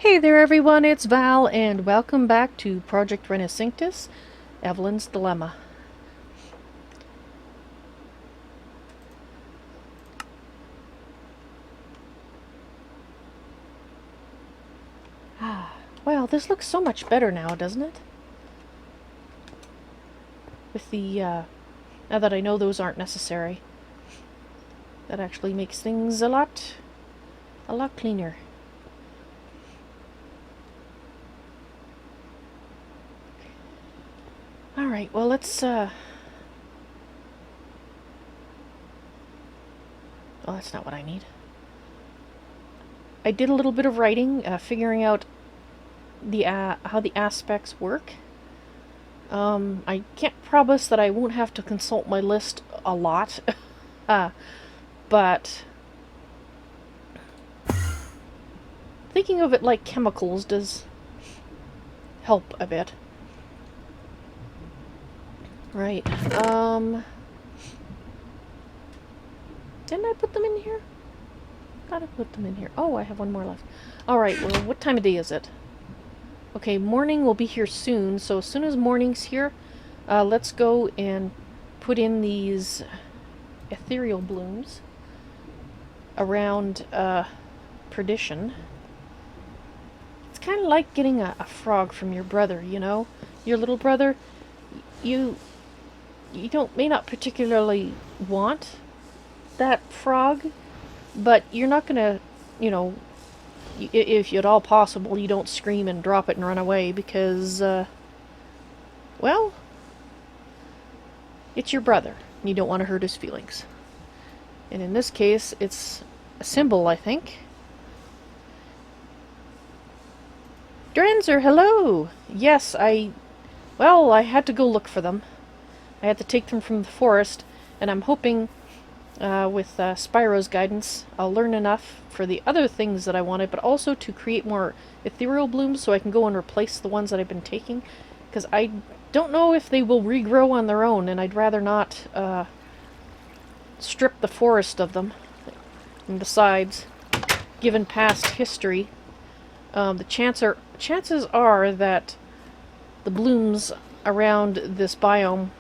Hey there everyone, it's Val, and welcome back to Project Renascintis, Evalyn's Dilemma. Well, this looks so much better now, doesn't it? With the, now that I know those aren't necessary. That actually makes things a lot cleaner. Alright, well let's, oh, that's not what I need. I did a little bit of writing, figuring out the, how the aspects work. I can't promise that I won't have to consult my list a lot, but thinking of it like chemicals does help a bit. Right, didn't I put them in here? Gotta put them in here. Oh, I have one more left. Alright, well, what time of day is it? Okay, morning will be here soon, so as soon as morning's here, let's go and put in these ethereal blooms around, Perdition. It's kind of like getting a frog from your brother, you know? Your little brother, you may not particularly want that frog, but you're not gonna, you know, if at all possible, you don't scream and drop it and run away because, well, it's your brother. You don't want to hurt his feelings. And in this case, it's a symbol, I think. Drenzer, hello! Yes, well, I had to go look for them. I had to take them from the forest, and I'm hoping, with Spyro's guidance, I'll learn enough for the other things that I wanted, but also to create more ethereal blooms so I can go and replace the ones that I've been taking, because I don't know if they will regrow on their own, and I'd rather not strip the forest of them. And besides, given past history, the chances are that the blooms around this biome,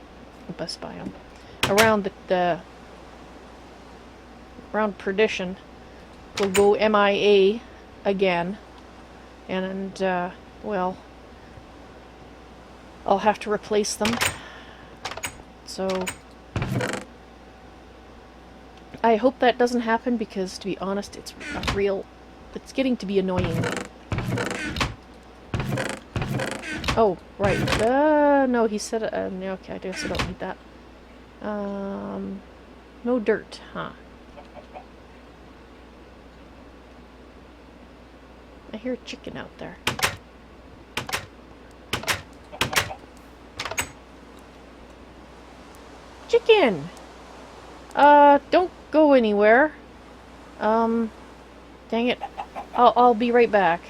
around around Perdition, will go MIA again, and well, I'll have to replace them. So I hope that doesn't happen, because to be honest, it's getting to be annoying. Oh, right. No, he said, no, okay, I guess I don't need that. No dirt, huh? I hear a chicken out there. Chicken! Don't go anywhere. Dang it. I'll be right back.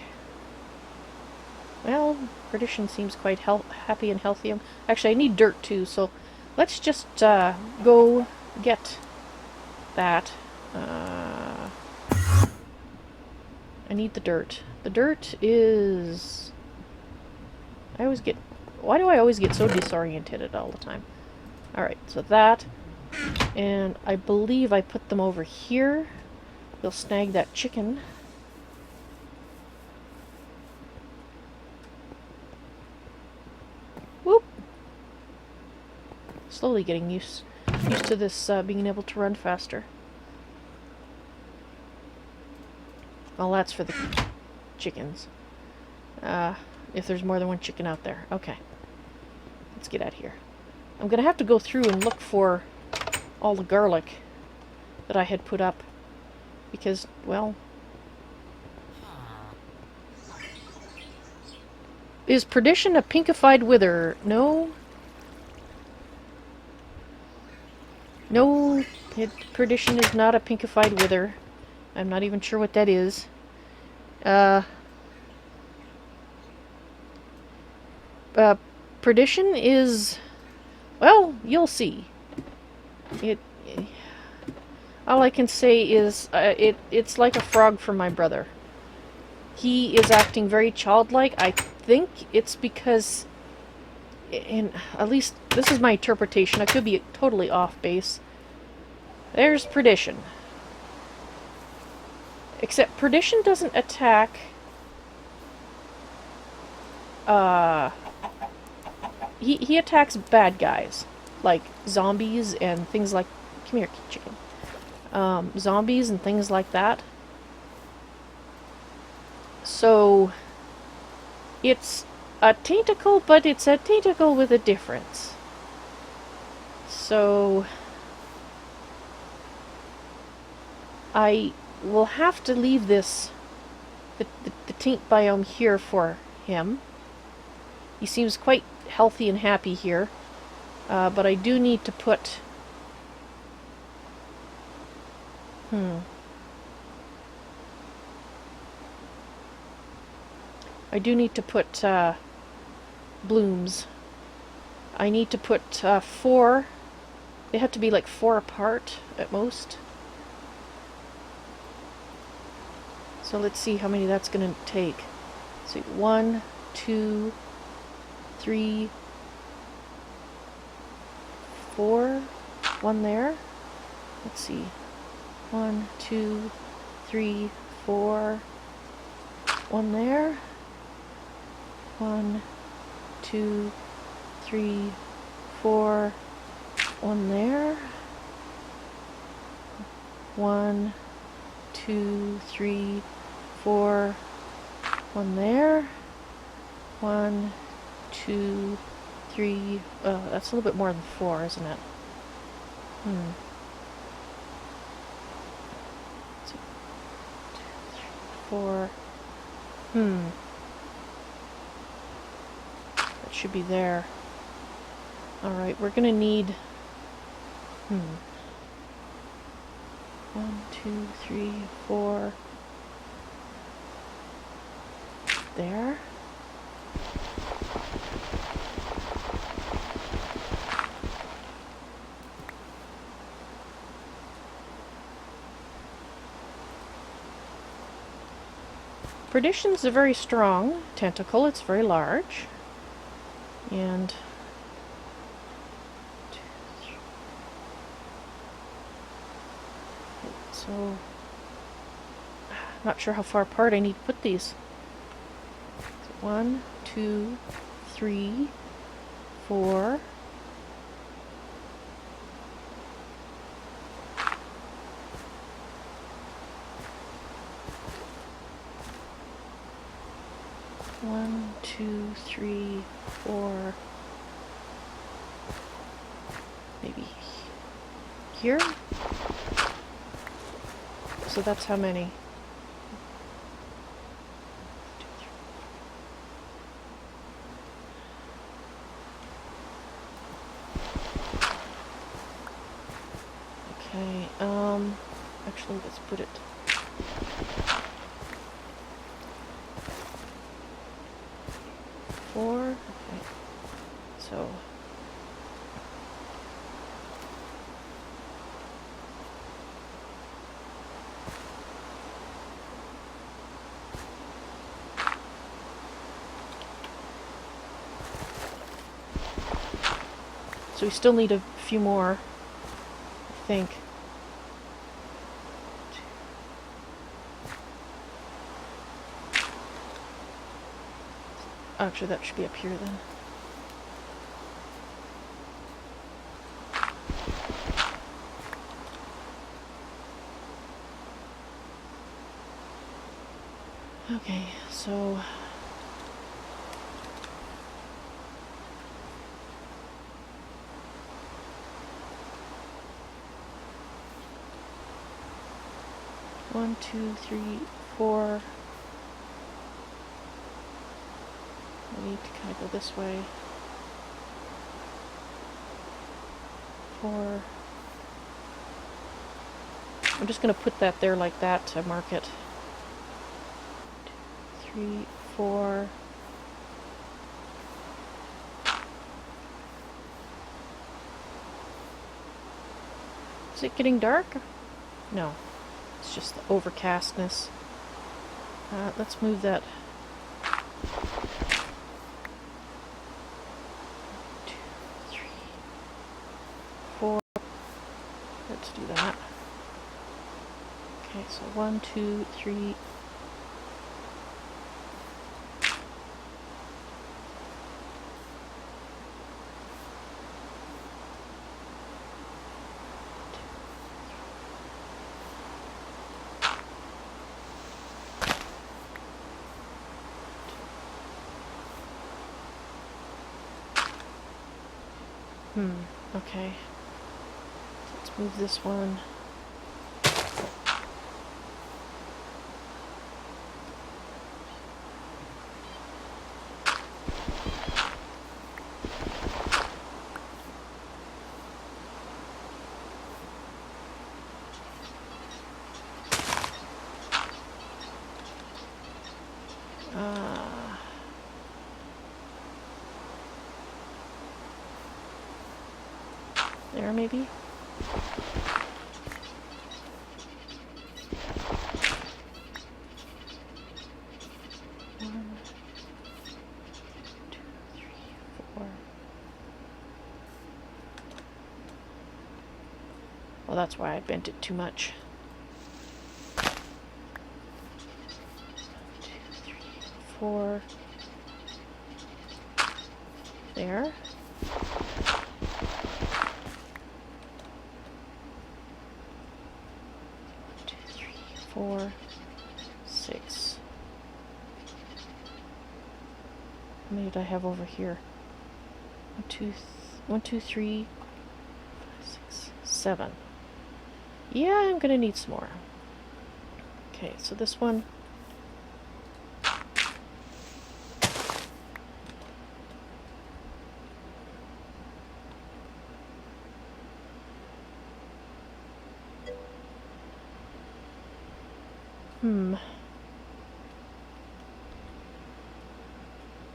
Well, Perdition seems quite happy and healthy. Actually, I need dirt too, so let's just go get that. I need the dirt. The dirt is... Why do I always get so disoriented all the time? Alright, so that. And I believe I put them over here. We'll snag that chicken. Whoop! Slowly getting used to this being able to run faster. Well, that's for the chickens. If there's more than one chicken out there. Okay. Let's get out of here. I'm gonna have to go through and look for all the garlic that I had put up. Because, well... Is Perdition a pinkified wither? No. No, Perdition is not a pinkified wither. I'm not even sure what that is. Perdition is... Well, you'll see. All I can say is, it's like a frog from my brother. He is acting very childlike. I think it's because... And at least, this is my interpretation. I could be totally off base. There's Perdition. Except Perdition doesn't attack... He attacks bad guys. Like zombies and things like... Come here, chicken. Zombies and things like that. So... It's a tentacle, but it's a tentacle with a difference. So... I will have to leave this... the taint biome here for him. He seems quite healthy and happy here. But I do need to put... I do need to put blooms. I need to put 4. They have to be like 4 apart at most. So let's see how many that's going to take. Let's see, 1, 2, 3, 4. 1 there. Let's see. 1, 2, 3, 4. 1 there. 1, 2, 3, 4. 1 there. 1, 2, 3, 4. 1 there. 1, 2, 3. That's a little bit more than 4, isn't it? 2, 3, 4. That should be there. Alright, we're gonna need... 1, 2, 3, 4. There. Perdition's a very strong tentacle. It's very large. And so, not sure how far apart I need to put these. So 1, 2, 3, 4. One, two, three, four. Maybe here? So that's how many? Okay, actually let's put it. Okay, so we still need a few more, I think. Actually, that should be up here then. Okay, so one, two, three, four. I need to kind of go this way. 4. I'm just going to put that there like that to mark it. 2, 3, 4. Is it getting dark? No. It's just the overcastness. Let's move that. 2, 3, 4. Let's do that. Okay, so 1, 2, 3. Okay. Let's move this one. There, maybe? One, 2, 3, 4. Well, that's why I bent it too much. 1, 2, 3, 4. There. 4, 6. How many did I have over here? 1, 2, 3, 5, 6, 7. Yeah, I'm gonna need some more. Okay, so this one.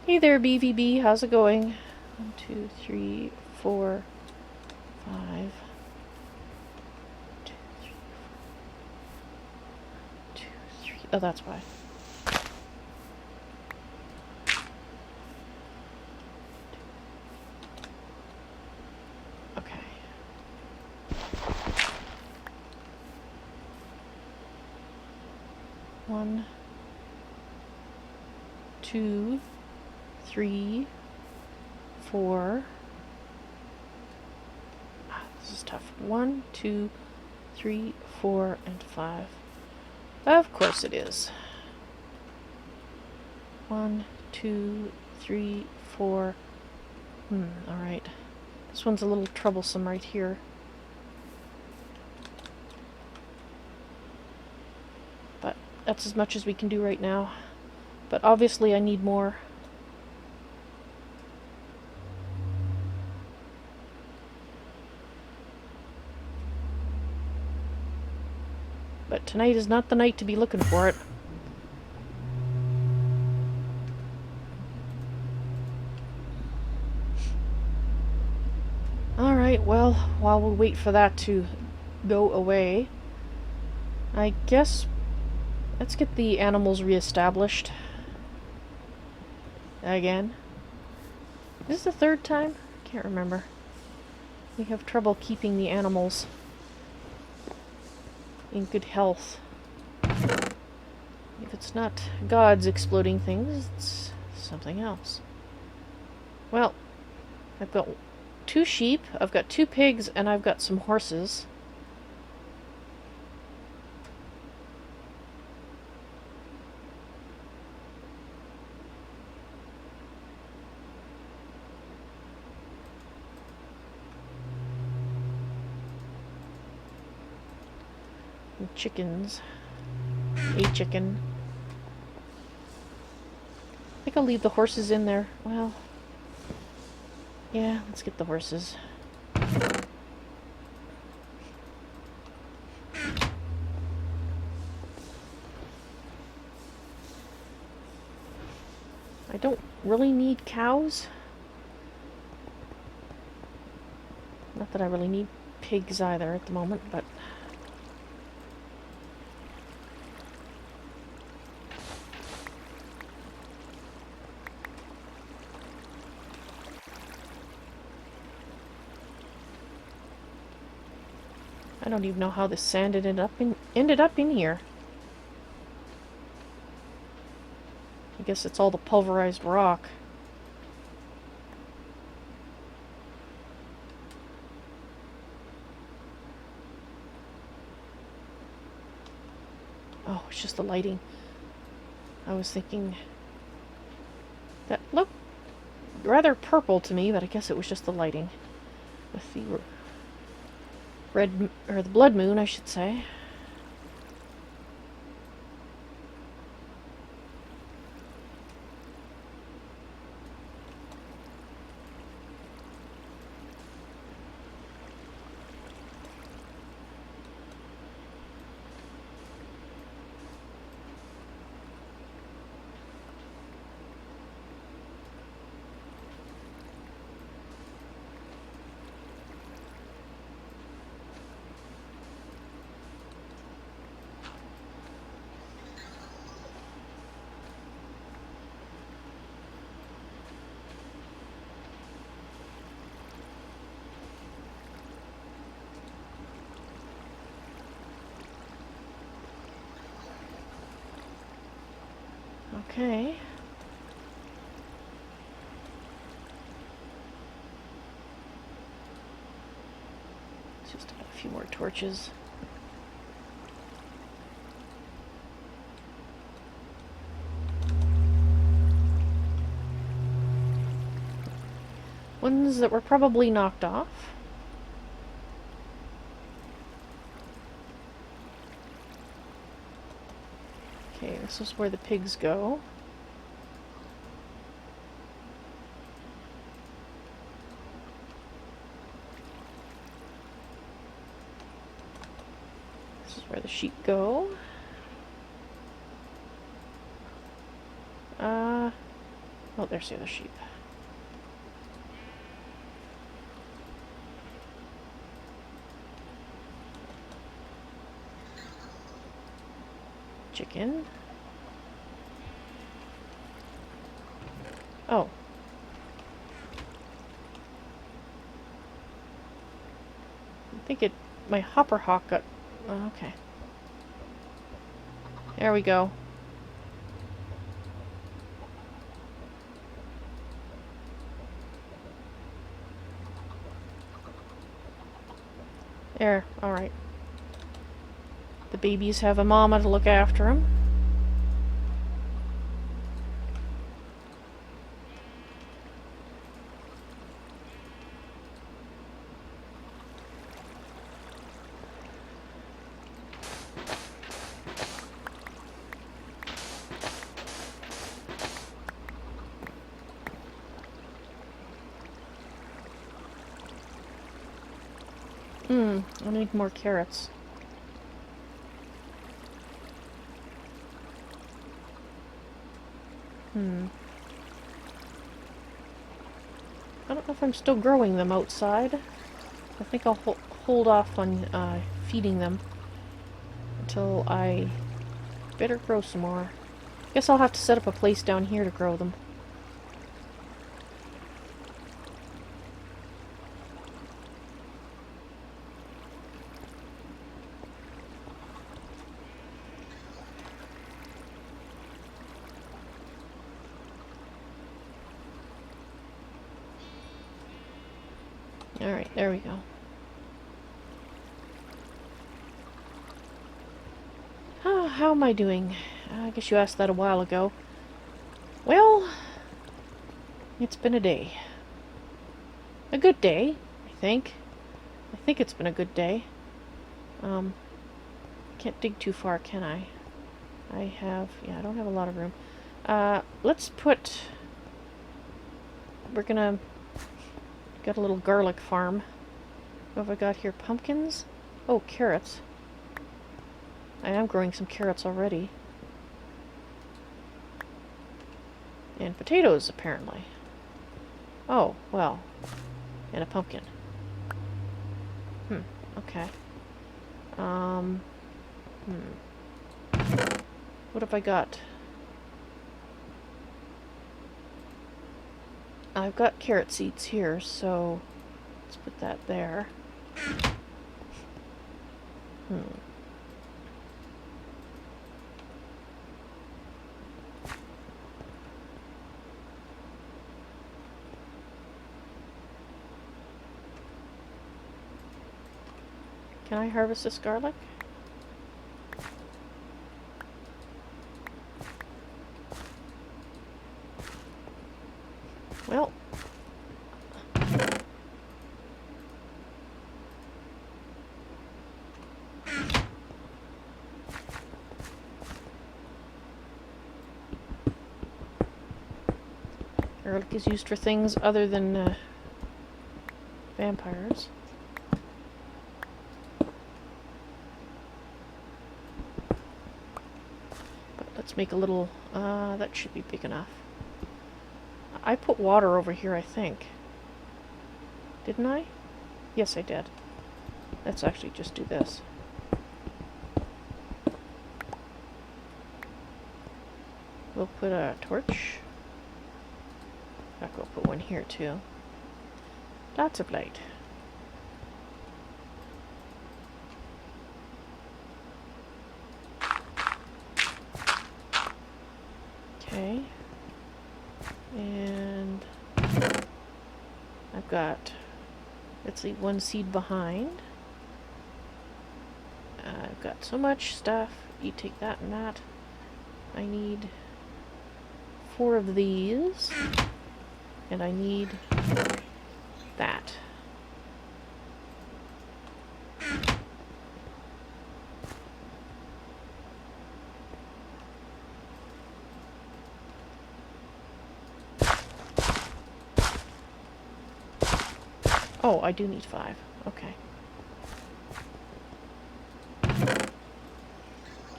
Hey there, BVB. How's it going? 1, 2, 3, 4, 5. 2, 3, 4. 2, 3. Oh, that's why. 1, 2, 3, 4. This is tough. 1, 2, 3, 4, and 5. Of course it is. 1, 2, 3, 4. Alright. This one's a little troublesome right here. But that's as much as we can do right now. But obviously I need more. But tonight is not the night to be looking for it. Alright, well, while we wait for that to go away, I guess let's get the animals reestablished. Again. Is this the third time? I can't remember. We have trouble keeping the animals in good health. If it's not gods exploding things, it's something else. Well, I've got 2 sheep, I've got 2 pigs, and I've got some horses. And chickens. A chicken. I think I'll leave the horses in there. Well, yeah, let's get the horses. I don't really need cows. Not that I really need pigs either at the moment, but... I don't even know how this sand ended up in here. I guess it's all the pulverized rock. Oh, it's just the lighting. I was thinking that looked rather purple to me, but I guess it was just the lighting. With the red, or the blood moon, I should say. Okay. Let's just add a few more torches. Ones that were probably knocked off. Okay, this is where the pigs go. This is where the sheep go. Oh, there's the other sheep. Chicken. Oh. I think my hopper hawk got... oh, okay. There we go. There, alright. The babies have a mama to look after them. I need more carrots. I don't know if I'm still growing them outside. I think I'll hold off on feeding them until I better grow some more. Guess I'll have to set up a place down here to grow them. Alright, there we go. How am I doing? I guess you asked that a while ago. Well, it's been a day. A good day, I think. I think it's been a good day. Can't dig too far, can I? Yeah, I don't have a lot of room. Let's put... We're gonna... Got a little garlic farm. What have I got here? Pumpkins? Oh, carrots. I am growing some carrots already. And potatoes, apparently. Oh, well. And a pumpkin. Okay. What have I got? I've got carrot seeds here, so let's put that there. Can I harvest this garlic? Well. Garlic is used for things other than vampires. But let's make a little, that should be big enough. I put water over here, I think. Didn't I? Yes, I did. Let's actually just do this. We'll put a torch. I'll go put one here too. Lots of light. Okay. And I've got, let's leave one seed behind. I've got so much stuff. You take that and that. I need 4 of these. And I need that. Oh, I do need 5. Okay.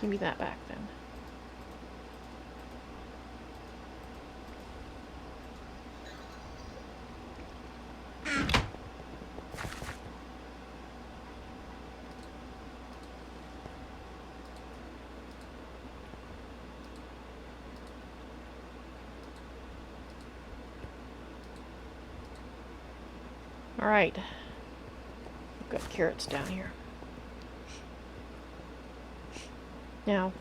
Give me that back then. Alright. I've got carrots down here. Now,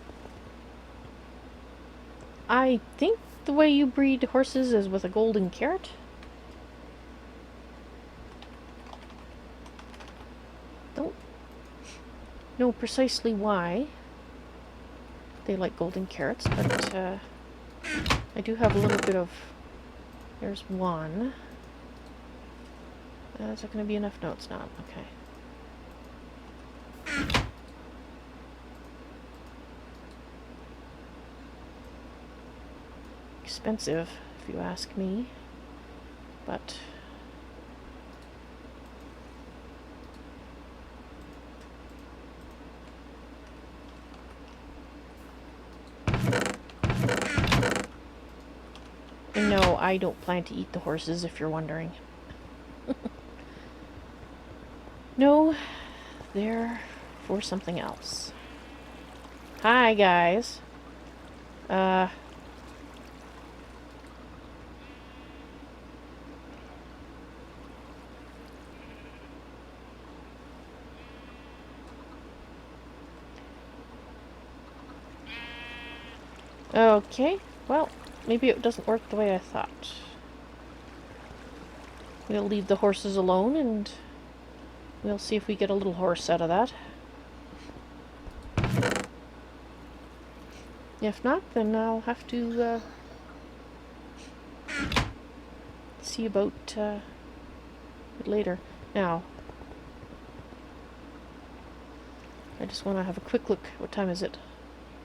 I think the way you breed horses is with a golden carrot. know precisely why they like golden carrots, but I do have a little bit of... There's one. Is that going to be enough? No, it's not. Okay. Expensive, if you ask me, but... And no, I don't plan to eat the horses, if you're wondering. No, they're for something else. Hi, guys. Okay, well, maybe it doesn't work the way I thought. We'll leave the horses alone and we'll see if we get a little horse out of that. If not, then I'll have to see about it later. Now, I just want to have a quick look. What time is it?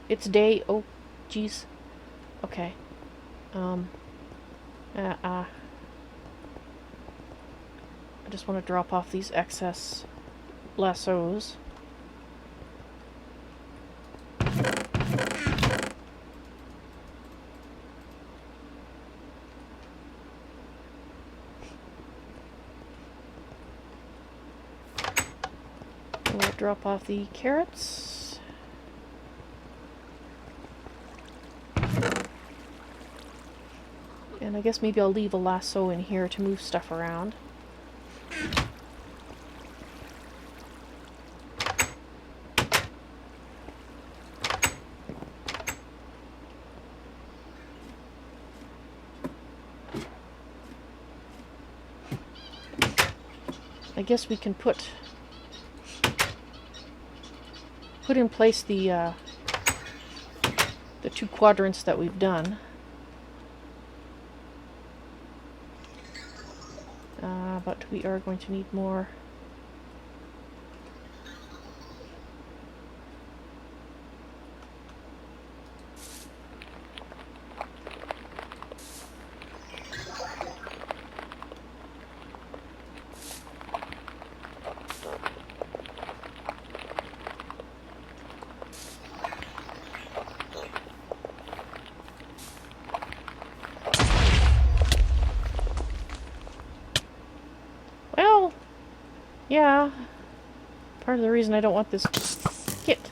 It's day... Oh, jeez. Okay. I just want to drop off these excess lassos. We'll drop off the carrots. And I guess maybe I'll leave a lasso in here to move stuff around. I guess we can put in place the 2 quadrants that we've done. But we are going to need more. Yeah, part of the reason I don't want this kit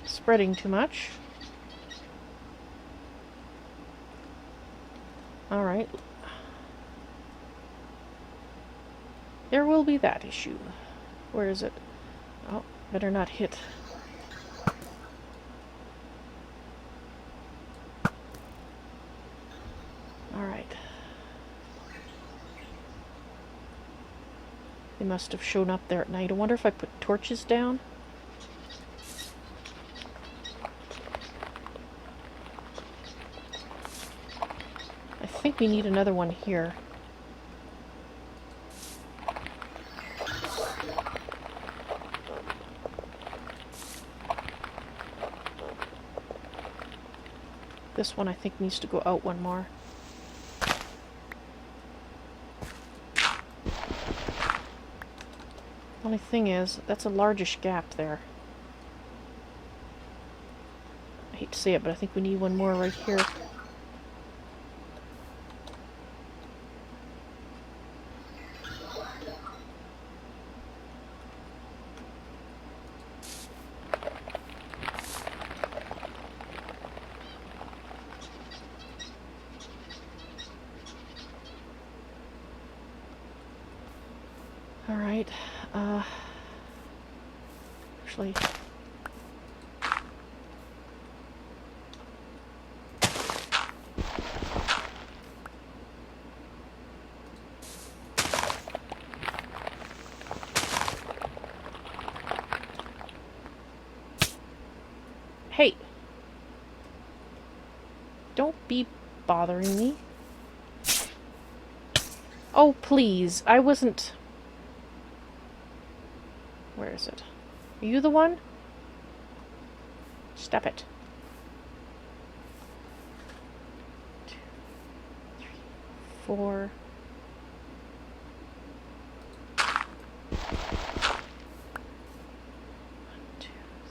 spreading too much. Alright. There will be that issue. Where is it? Oh, better not hit. Alright. They must have shown up there at night. I wonder if I put torches down. I think we need another one here. This one I think needs to go out one more. Only thing is, that's a largish gap there. I hate to say it, but I think we need one more right here. Alright, actually... Hey! Don't be bothering me. Oh, please. I wasn't... Where is it? Are you the one? Stop it. 2, 3, 4...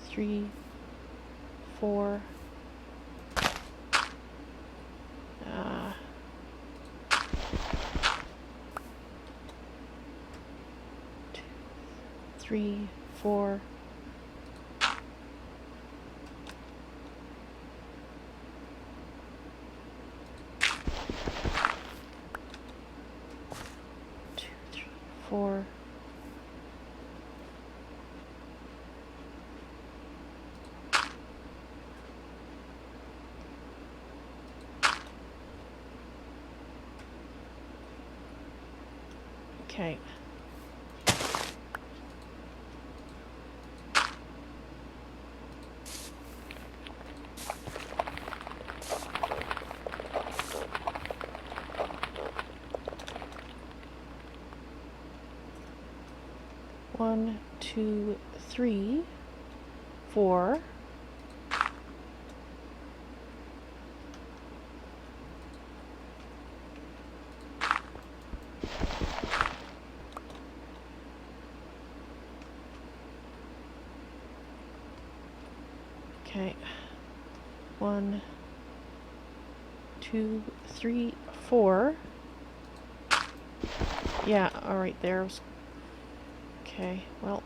3, 4. 2, 3, 4. 2, 3, 4. Okay. One, 2, 3, 4. Okay. 1, 2, 3, 4. Yeah, alright, there's... Okay, well...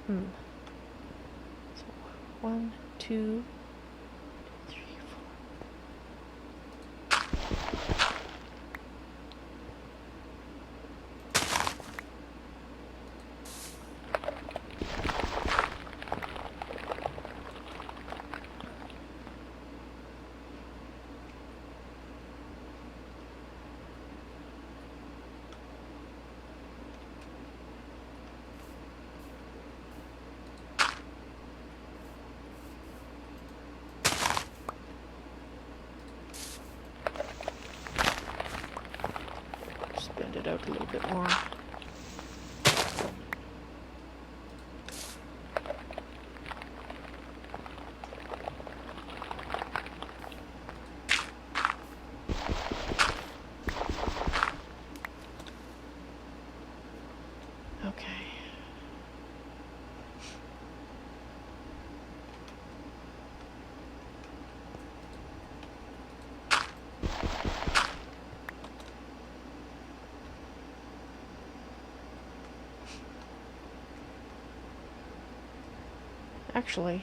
So, 1, 2, 3, 4. Bend it out a little bit more. Okay. Actually,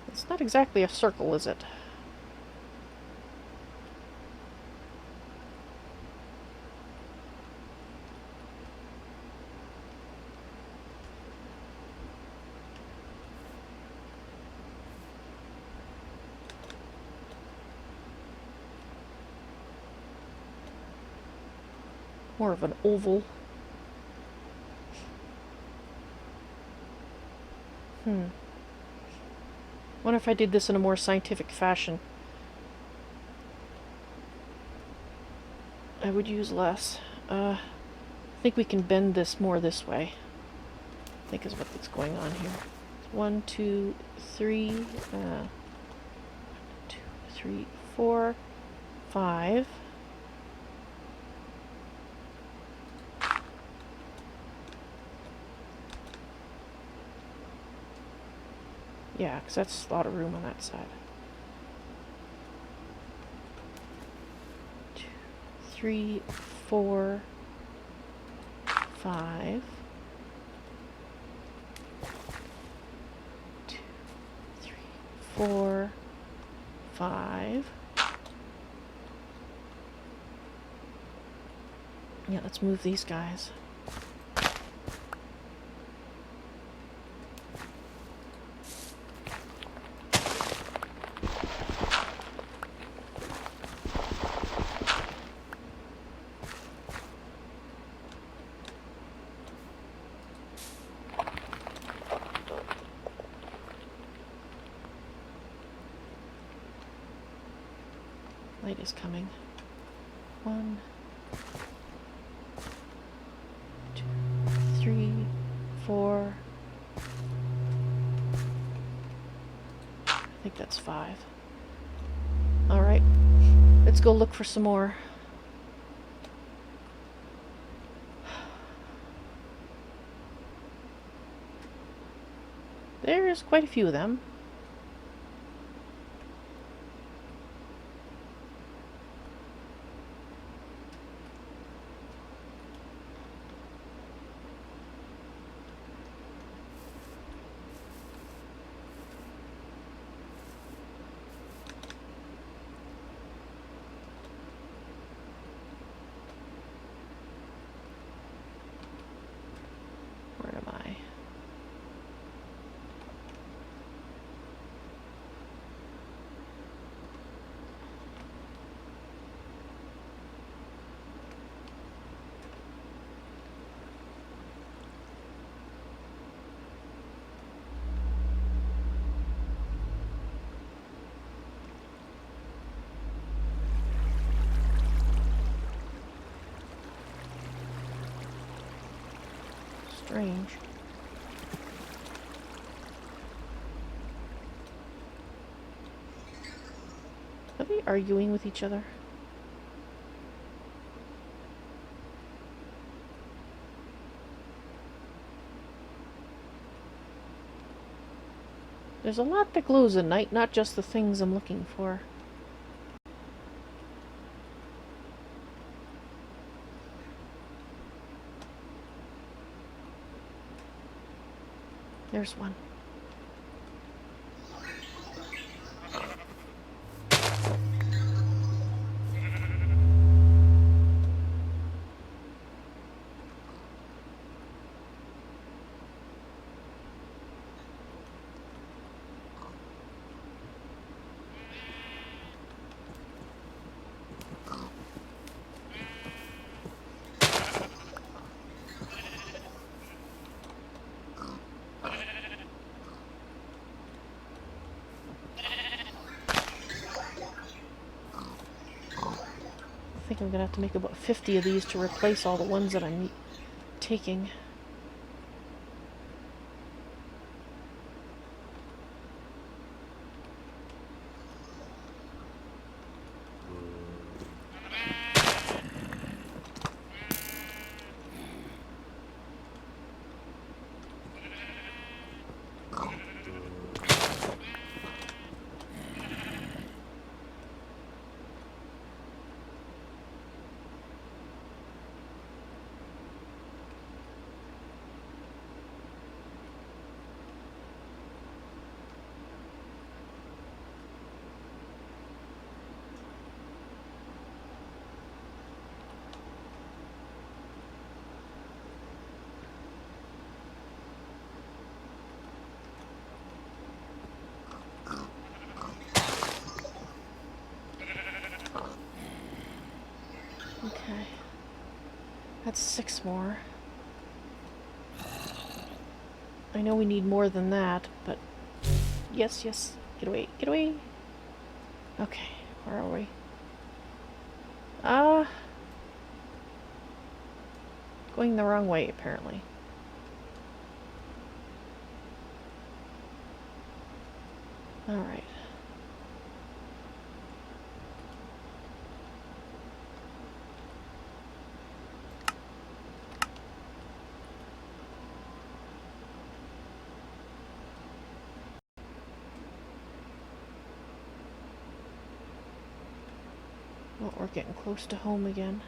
it's not exactly a circle, is it? More of an oval. Wonder if I did this in a more scientific fashion. I would use less. I think we can bend this more this way. I think is what's going on here. 1, 2, 3, 2, 3, 4, 5. Yeah, because that's a lot of room on that side. 2, 3, 4, 5. 2, 3, 4, 5. Yeah, let's move these guys. Night is coming. 1, 2, 3, 4. I think that's 5. Alright. Let's go look for some more. There's quite a few of them. Where am I? Strange. Are they arguing with each other? There's a lot that glows at night, not just the things I'm looking for. There's one. I think I'm gonna have to make about 50 of these to replace all the ones that I'm taking. Okay. That's 6 more. I know we need more than that, but... Yes, yes. Get away, get away! Okay, where are we? Going the wrong way, apparently. Alright. Well, we're getting close to home again,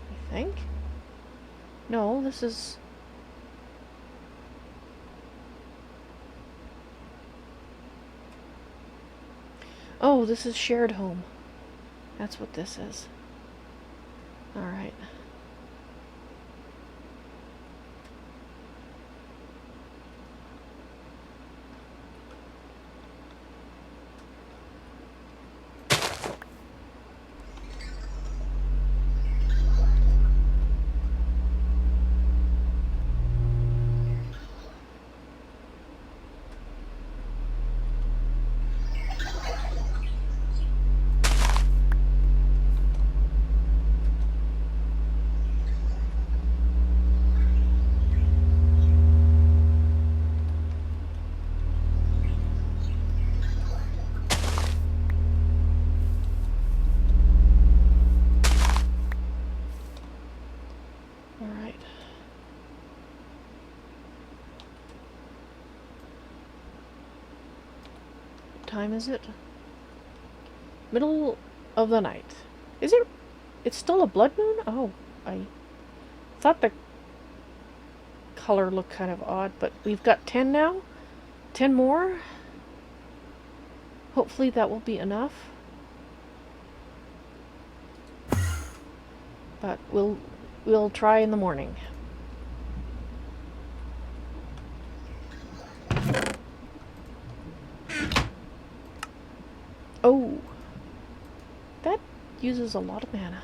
I think. No, this is... Oh, this is shared home. That's what this is. Alright. time is it? Middle of the night. Is it? It's still a blood moon? Oh, I thought the color looked kind of odd, but we've got 10 now. 10 more. Hopefully that will be enough. But we'll try in the morning. Oh, that uses a lot of mana.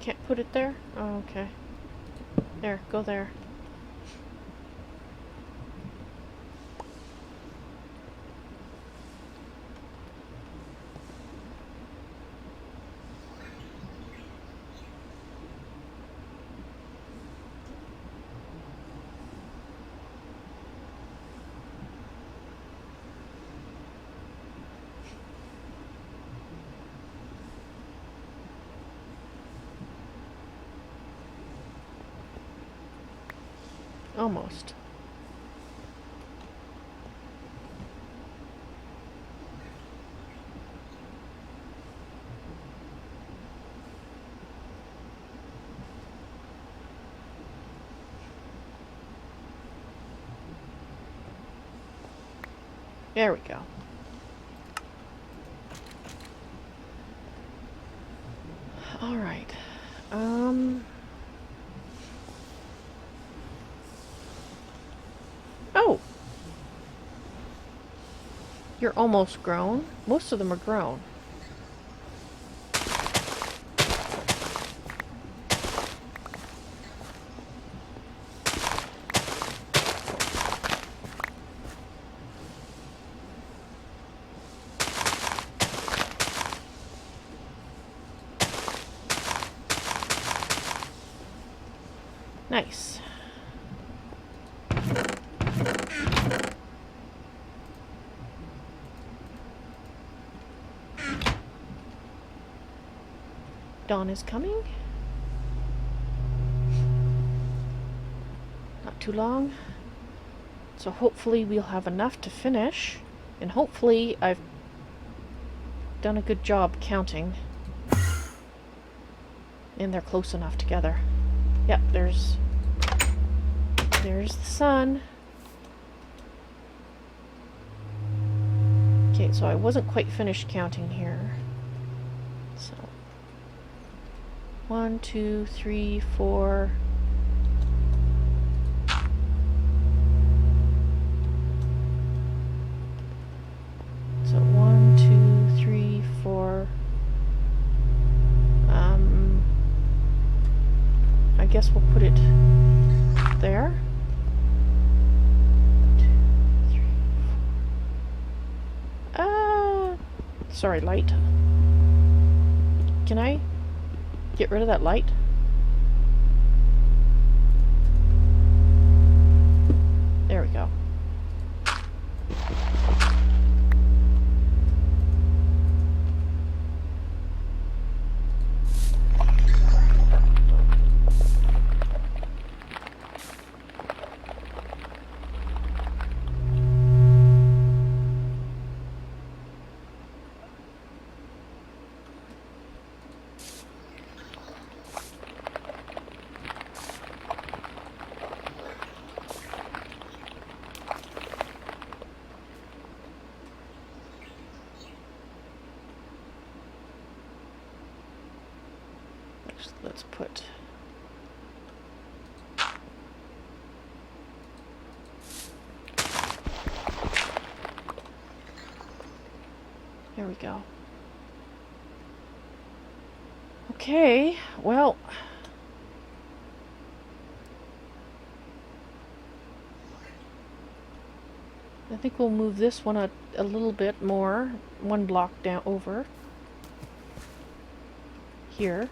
Can't put it there? Oh, okay. There, go there. Almost. There we go. All right. Oh! You're almost grown. Most of them are grown. Nice. Dawn is coming. Not too long. So hopefully we'll have enough to finish. And hopefully I've done a good job counting. And they're close enough together. Yep, there's the sun. Okay, so I wasn't quite finished counting here. So 1, 2, 3, 4. So 1, 2, 3, 4. I guess we'll put it there. 2, 3, 4. Sorry, light. Can I get rid of that light? There we go. Let's put there we go. Okay, well, I think we'll move this one a little bit more, one block down over here.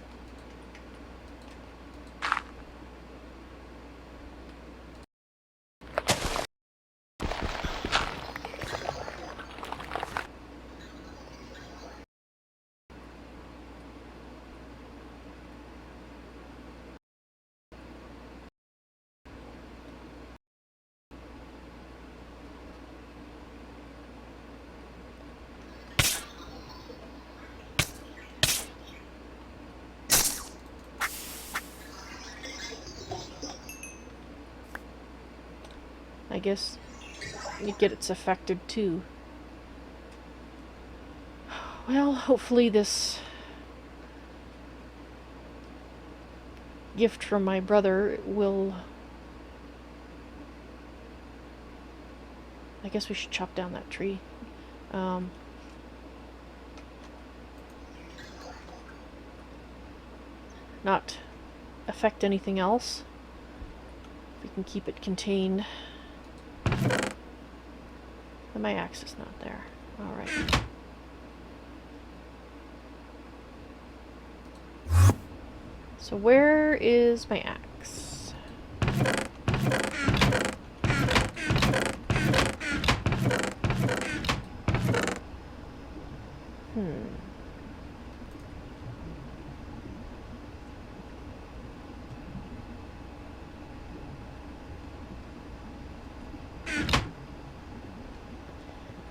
I guess you get it's affected too. Well, hopefully this gift from my brother will... I guess we should chop down that tree. Not affect anything else. We can keep it contained. And my axe is not there. Alright. So where is my axe?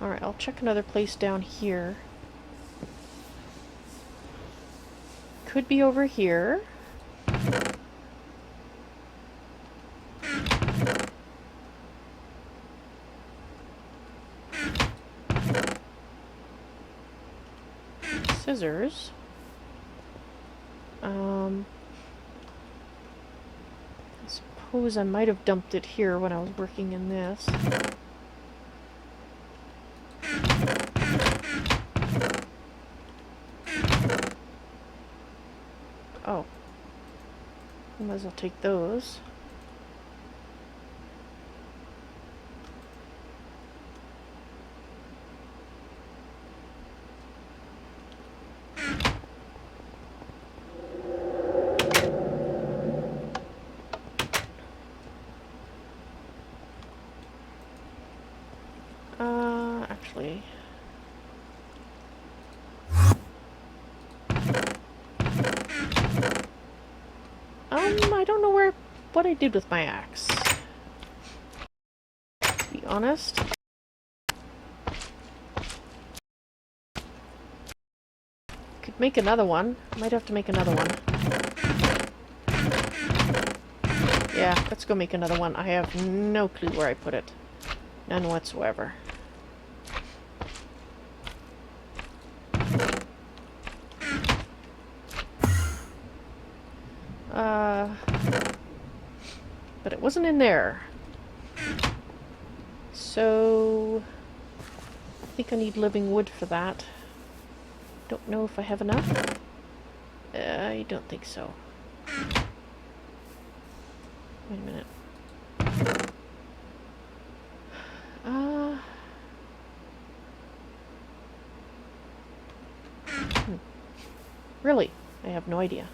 Alright, I'll check another place down here. Could be over here. Scissors. I suppose I might have dumped it here when I was working in this. Oh. I might as well take those. Actually... I don't know what I did with my axe. To be honest. Could make another one. Might have to make another one. Yeah, let's go make another one. I have no clue where I put it. None whatsoever. But it wasn't in there. So... I think I need living wood for that. Don't know if I have enough. I don't think so. Wait a minute. Really? I have no idea.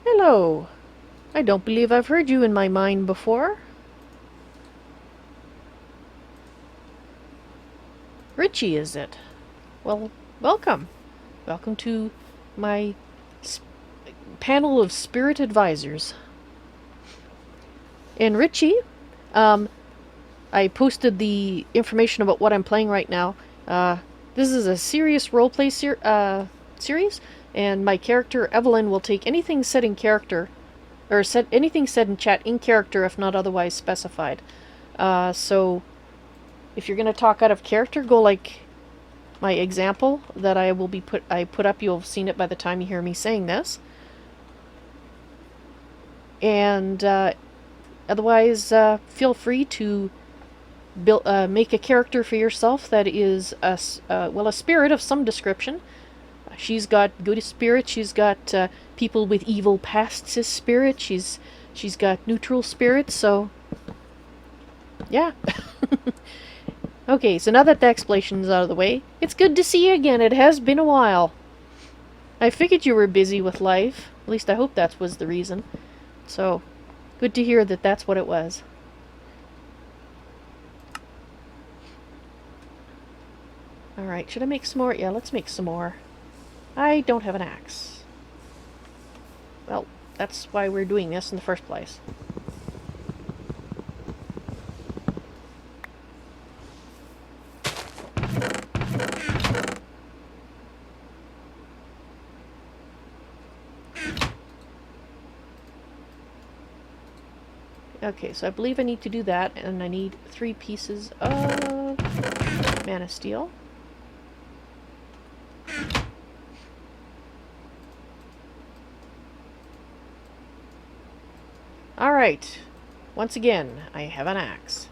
Hello. I don't believe I've heard you in my mind before. Richie, is it? Well, welcome. Welcome to my panel of spirit advisors. And Richie, I posted the information about what I'm playing right now. This is a serious roleplay series, and my character Evalyn will take anything said in character, or anything said in chat in character if not otherwise specified. So if you're gonna talk out of character, go like my example that I put up. You'll have seen it by the time you hear me saying this. And otherwise, feel free to make a character for yourself that is a spirit of some description. She's got good spirit. She's got people with evil pasts as spirit. She's got neutral spirit. So yeah. Okay, so now that the explanation's out of the way, it's good to see you again. It has been a while. I figured you were busy with life. At least I hope that was the reason. So, good to hear that that's what it was. Alright, should I make some more? Yeah, let's make some more. I don't have an axe. Well, that's why we're doing this in the first place. Okay, so I believe I need to do that, and I need 3 pieces of mana steel. Alright, once again, I have an axe.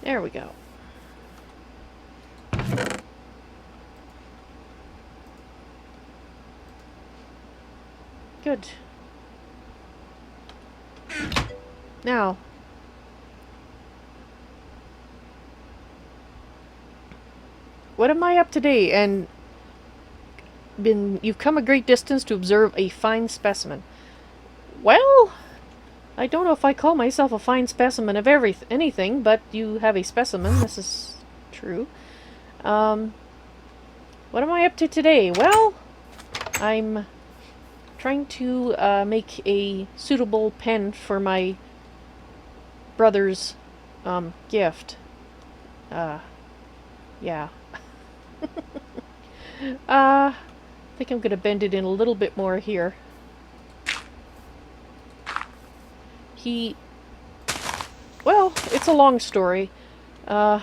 There we go. Good. Now, what am I up today? And you've come a great distance to observe a fine specimen. Well, I don't know if I call myself a fine specimen of anything, but you have a specimen. This is true. What am I up to today? Well, I'm trying to make a suitable pen for my brother's gift. Yeah. I think I'm gonna bend it in a little bit more here. Well, it's a long story. The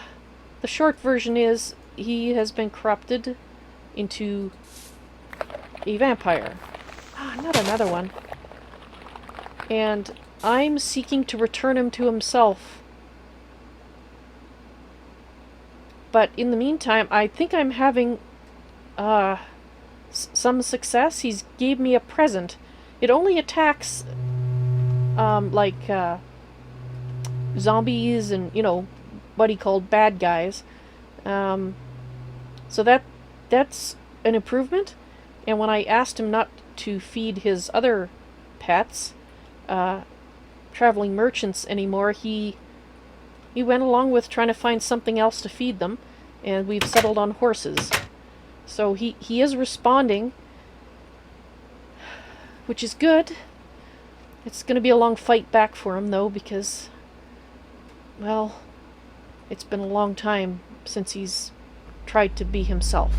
short version is he has been corrupted into a vampire. Ah, not another one. And I'm seeking to return him to himself. But in the meantime, I think I'm having some success. He's gave me a present. It only attacks zombies and, you know, what he called bad guys. So that's an improvement. And when I asked him not to feed his other pets, traveling merchants anymore, he went along with trying to find something else to feed them, and we've settled on horses. So he is responding, which is good. It's going to be a long fight back for him, though, because, well, it's been a long time since he's tried to be himself.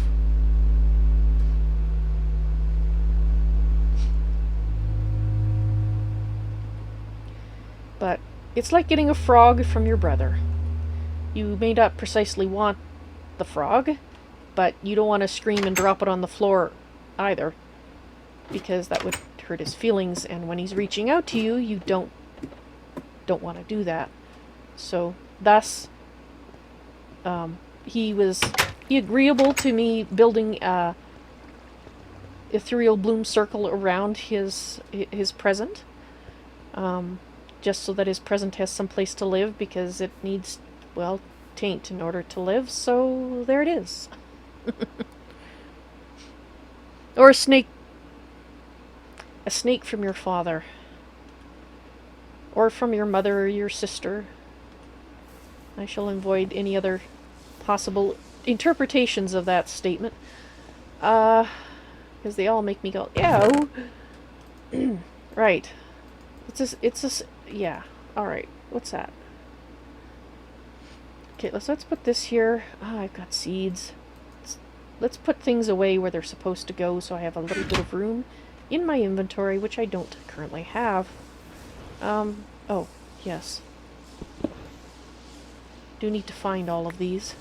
But it's like getting a frog from your brother. You may not precisely want the frog, but you don't want to scream and drop it on the floor either, because that would hurt his feelings, and when he's reaching out to you, you don't want to do that. So thus he agreeable to me building a ethereal bloom circle around his present, just so that his present has some place to live, because it needs, well, taint in order to live. So there it is. Or a snake from your father, or from your mother or your sister. I shall avoid any other possible interpretations of that statement, because they all make me go, ew. Right. Yeah. Alright, what's that? Okay, let's put this here. I've got seeds. Let's put things away where they're supposed to go, so I have a little bit of room in my inventory, which I don't currently have. Oh, yes. Do need to find all of these.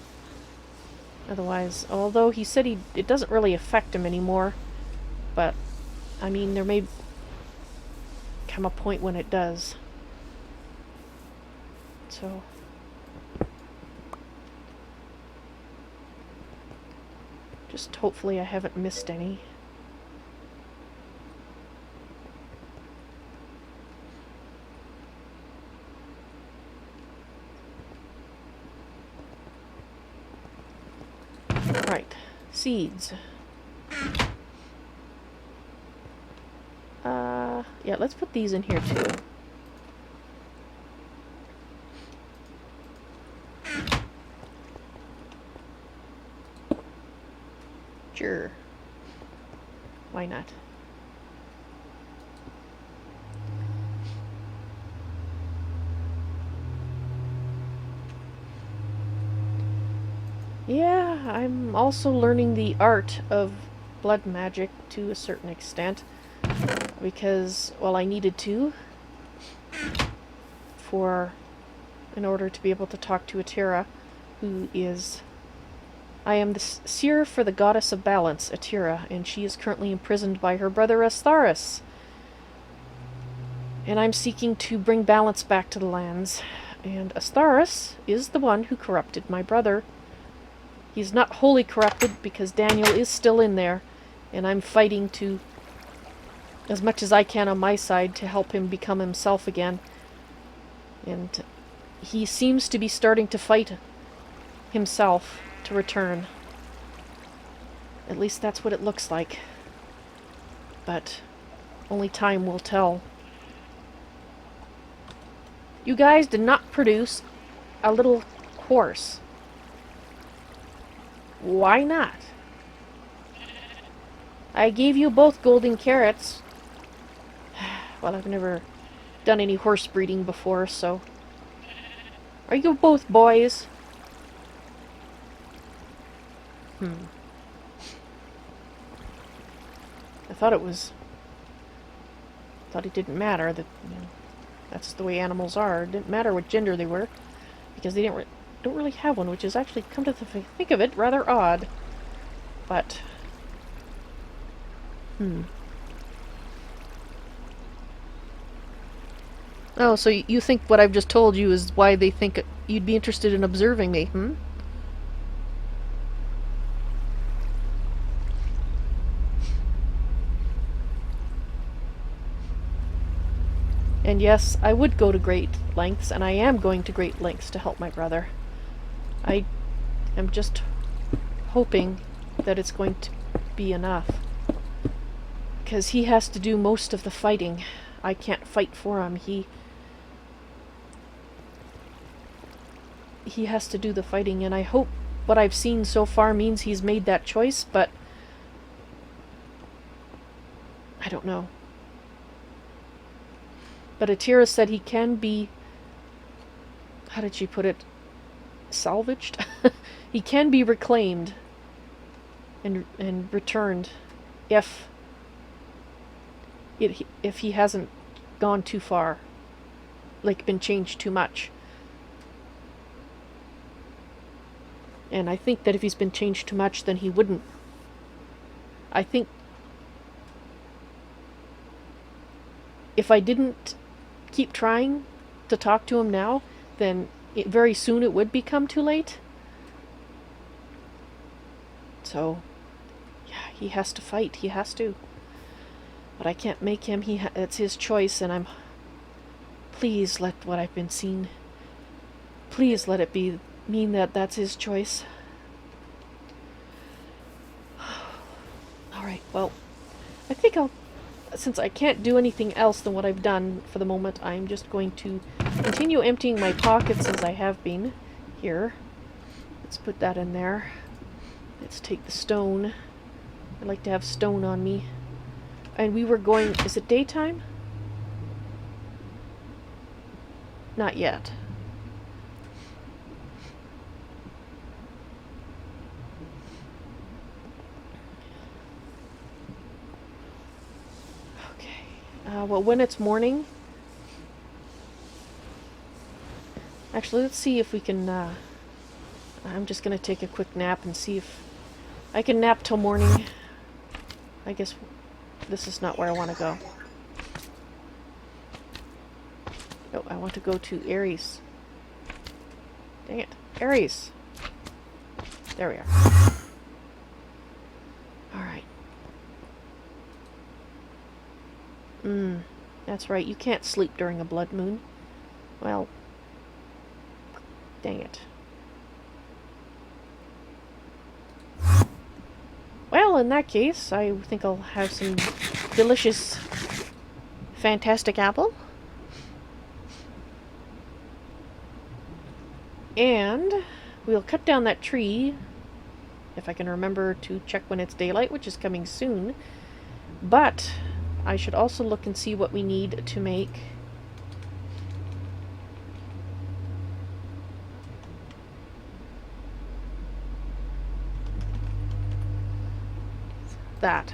Otherwise, although he said it doesn't really affect him anymore, but, I mean, there may come a point when it does. So... just hopefully I haven't missed any. Right, seeds. Yeah, let's put these in here too. Sure. Why not? Yeah, I'm also learning the art of blood magic to a certain extent, because, well, I needed to in order to be able to talk to Atera, who is... I am the seer for the goddess of balance, Atera, and she is currently imprisoned by her brother Astharus. And I'm seeking to bring balance back to the lands. And Astharus is the one who corrupted my brother. He's not wholly corrupted, because Daniel is still in there, and I'm fighting to, as much as I can on my side, to help him become himself again. And he seems to be starting to fight himself to return. At least that's what it looks like. But only time will tell. You guys did not produce a little horse. Why not? I gave you both golden carrots. Well, I've never done any horse breeding before, so... Are you both boys? I thought it didn't matter, that, you know, that's the way animals are. It didn't matter what gender they were, because they don't really have one, which is actually, come to think of it, rather odd. But, Oh, so you think what I've just told you is why they think you'd be interested in observing me, And yes, I would go to great lengths, and I am going to great lengths to help my brother. I am just hoping that it's going to be enough. Because he has to do most of the fighting. I can't fight for him. He has to do the fighting, and I hope what I've seen so far means he's made that choice, but I don't know. But Atera said he can be, how did she put it, salvaged? He can be reclaimed and returned if he hasn't gone too far, like been changed too much. And I think that if he's been changed too much, then he wouldn't. I think if I didn't keep trying to talk to him now, then very soon it would become too late. So, yeah, he has to fight. He has to. But I can't make him. It's his choice, and I'm... Please let what I've been seeing... Please let it mean that that's his choice. Alright, well, I think since I can't do anything else than what I've done for the moment, I'm just going to continue emptying my pockets as I have been. Here. Let's put that in there. Let's take the stone. I like to have stone on me. And we were going... Is it daytime? Not yet. Okay. Well, when it's morning... Actually, let's see if we can... I'm just going to take a quick nap and see if I can nap till morning. I guess this is not where I want to go. No, I want to go to Ares. Dang it. Ares! There we are. Alright. That's right. You can't sleep during a blood moon. Well, dang it. Well, in that case, I think I'll have some delicious, fantastic apple. And we'll cut down that tree, if I can remember to check when it's daylight, which is coming soon. But I should also look and see what we need to make that.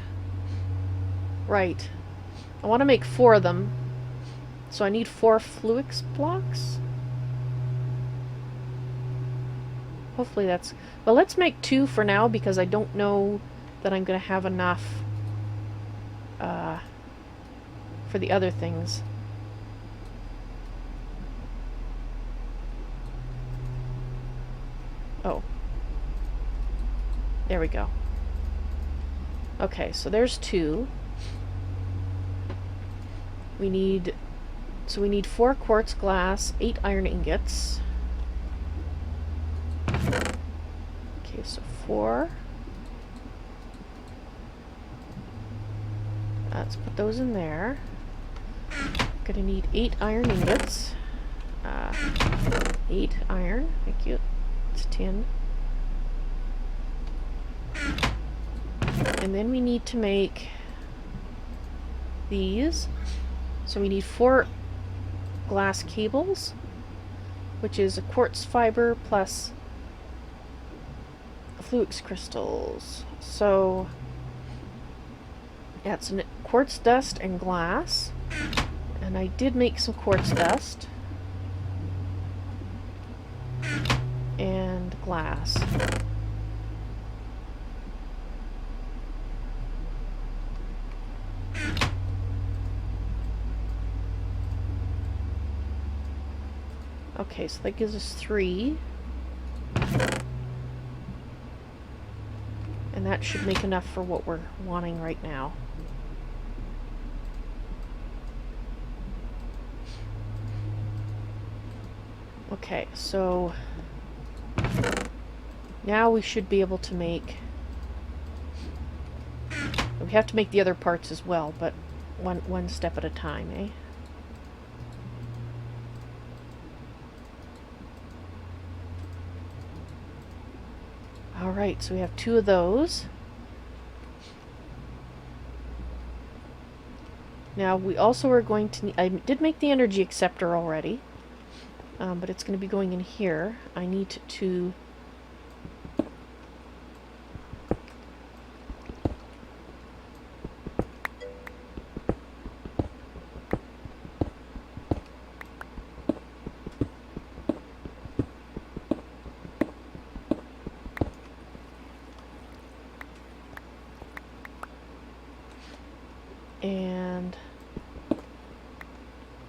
Right. I want to make 4 of them. So I need 4 fluix blocks. Hopefully that's... Well, let's make 2 for now because I don't know that I'm going to have enough for the other things. Oh. There we go. Okay, so there's 2. We need 4 quartz glass, 8 iron ingots. Okay, so 4. Let's put those in there. Gonna need 8 iron ingots. 8 iron, thank you. It's 10. And then we need to make these. So we need 4 glass cables, which is a quartz fiber plus fluix crystals. So yeah, it's quartz dust and glass. And I did make some quartz dust and glass. Okay, so that gives us 3. And that should make enough for what we're wanting right now. Okay, so now we should be able to make... We have to make the other parts as well, but one step at a time, eh? Alright, so we have 2 of those. Now, we also are going to need... I did make the energy acceptor already, but it's going to be going in here. I need to... And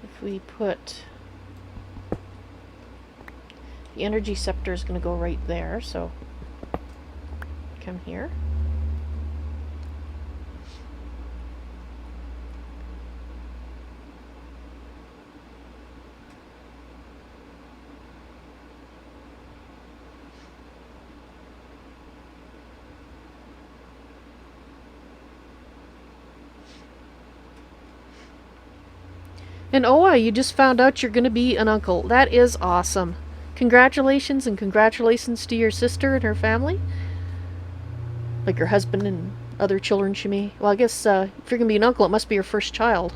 if we put the energy scepter is going to go right there, so come here. And Oa, you just found out you're going to be an uncle. That is awesome. Congratulations, and congratulations to your sister and her family. Like your husband and other children she may... Well, I guess if you're going to be an uncle, it must be your first child.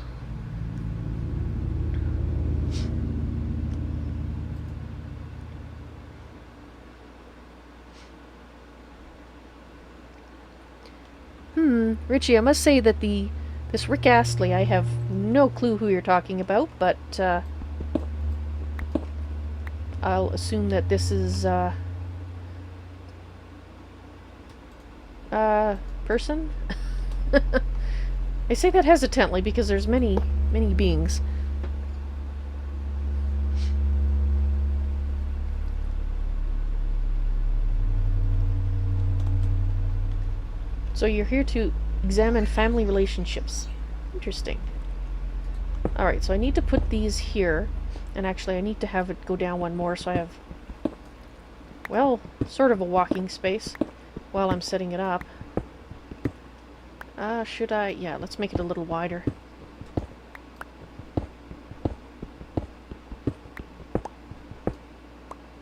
Richie, I must say that this Rick Astley, I have no clue who you're talking about, but I'll assume that this is person? I say that hesitantly because there's many beings. So you're here to examine family relationships. Interesting. Alright, so I need to put these here. And actually, I need to have it go down one more so I have, well, sort of a walking space while I'm setting it up. Should I? Yeah, let's make it a little wider.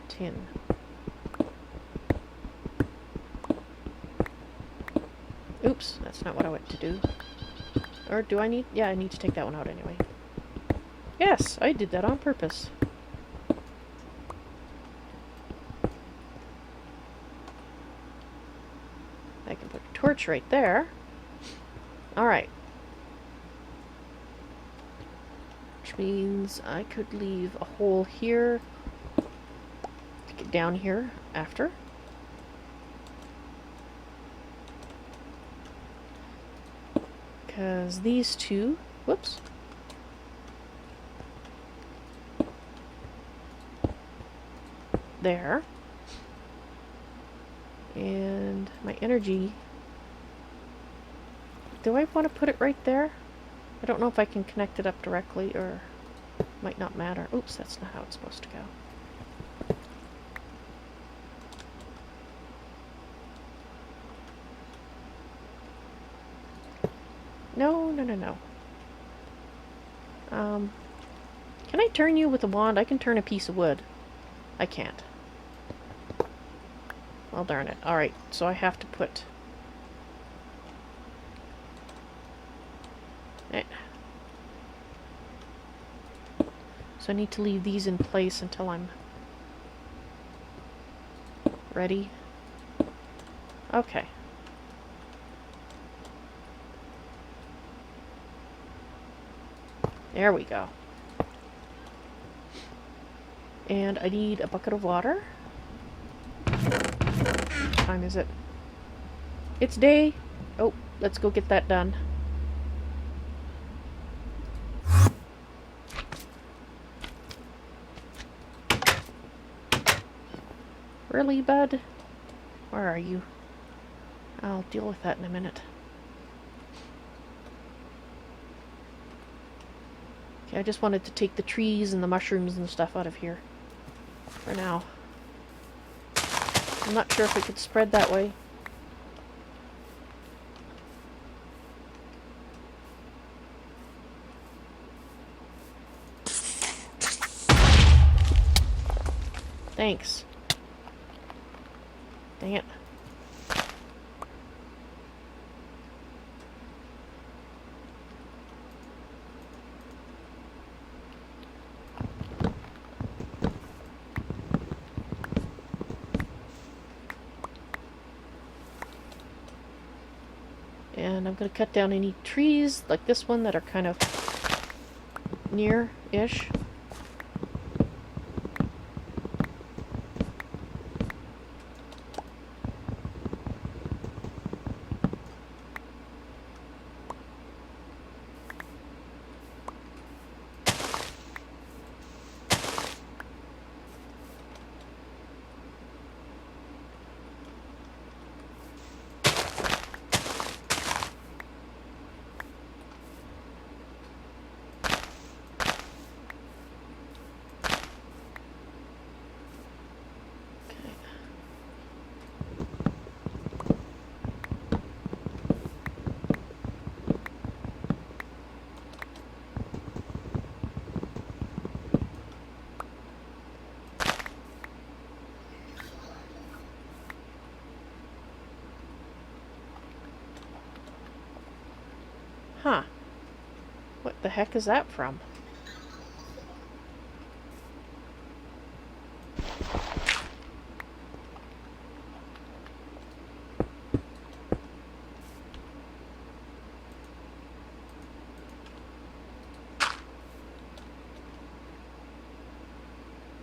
Tin. Oops, that's not what I want to do. Or do I need... Yeah, I need to take that one out anyway. Yes, I did that on purpose. I can put a torch right there. Alright. Which means I could leave a hole here. Take it down here after. Because these two... Whoops. There. And my energy... Do I want to put it right there? I don't know if I can connect it up directly, or it might not matter. Oops, that's not how it's supposed to go. No, no, no, no. Can I turn you with a wand? I can turn a piece of wood. I can't. Well, darn it. Alright, so I have to put... So I need to leave these in place until I'm ready. Okay. There we go. And I need a bucket of water. What time is it? It's day. Oh, let's go get that done. Really, bud? Where are you? I'll deal with that in a minute. Okay, I just wanted to take the trees and the mushrooms and stuff out of here. For now. I'm not sure if it could spread that way. Thanks. Dang it. And I'm going to cut down any trees like this one that are kind of near-ish. Huh. What the heck is that from?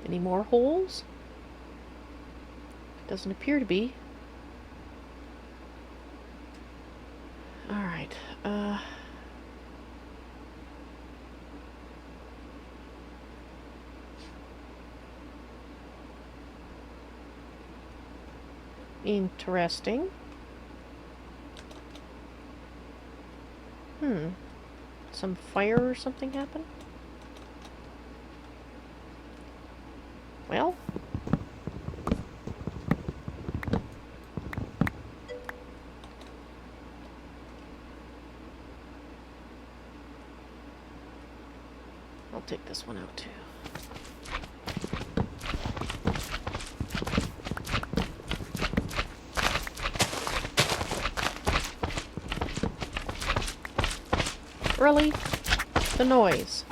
Any more holes? Doesn't appear to be. Alright, interesting. Some fire or something happened? Well, I'll take this one out too. Really? The noise.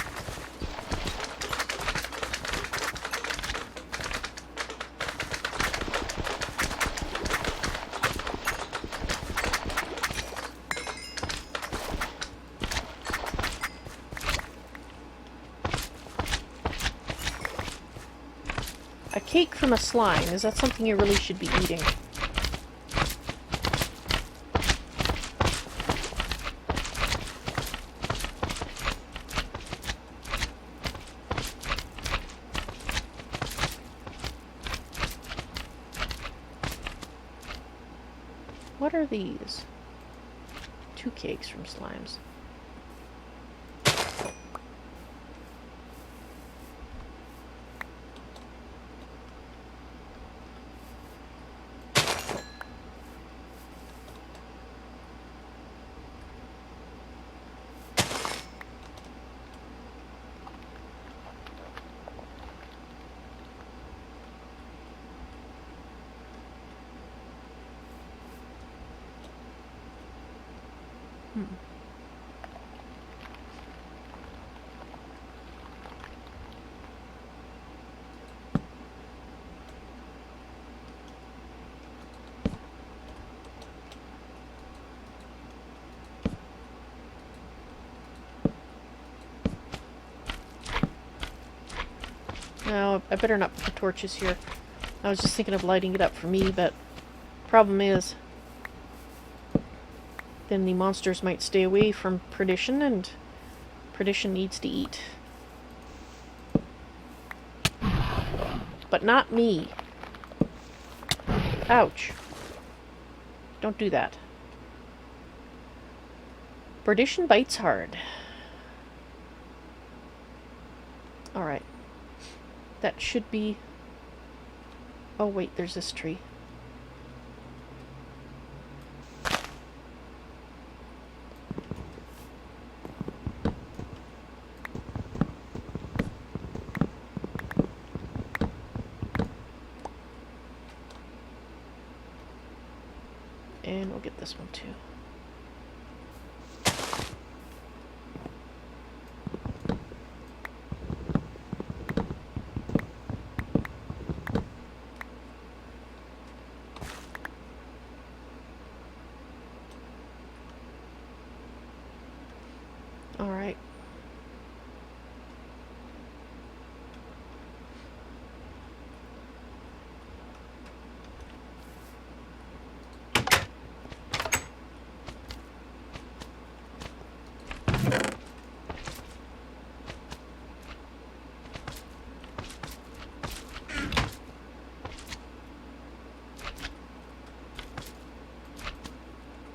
A cake from a slime. Is that something you really should be eating? What are these? 2 cakes from slimes. No, I better not put the torches here. I was just thinking of lighting it up for me, but problem is then the monsters might stay away from Perdition, and Perdition needs to eat. But not me. Ouch. Don't do that. Perdition bites hard. Alright. That should be... Oh wait, there's this tree. And we'll get this one too. All right.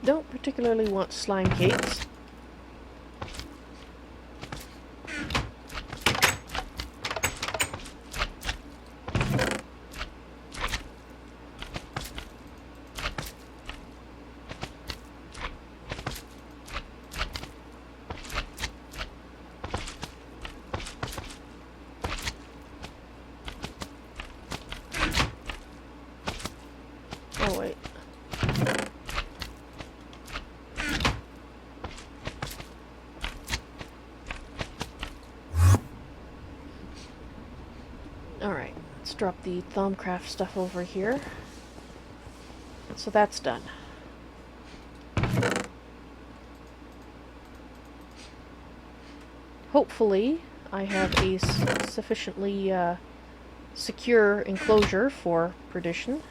Don't particularly want slime cakes. drop the Thaumcraft stuff over here. So that's done. Hopefully, I have a sufficiently secure enclosure for Perdition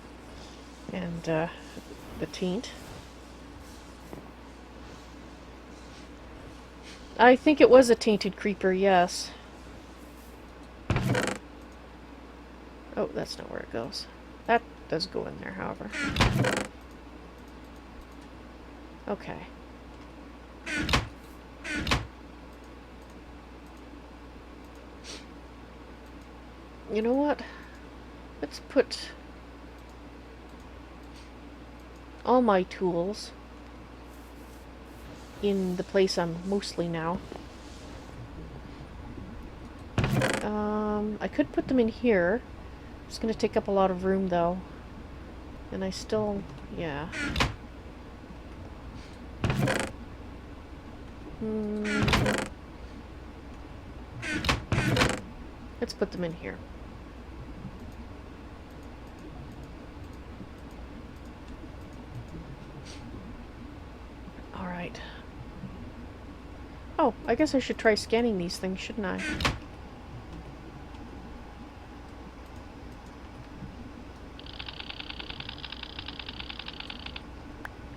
and the Taint. I think it was a tainted creeper, yes. Oh, that's not where it goes. That does go in there, however. Okay. You know what? Let's put all my tools in the place I'm mostly now. I could put them in here. It's going to take up a lot of room, though. And I still... yeah. Let's put them in here. Alright. Oh, I guess I should try scanning these things, shouldn't I?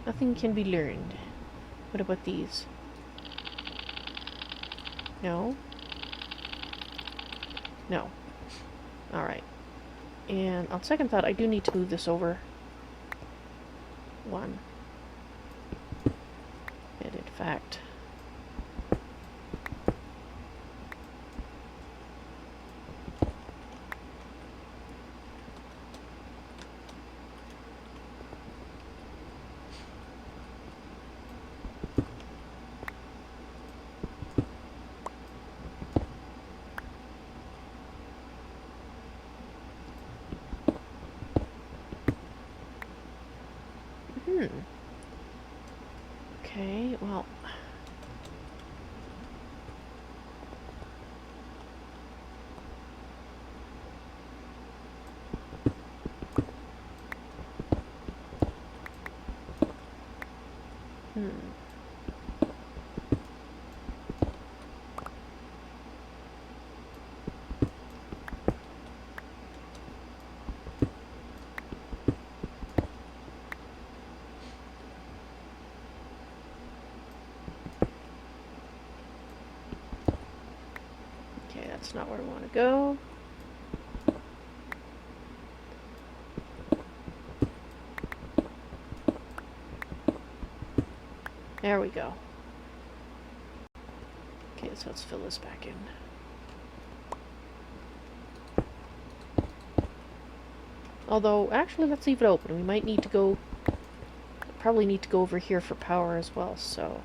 Nothing can be learned. What about these? No. No. Alright. And on second thought, I do need to move this over. One. And in fact... Okay, well... That's not where I want to go. There we go. Okay, so let's fill this back in. Although, actually, let's leave it open. We might need to go... probably need to go over here for power as well, so...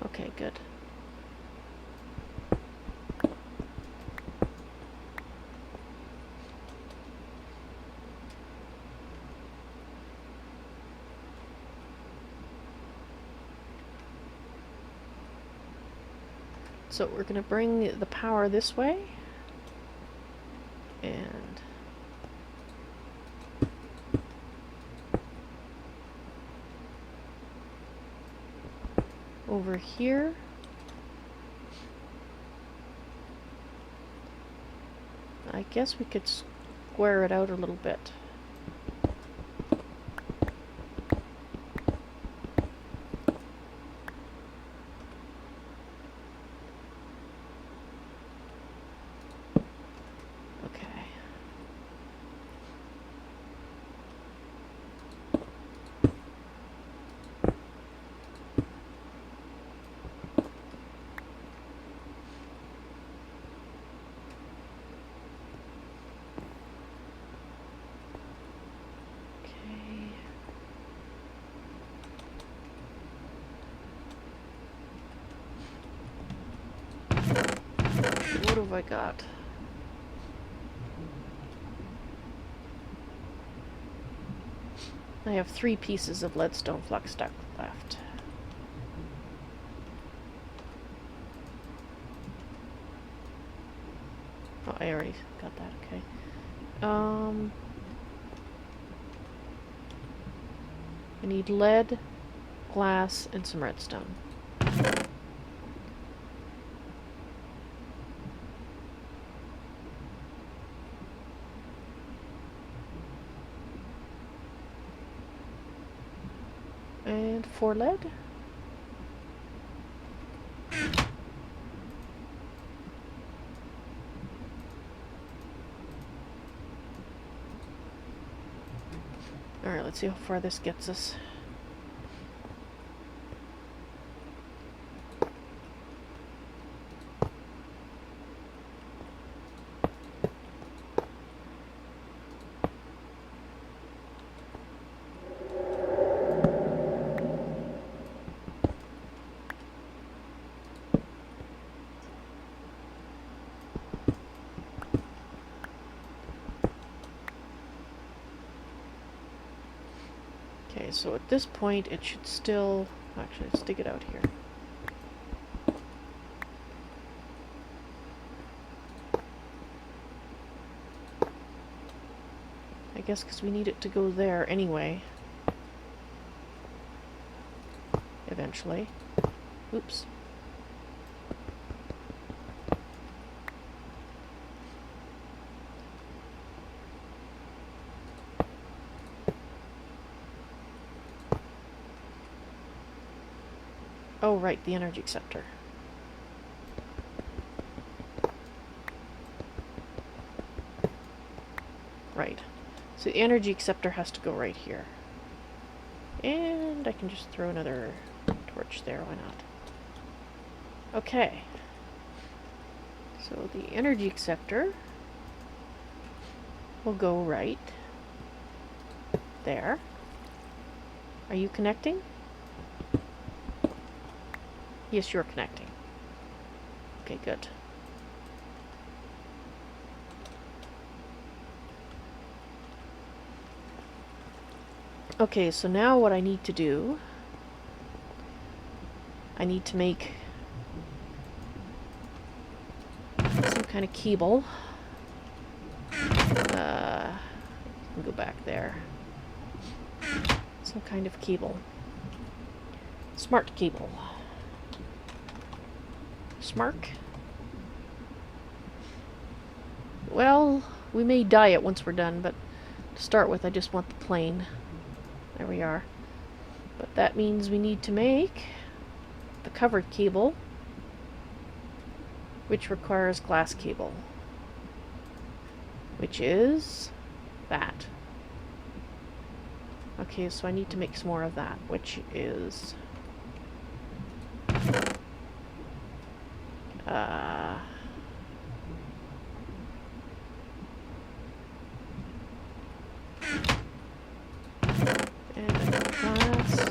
Okay, good. So we're going to bring the power this way. And over here. I guess we could square it out a little bit. have I got? I have 3 pieces of leadstone flux duct left. Oh, I already got that, okay. I need lead, glass, and some redstone. And 4 lead. Alright, let's see how far this gets us. Okay, so at this point it should still... Actually, let's dig it out here. I guess because we need it to go there anyway. Eventually. Oops. Oh, right, the energy acceptor. Right. So the energy acceptor has to go right here. And I can just throw another torch there, why not? Okay. So the energy acceptor will go right there. Are you connecting? Yes, you're connecting. Okay, good. Okay, so now what I need to do, I need to make some kind of cable. Go back there. Some kind of cable. Smart cable. Smark? Well, we may dye it once we're done, but to start with, I just want the plain. There we are. But that means we need to make the covered cable, which requires glass cable, which is that. Okay, so I need to make some more of that, which is and glass.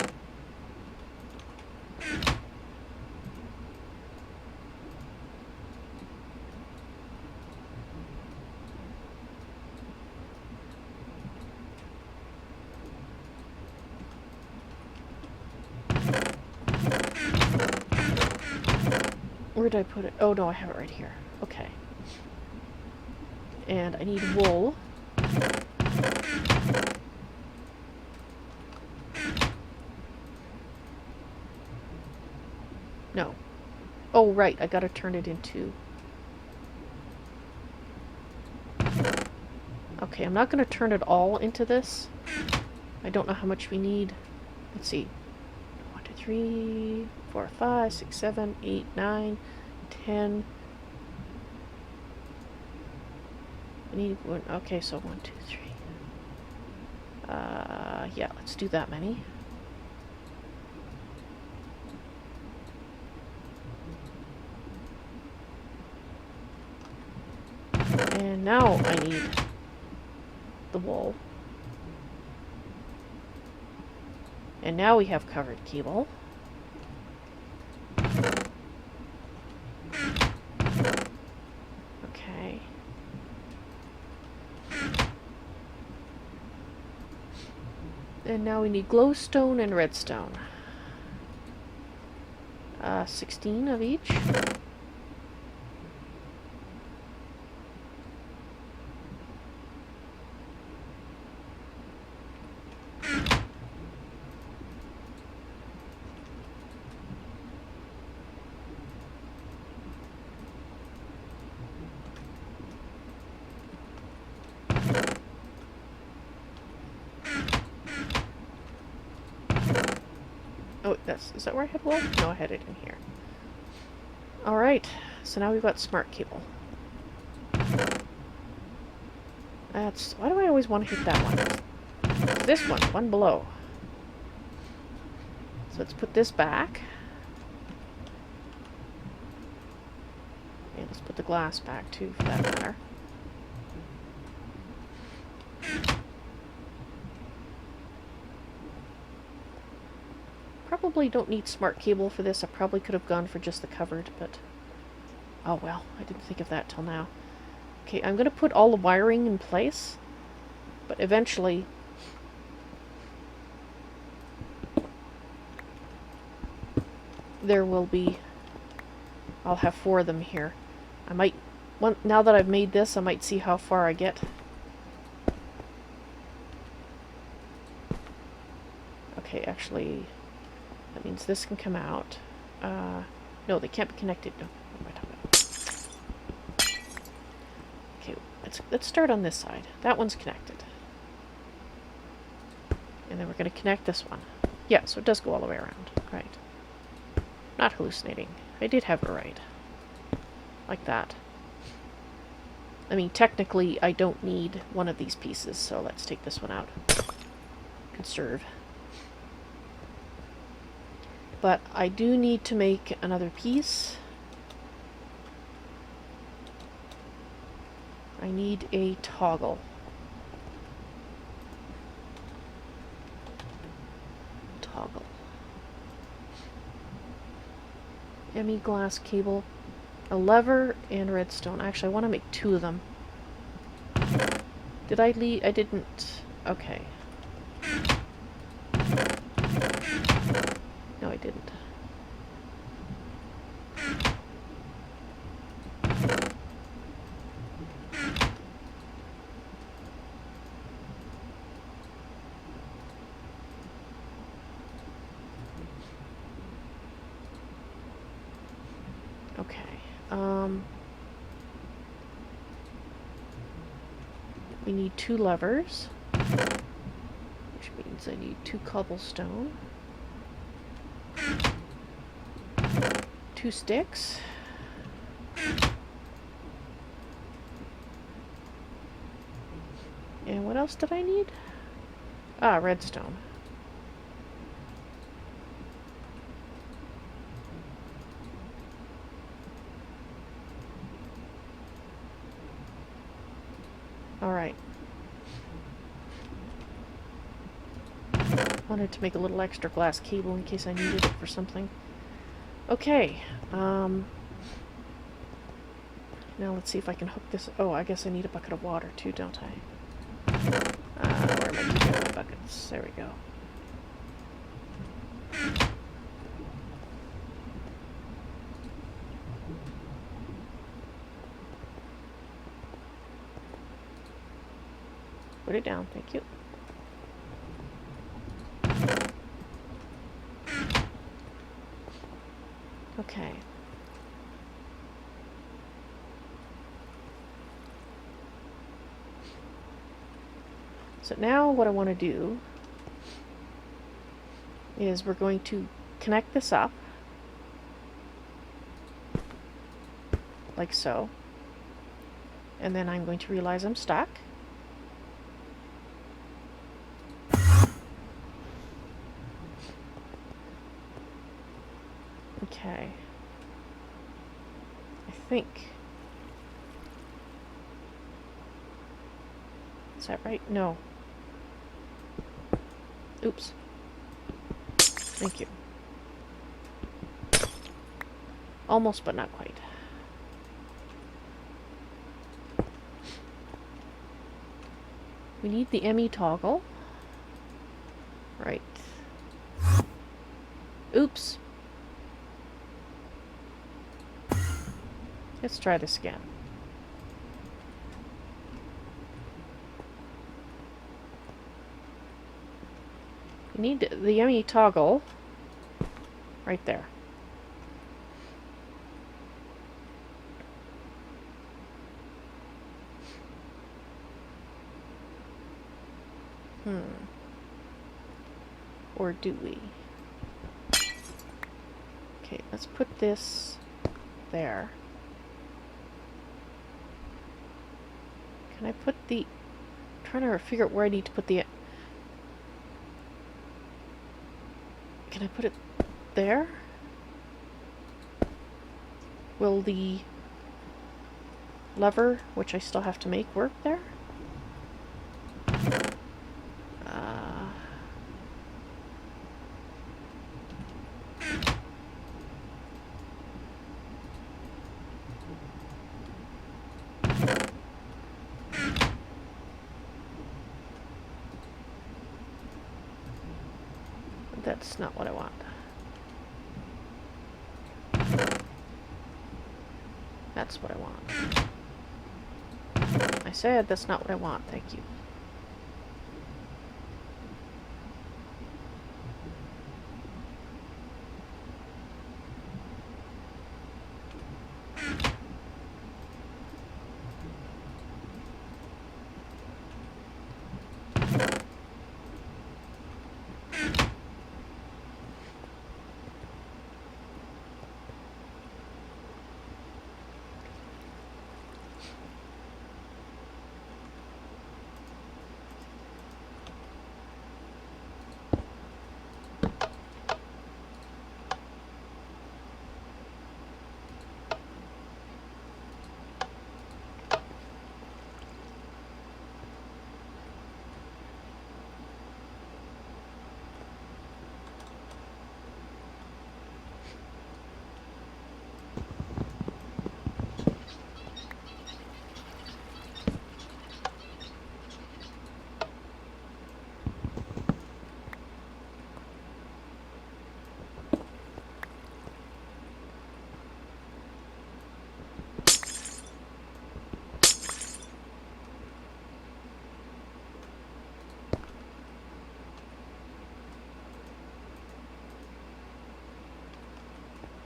Where did I put it? Oh no, I have it right here. Okay. And I need wool. No. Oh right, I gotta turn it into... Okay, I'm not gonna turn it all into this. I don't know how much we need. Let's see. 1, 2, 3, 4, 5, 6, 7, 8, 9, 10. I need one. Okay, so 1, 2, 3. Yeah, let's do that many. And now I need the wool. And now we have covered cable. And now we need glowstone and redstone. 16 of each. Oh, is that where I had wool? No, I had it in here. Alright, so now we've got smart cable. Why do I always want to hit that one? This one below. So let's put this back. And let's put the glass back too, for that matter. Probably don't need smart cable for this. I probably could have gone for just the covered, but oh well, I didn't think of that till now. Okay, I'm going to put all the wiring in place, but eventually there will be, I'll have 4 of them here. I might, now that I've made this, I might see how far I get. Okay, actually, that means this can come out. No, they can't be connected. No, what am I talking about? Okay, let's start on this side. That one's connected. And then we're going to connect this one. Yeah, so it does go all the way around. Right. Not hallucinating. I did have it right. Like that. I mean, technically, I don't need one of these pieces, so let's take this one out. Conserve. But I do need to make another piece. I need a toggle. Toggle. ME glass cable, a lever, and redstone. Actually, I want to make 2 of them. Did I leave? I didn't. Okay. No, I didn't. Okay. We need 2 levers, which means I need 2 cobblestone. 2 sticks. And what else did I need? Ah, redstone. Alright. Wanted to make a little extra glass cable in case I needed it for something. Okay, now let's see if I can hook this. Oh, I guess I need a bucket of water too, don't I? Where am I keeping my buckets? There we go. Put it down, thank you. Okay. So now what I want to do is we're going to connect this up like so, and then I'm going to realize I'm stuck. Okay. I think. Is that right? No. Oops. Thank you. Almost, but not quite. We need the ME toggle. Right. Oops. Let's try this again. You need the yummy toggle right there. Or do we? Okay, let's put this there. Can I put the... I'm trying to figure out where I need to put the... Can I put it there? Will the lever, which I still have to make, work there? That's not what I want. That's what I want. I said that's not what I want, thank you.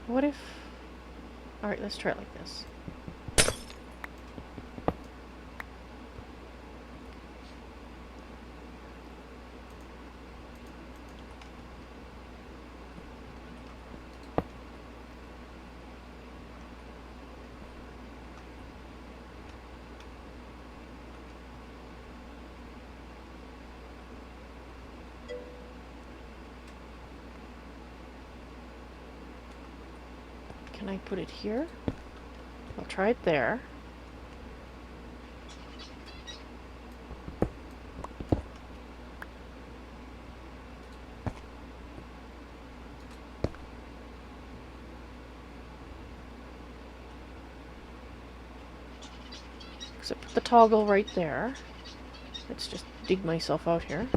What if... Alright, let's try it like this. Can I put it here? I'll try it there. Because I put the toggle right there. Let's just dig myself out here.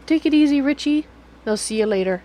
Take it easy, Richie. I'll see you later.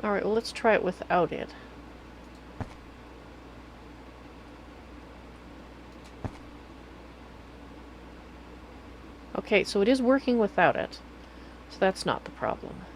Alright, well, let's try it without it. Okay, so it is working without it. So that's not the problem.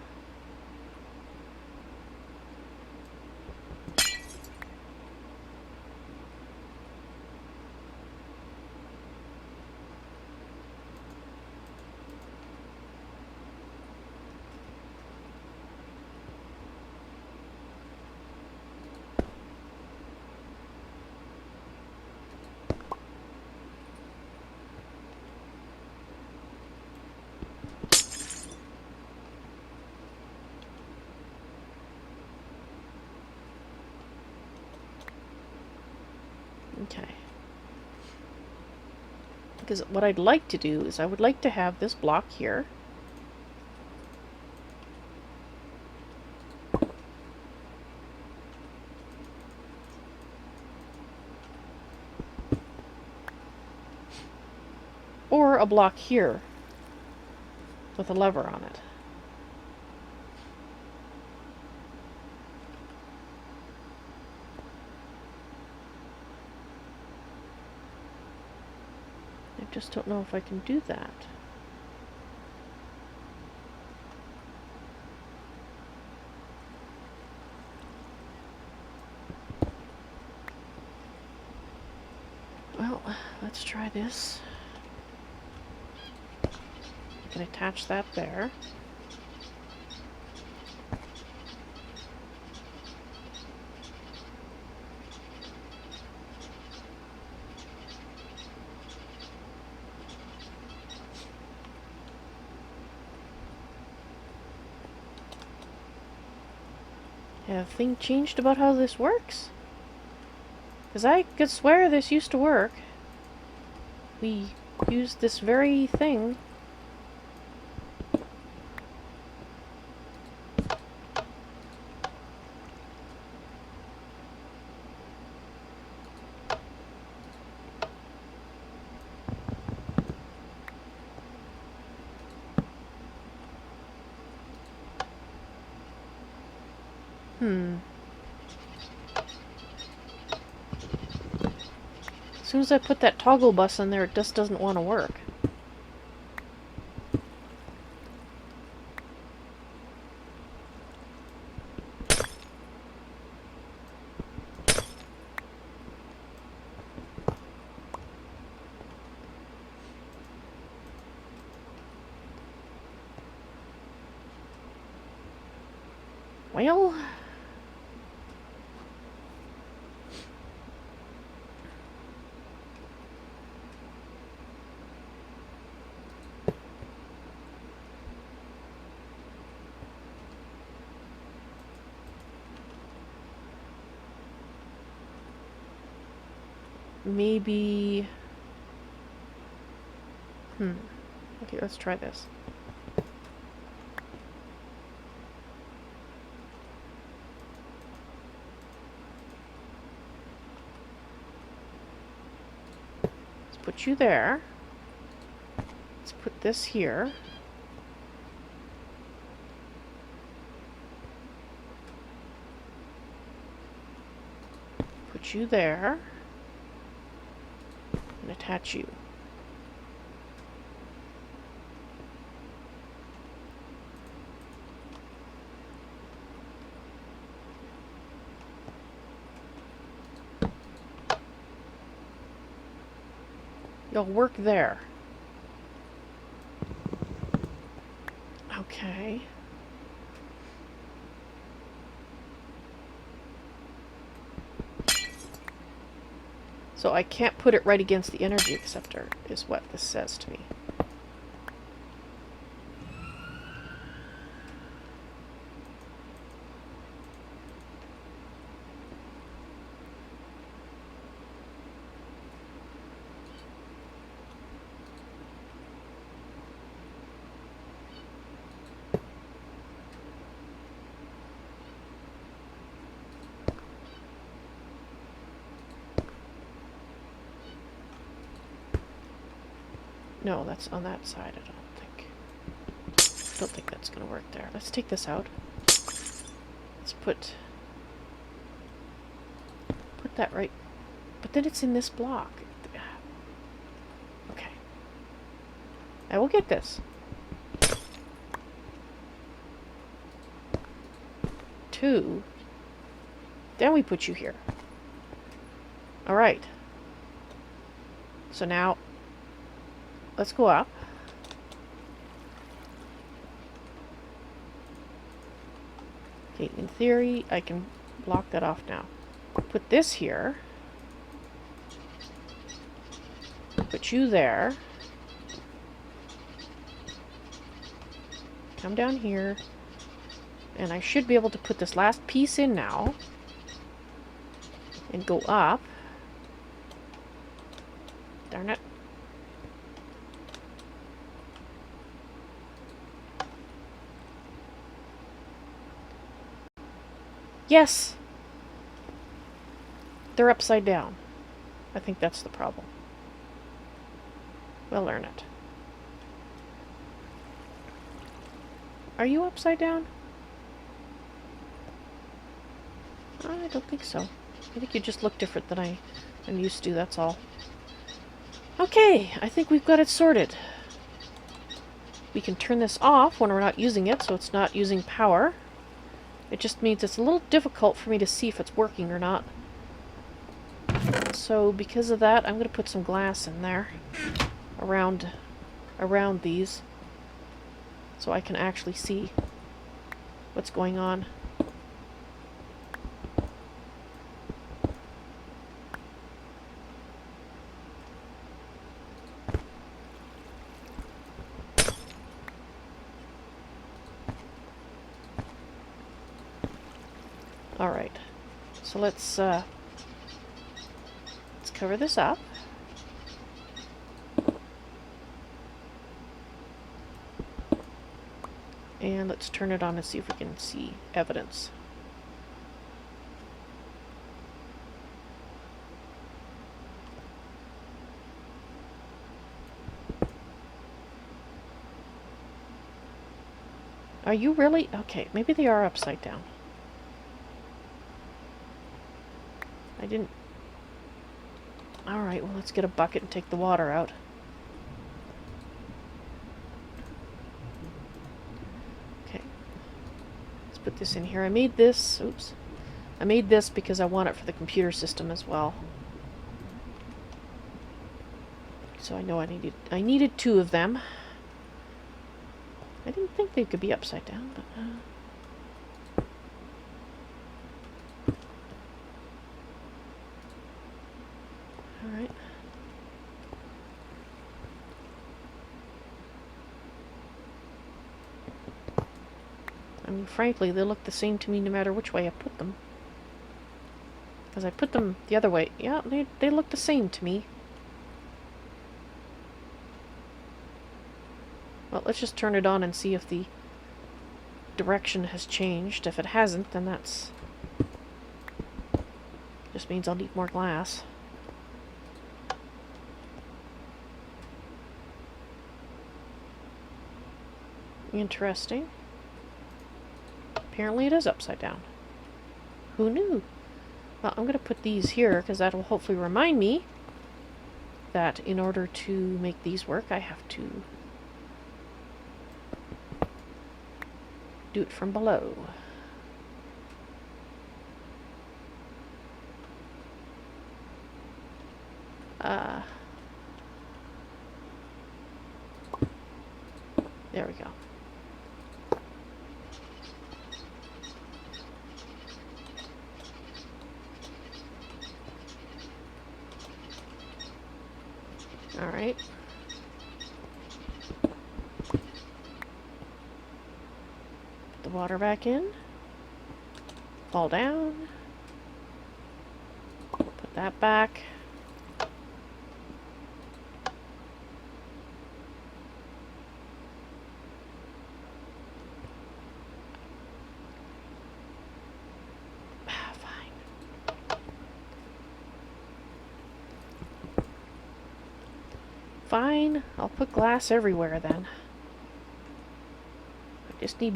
Okay. Because what I'd like to do is I would like to have this block here. Or a block here with a lever on it. I just don't know if I can do that. Well, let's try this. I can attach that there. Have things changed about how this works? Because I could swear this used to work. We used this very thing. As soon as I put that toggle bus in there, it just doesn't want to work. Well... maybe... Okay, let's try this. Let's put you there. Let's put this here. Put you there. And attach you. You'll work there. Okay. So I can't put it right against the energy acceptor, is what this says to me. No, that's on that side, I don't think that's gonna work there. Let's take this out. Let's put that right, but then it's in this block. Okay. I will get this. 2. Then we put you here. Alright. So now let's go up. Okay, in theory, I can block that off now. Put this here. Put you there. Come down here. And I should be able to put this last piece in now. And go up. Darn it. Yes! They're upside down. I think that's the problem. We'll learn it. Are you upside down? I don't think so. I think you just look different than I'm used to, that's all. Okay, I think we've got it sorted. We can turn this off when we're not using it, so it's not using power. It just means it's a little difficult for me to see if it's working or not. So because of that, I'm going to put some glass in there around these so I can actually see what's going on. Alright, so let's cover this up. And let's turn it on and see if we can see evidence. Are you really? Okay, maybe they are upside down. I didn't... Alright, well, let's get a bucket and take the water out. Okay. Let's put this in here. I made this... Oops. I made this because I want it for the computer system as well. So I know I needed 2 of them. I didn't think they could be upside down, but... Alright. I mean, frankly, they look the same to me no matter which way I put them. Because I put them the other way. Yeah, they look the same to me. Well, let's just turn it on and see if the direction has changed. If it hasn't, then that's... just means I'll need more glass. Interesting. Apparently it is upside down. Who knew? Well, I'm going to put these here because that will hopefully remind me that in order to make these work, I have to do it from below. There we go. All right. Put the water back in. Fall down. Put that back. Fine, I'll put glass everywhere then. I just need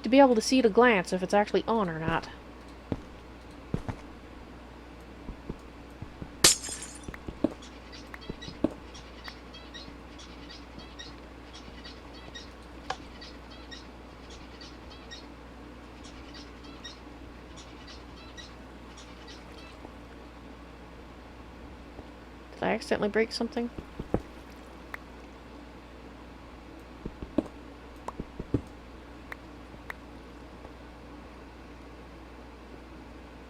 to be able to see at a glance if it's actually on or not. Did I accidentally break something?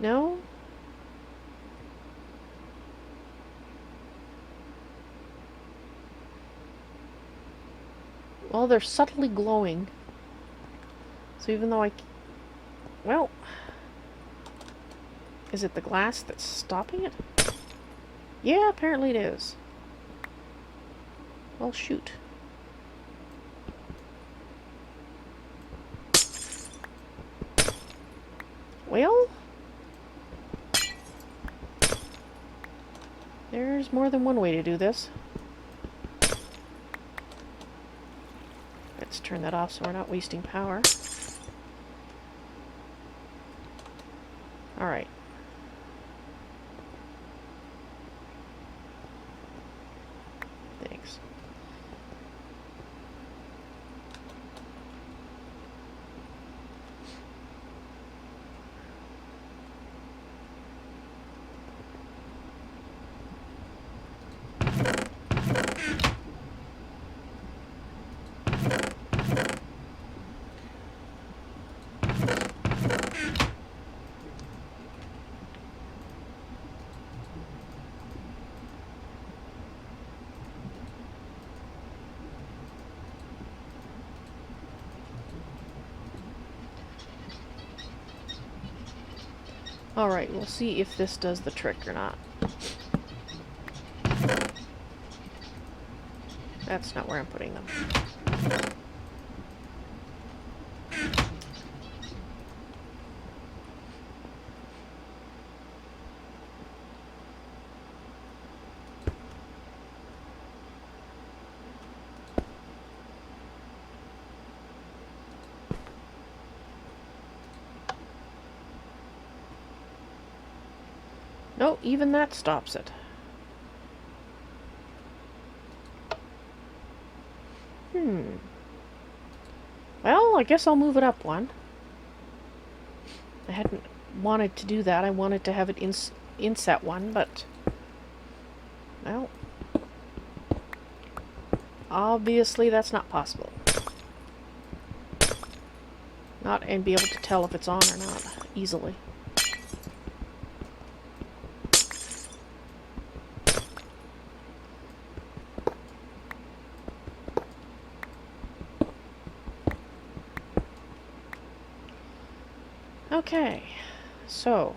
No? Well, they're subtly glowing. So even though well... Is it the glass that's stopping it? Yeah, apparently it is. Well, shoot. Well, there's more than one way to do this. Let's turn that off so we're not wasting power. Alright. Thanks. Alright, we'll see if this does the trick or not. That's not where I'm putting them. No, even that stops it. Well, I guess I'll move it up one. I hadn't wanted to do that. I wanted to have it inset one, but... well... obviously that's not possible. Not and be able to tell if it's on or not easily. Okay, so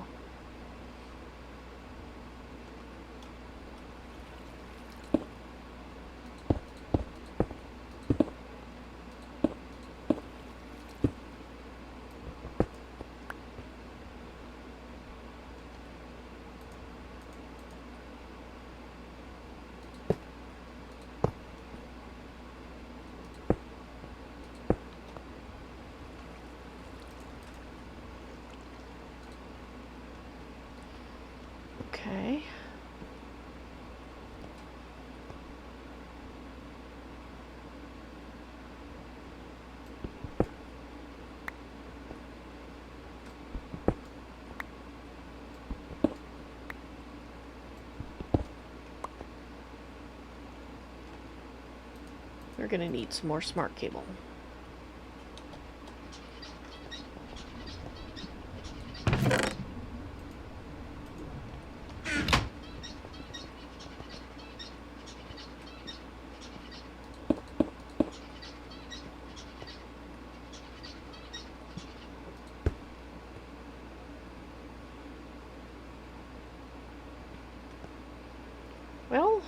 okay. We're gonna need some more smart cable. Well,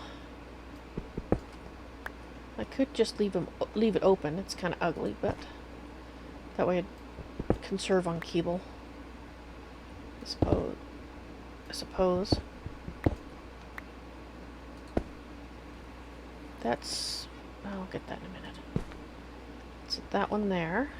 I could just leave it open. It's kind of ugly, but that way I'd conserve on cable. I suppose. That's... I'll get that in a minute. Set that one there.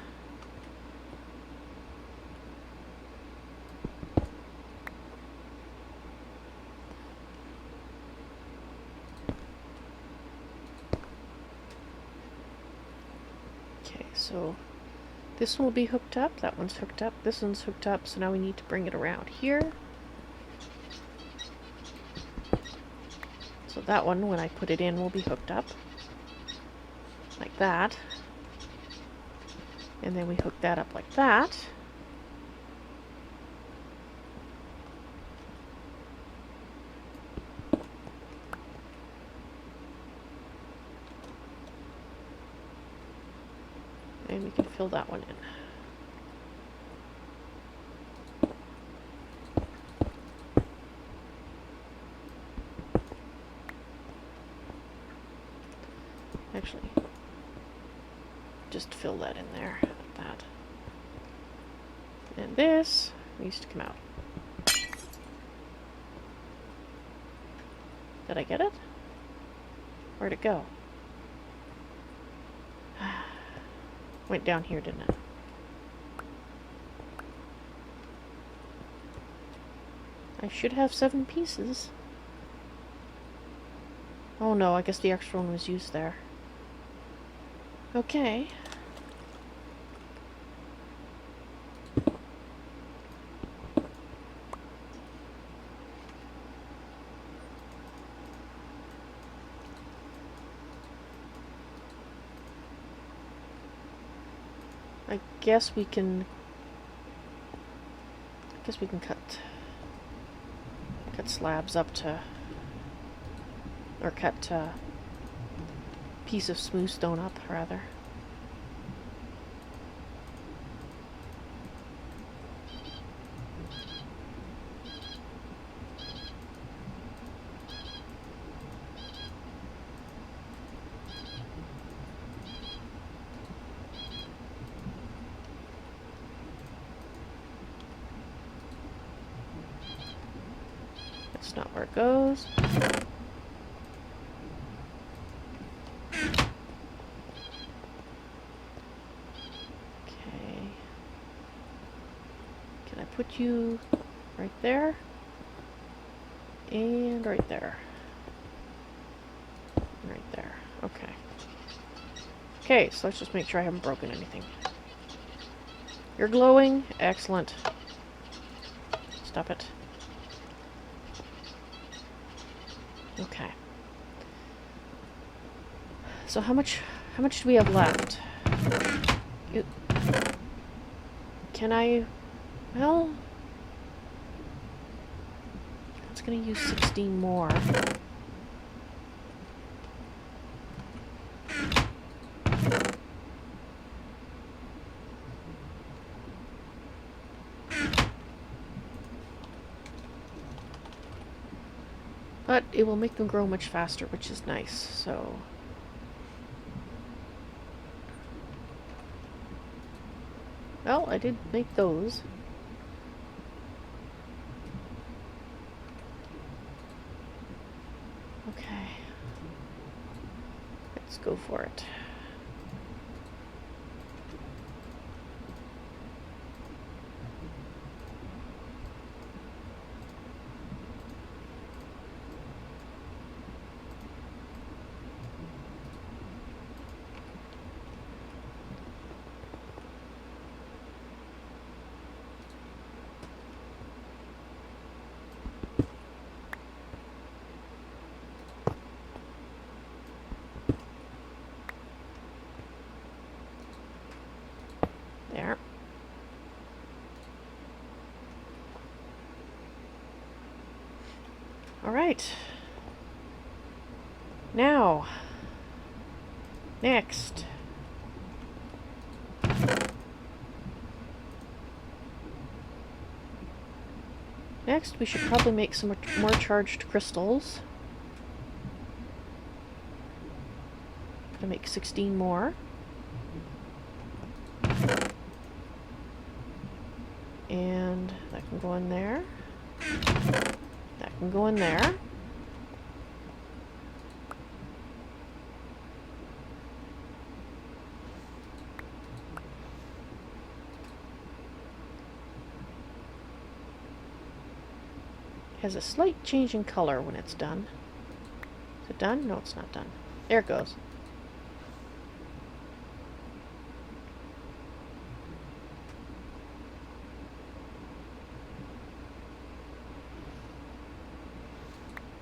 So this one will be hooked up, that one's hooked up, this one's hooked up, so now we need to bring it around here. So that one, when I put it in, will be hooked up. Like that. And then we hook that up like that. And we can fill that one in. Actually, just fill that in there, like that. And this needs to come out. Did I get it? Where'd it go? Went down here, didn't it? I should have 7 pieces. Oh no, I guess the extra one was used there. Okay. I guess we can cut slabs up to, or cut piece of smooth stone up, rather. That's not where it goes. Put you right there and right there. Right there. Okay. Okay, so let's just make sure I haven't broken anything. You're glowing. Excellent. Stop it. Okay. So how much do we have left? Can I... Well, it's going to use 16 more. But it will make them grow much faster, which is nice, so... Well, I did make those. Okay. Let's go for it. There. All right. Now, next. Next, we should probably make some more charged crystals. Gonna make 16 more. And that can go in there. That can go in there. It has a slight change in color when it's done. Is it done? No, it's not done. There it goes.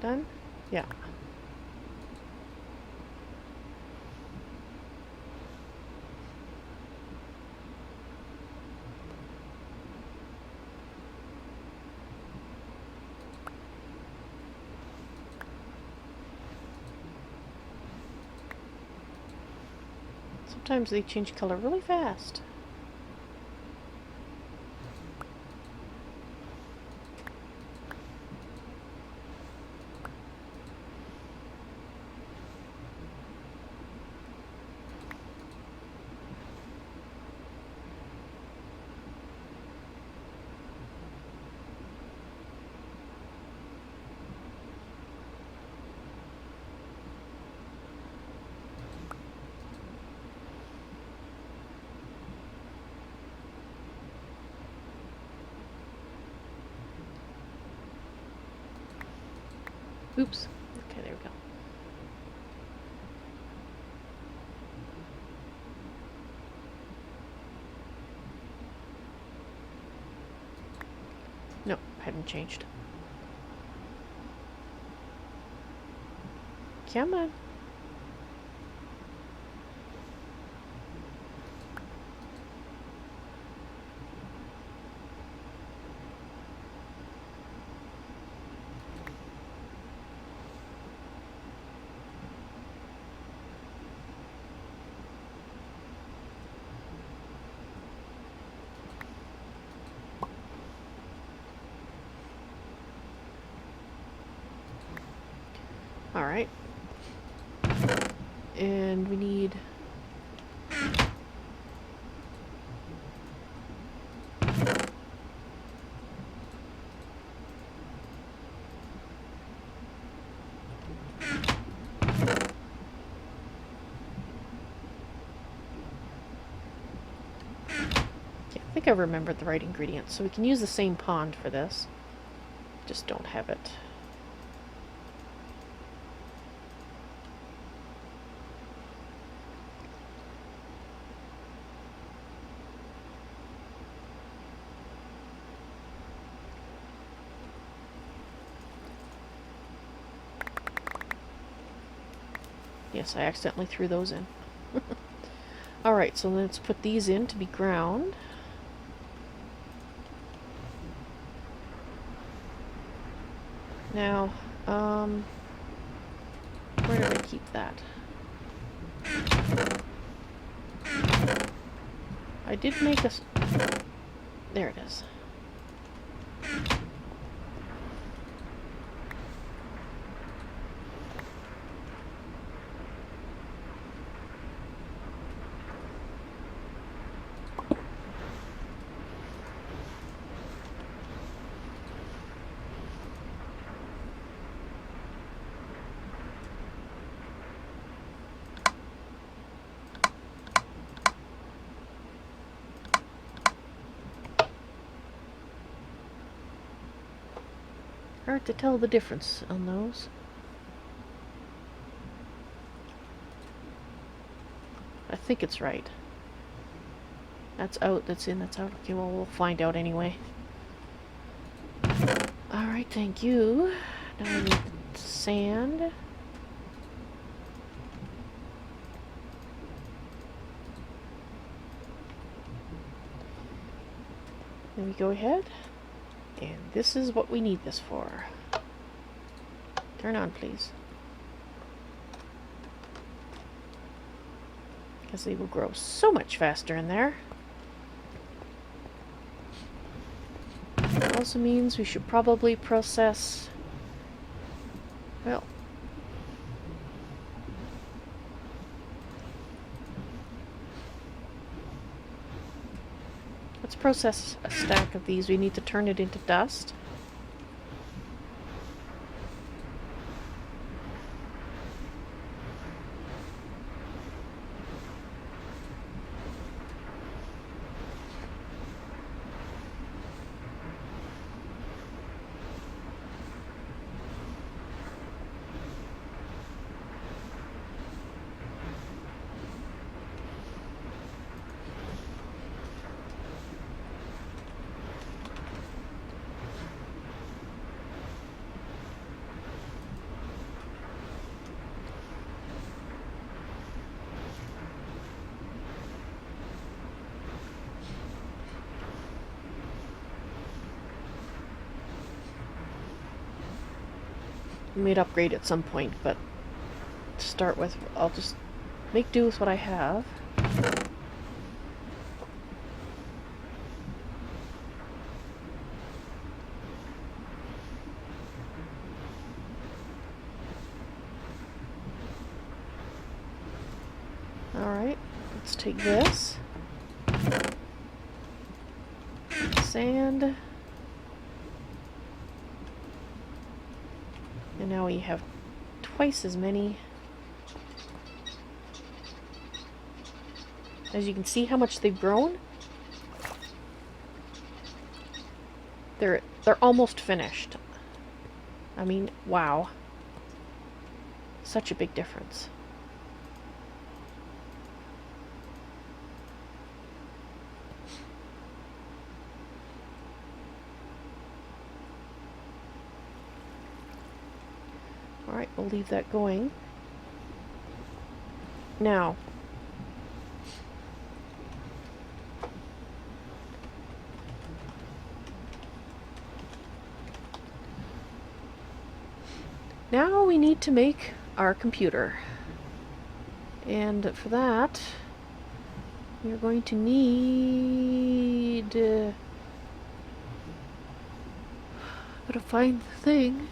Done? Yeah. Sometimes they change color really fast. Oops. Okay, there we go. No, hadn't changed. Come on. All right. And we need... I think I remembered the right ingredients, so we can use the same pond for this. Just don't have it. Yes, I accidentally threw those in. Alright, so let's put these in to be ground. Now, where did I keep that? I did make a... There it is. Hard to tell the difference on those. I think it's right. That's out, that's in, that's out. Okay, well, we'll find out anyway. Alright, thank you. Now I need sand. Then we go ahead. And this is what we need this for. Turn on, please. Because they will grow so much faster in there. That also means we should probably process... Well... Let's process a stack of these. We need to turn it into dust. We may upgrade at some point, but to start with, I'll just make do with what I have. Alright, let's take this. Sand. And now we have twice as many. As you can see how much they've grown. They're almost finished. I mean, wow. Such a big difference. Alright, we'll leave that going. Now, we need to make our computer. And for that, you're going to need... gotta find the thing.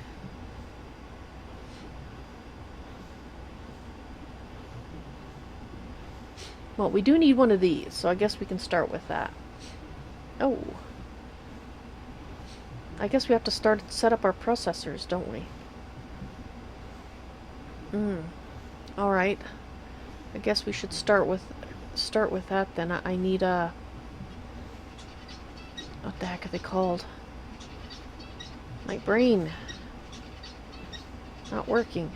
Well, we do need one of these, so I guess we can start with that. Oh. I guess we have to set up our processors, don't we? Alright. I guess we should start with that then. I need a... what the heck are they called? My brain. Not working.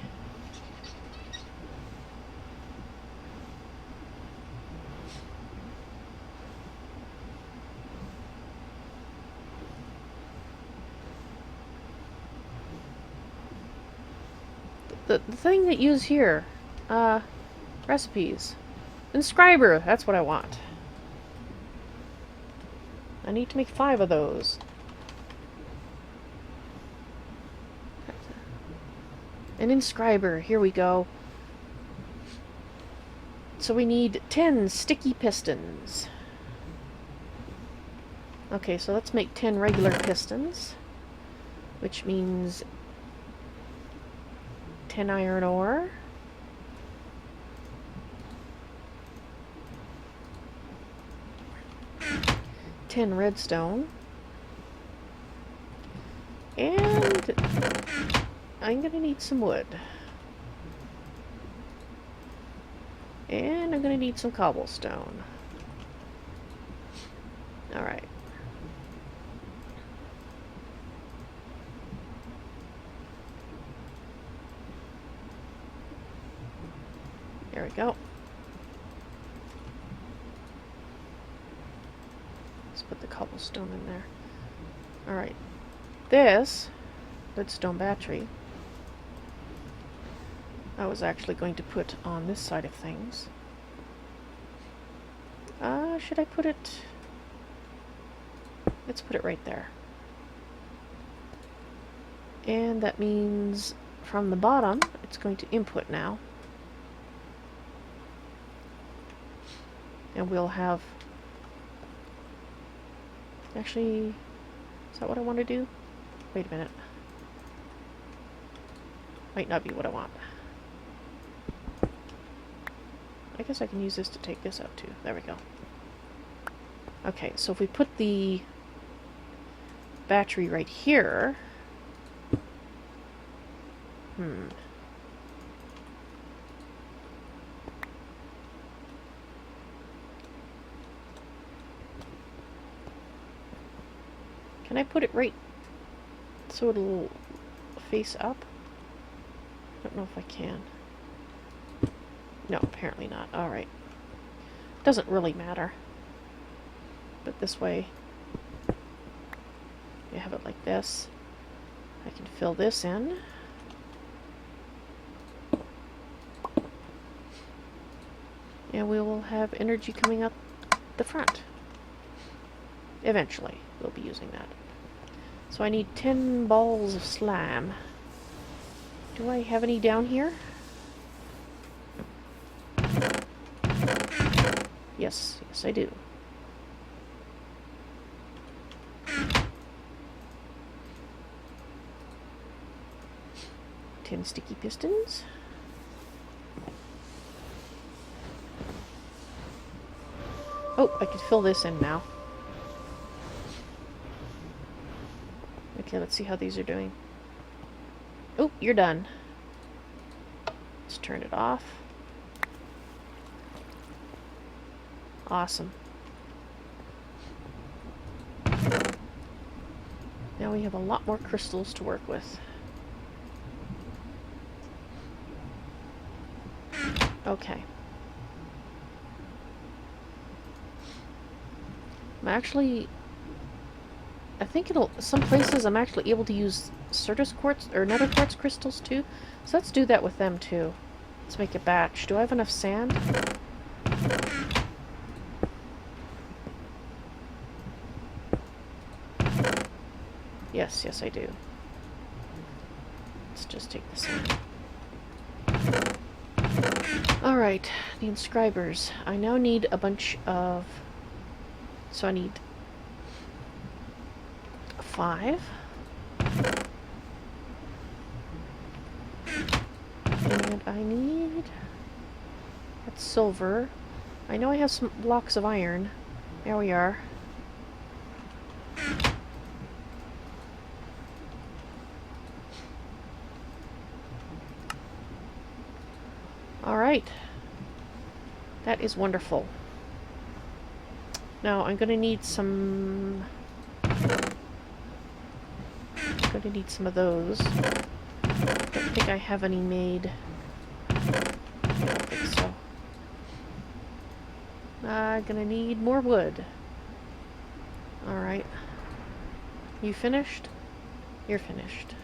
The thing that you use here, recipes. Inscriber, that's what I want. I need to make 5 of those. An inscriber, here we go. So we need 10 sticky pistons. Okay, so let's make 10 regular pistons, which means 10 iron ore. Ten redstone. And I'm gonna need some wood. And I'm gonna need some cobblestone. Alright. There we go. Let's put the cobblestone in there. Alright. This leadstone battery I was actually going to put on this side of things. Should I put it... let's put it right there. And that means from the bottom, it's going to input now. And we'll have... actually, is that what I want to do? Wait a minute. Might not be what I want. I guess I can use this to take this out too. There we go. Okay, so if we put the battery right here... Can I put it right so it'll face up? I don't know if I can. No, apparently not. Alright. Doesn't really matter. But this way, you have it like this. I can fill this in. And we will have energy coming up the front. Eventually, we'll be using that. So I need 10 balls of slime. Do I have any down here? Yes, yes I do. Ten sticky pistons. Oh, I can fill this in now. Okay, let's see how these are doing. Oh, you're done. Let's turn it off. Awesome. Now we have a lot more crystals to work with. Okay. I'm actually... I think it'll... Some places I'm actually able to use Certus quartz or nether quartz crystals too. So let's do that with them too. Let's make a batch. Do I have enough sand? Yes, yes I do. Let's just take the sand. Alright, the inscribers. I now need a bunch of... So I need 5. And I need... That's silver. I know I have some blocks of iron. There we are. Alright. That is wonderful. Now I'm gonna need some... I'm gonna need some of those. Don't think I have any made. I don't think so. I'm gonna need more wood. Alright. You finished? You're finished.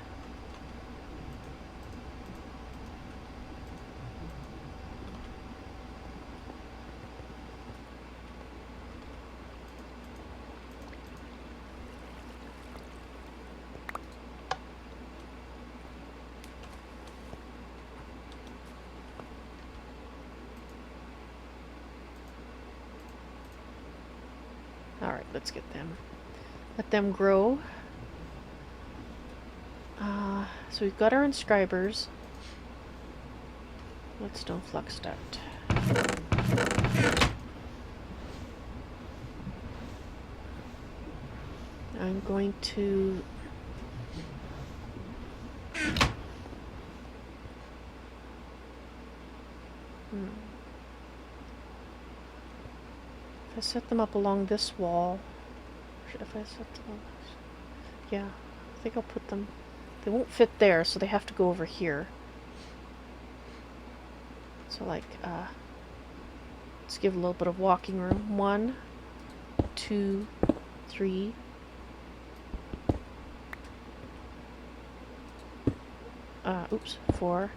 Alright, let's get them. Let them grow. So we've got our inscribers. Let's stone flux duct. I'm going to... If I set them up along this wall, if I set them on this, yeah, I think I'll put them, they won't fit there, so they have to go over here. So like, let's give a little bit of walking room. 1, 2, 3. Oops, 4.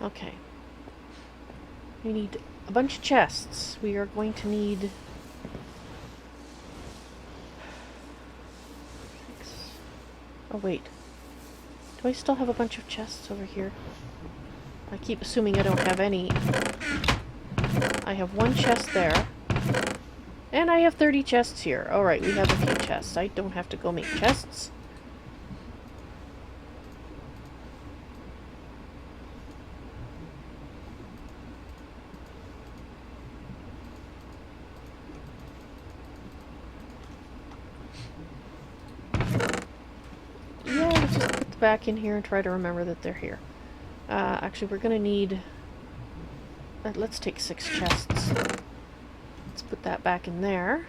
Okay. We need a bunch of chests. We are going to need... Oh, wait. Do I still have a bunch of chests over here? I keep assuming I don't have any. I have 1 chest there. And I have 30 chests here. Alright, we have a few chests. I don't have to go make chests. Back in here and try to remember that they're here. Actually, we're gonna need... let's take 6 chests. Let's put that back in there.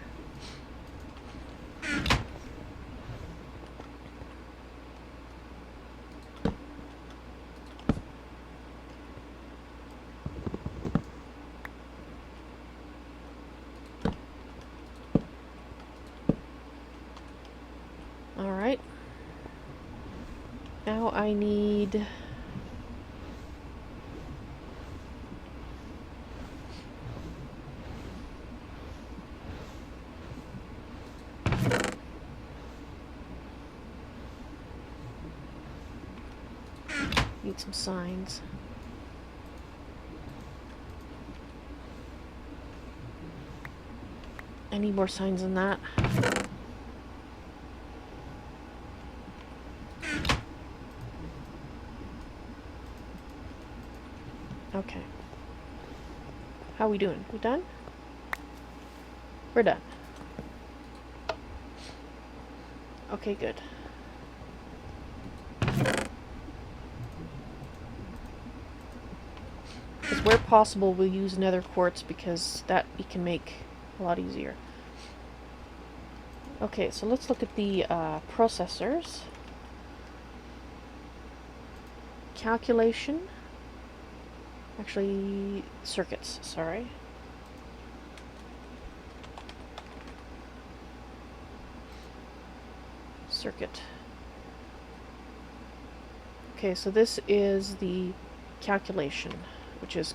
Alright. Now I need... Need some signs. I need more signs than that. Okay. How we doing? We done? We're done. Okay, good. Because where possible, we'll use nether quartz because that we can make a lot easier. Okay, so let's look at the processors. Calculation. Actually, circuits, sorry. Circuit. Okay, so this is the calculation, which is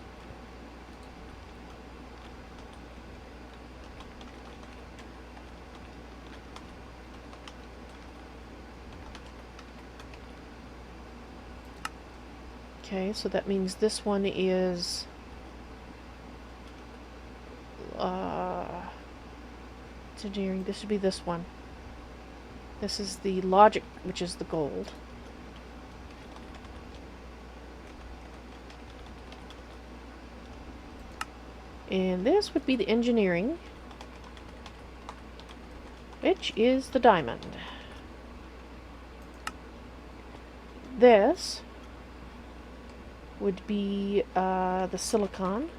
okay, so that means this one is engineering. This should be this one. This is the logic, which is the gold. And this would be the engineering, which is the diamond. This would be the silicon.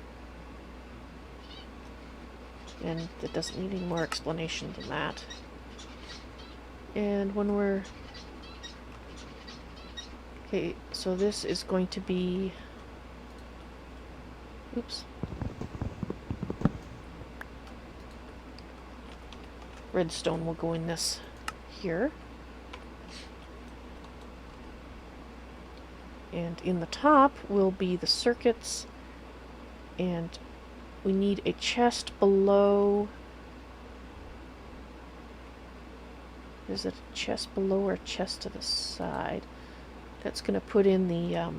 And it doesn't need any more explanation than that. And when we're... Okay, so this is going to be... Oops. Redstone will go in this here. And in the top will be the circuits, and we need a chest below. Is it a chest below or a chest to the side? That's going to put in the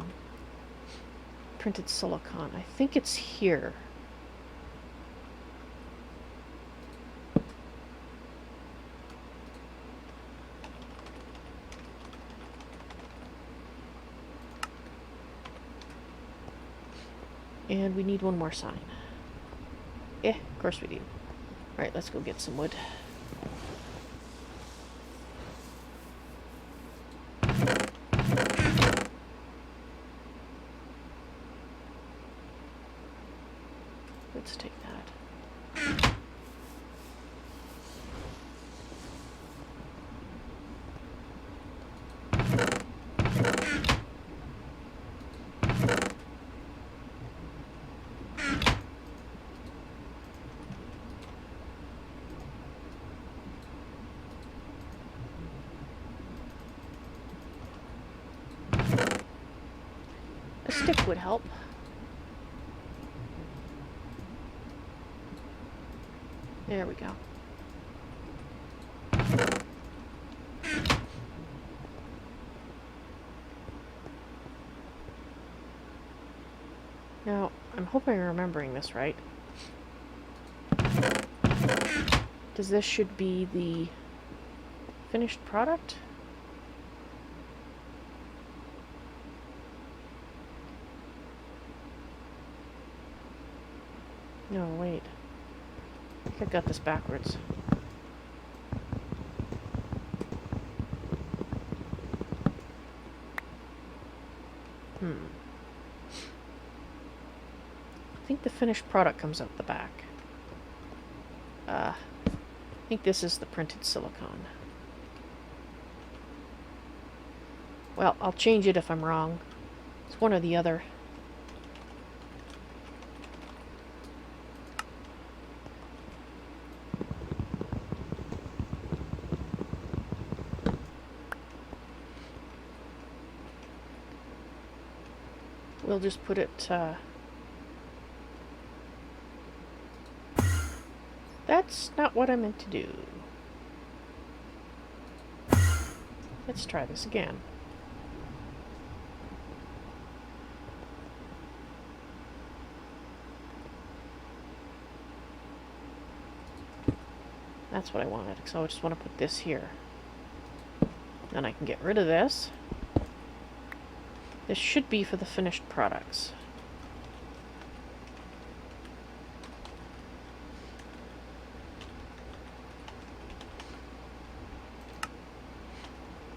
printed silicon. I think it's here. And we need one more sign. Of course we do. Alright, let's go get some wood. Let's take that. A stick would help. There we go. Now, I'm hoping I'm remembering this right. Because this should be the finished product? No, wait. I think I got this backwards. I think the finished product comes out the back. I think this is the printed silicone. Well, I'll change it if I'm wrong. It's one or the other. We'll just put it, that's not what I meant to do. Let's try this again. That's what I wanted, so I just want to put this here. Then I can get rid of this. This should be for the finished products.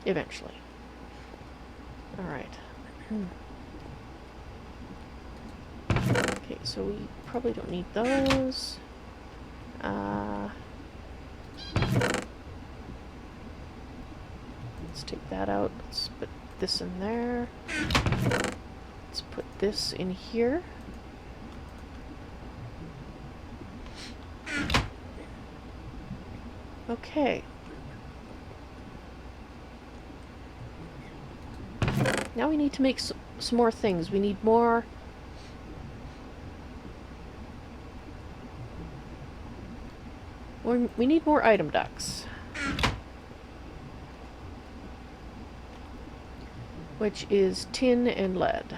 Eventually. Alright. Okay, so we probably don't need those. Let's take that out. Let's put this in there. Let's put this in here. Okay. Now we need to make some more things. We need more... we need more item ducts. Which is tin and lead.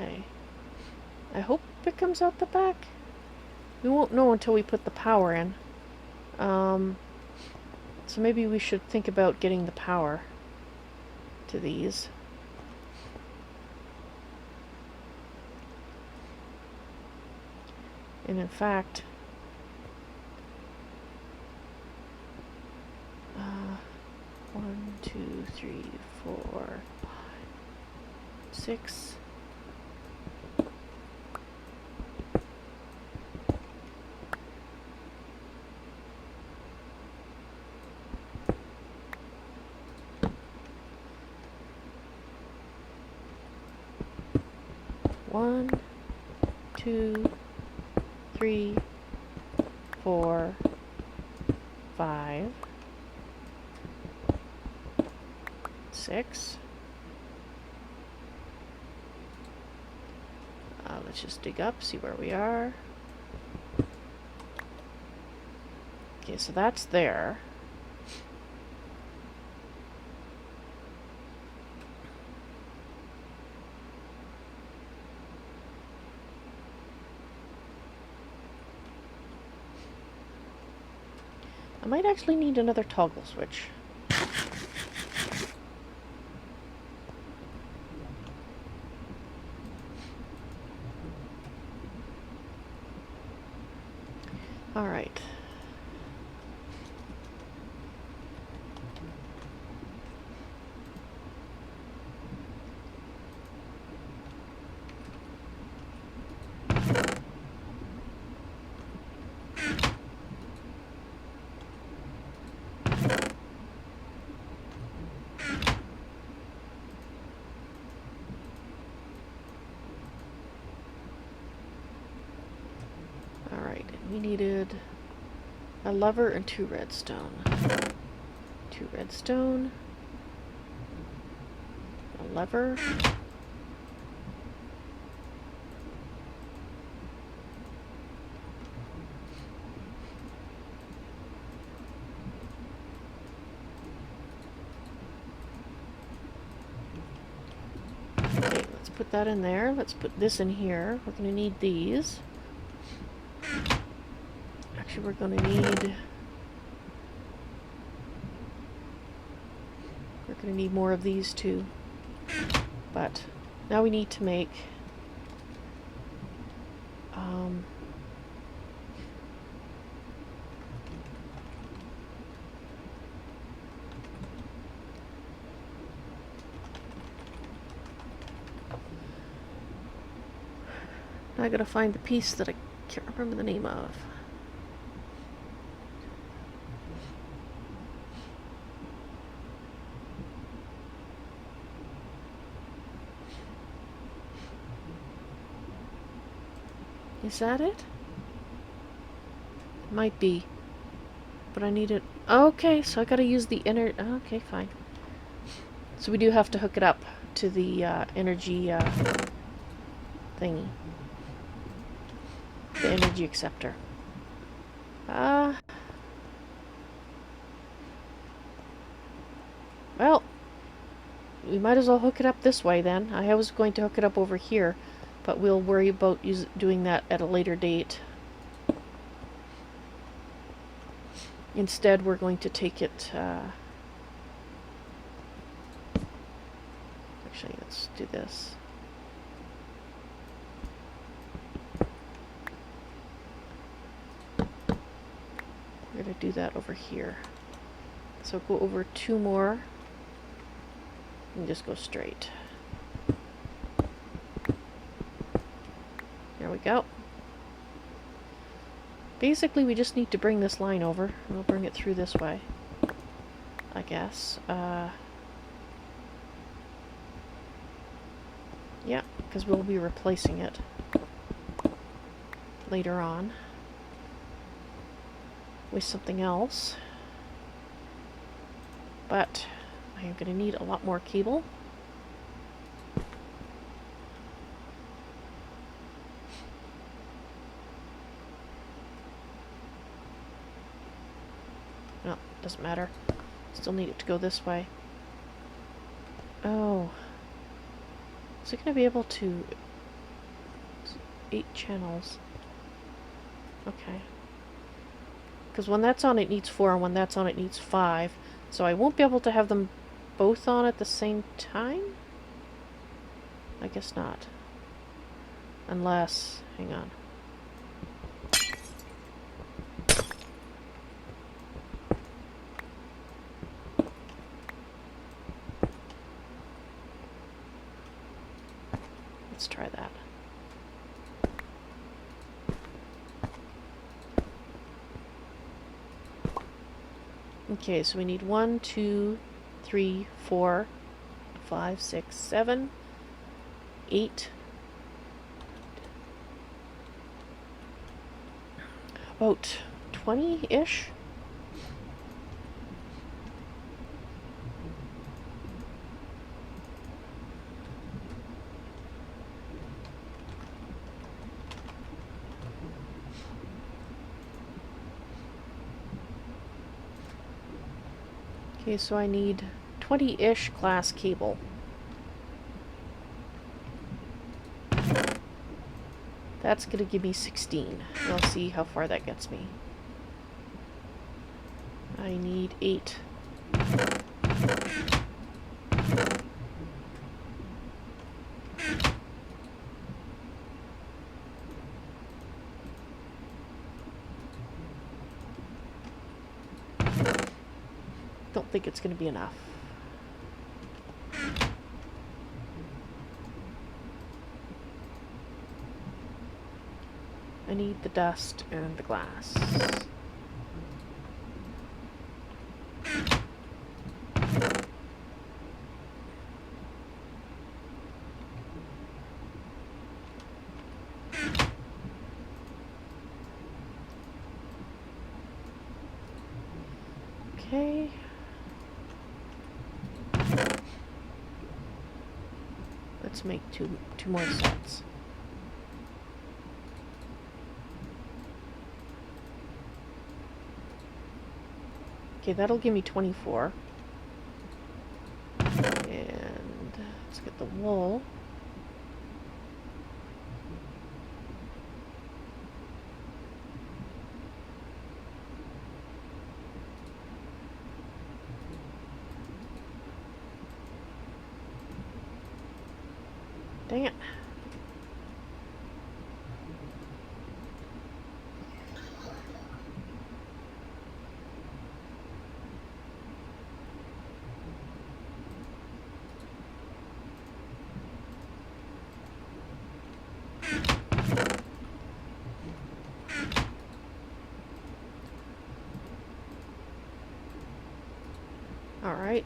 Okay. I hope it comes out the back. We won't know until we put the power in. So maybe we should think about getting the power to these. And in fact, 1, 2, 3, 4, 5, 6. One, 2, 3, 4, 5, 6. Let's just dig up, see where we are. Okay, so that's there. I might actually need another toggle switch. All right. We needed a lever and 2 redstone. 2 redstone. A lever. Okay, let's put that in there. Let's put this in here. We're going to need these. Actually, we're going to need more of these too. But now we need to make now I gotta find the piece that I can't remember the name of. Is that it? Might be. But I need it. Okay, so I gotta use the inner. Okay, fine. So we do have to hook it up to the energy thingy. The energy acceptor. Well, we might as well hook it up this way then. I was going to hook it up over here, but we'll worry about doing that at a later date. Instead, we're going to take it... actually, let's do this. We're going to do that over here. So go over 2 more and just go straight. There we go. Basically, we just need to bring this line over. We'll bring it through this way, I guess. Yeah, because we'll be replacing it later on with something else. But I am going to need a lot more cable. No, doesn't matter. Still need it to go this way. Oh. Is it going to be able to... 8 channels. Okay. Because when that's on it needs 4, and when that's on it needs 5. So I won't be able to have them both on at the same time? I guess not. Unless... hang on. Let's try that. Okay, so we need 1, 2, 3, 4, 5, 6, 7, 8. About 20-ish. Okay, so I need 20-ish glass cable. That's going to give me 16. We'll see how far that gets me. I need 8. Don't think it's going to be enough. I need the dust and the glass. Okay. Let's make two more sets. Okay, that'll give me 24. And let's get the wool. Dang it. All right.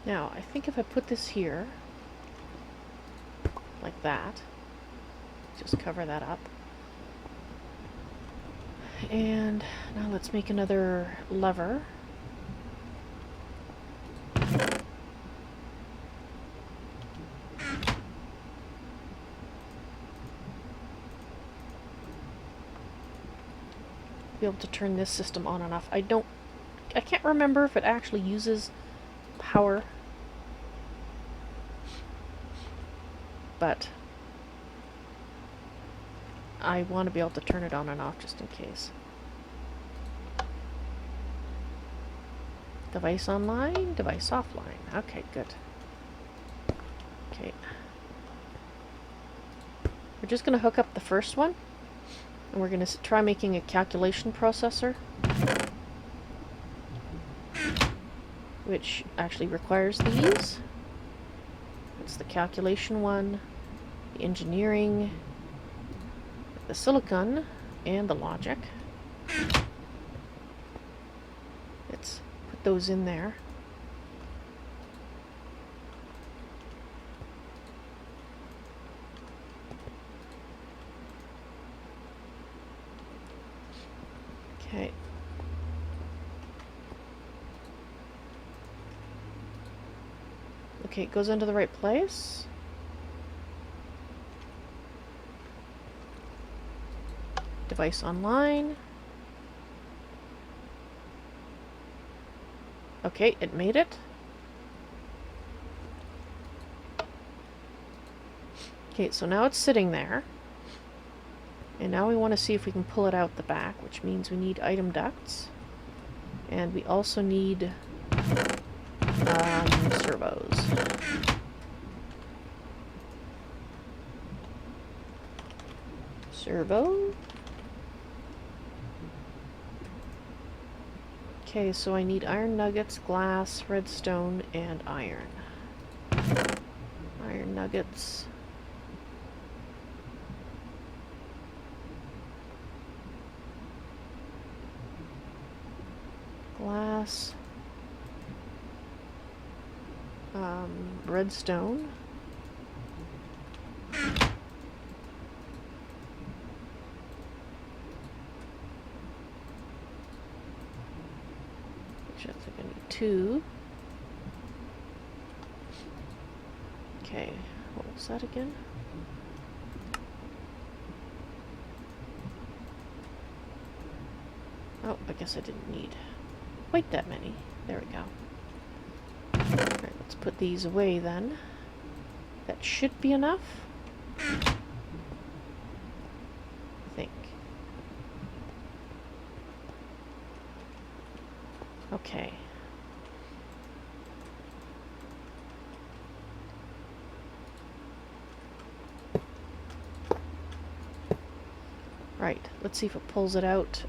Now, I think if I put this here, like that, just cover that up. And now let's make another lever. Be able to turn this system on and off. I can't remember if it actually uses power, but I want to be able to turn it on and off just in case. Device online, device offline. Okay, good. Okay. We're just going to hook up the first one, and we're going to try making a calculation processor, which actually requires these. It's the calculation one, the engineering, the silicon, and the logic. Let's put those in there. Okay. Okay, it goes into the right place. Device online. Okay, it made it. Okay, so now it's sitting there. And now we want to see if we can pull it out the back, which means we need item ducts. And we also need servos. Servo. Okay, so I need iron nuggets, glass, redstone, and iron. Iron nuggets. Glass. Redstone. Which I think I need 2. Okay, what was that again? Oh, I guess I didn't need quite that many. There we go. Alright, let's put these away then. That should be enough. I think. Okay. Right, let's see if it pulls it out.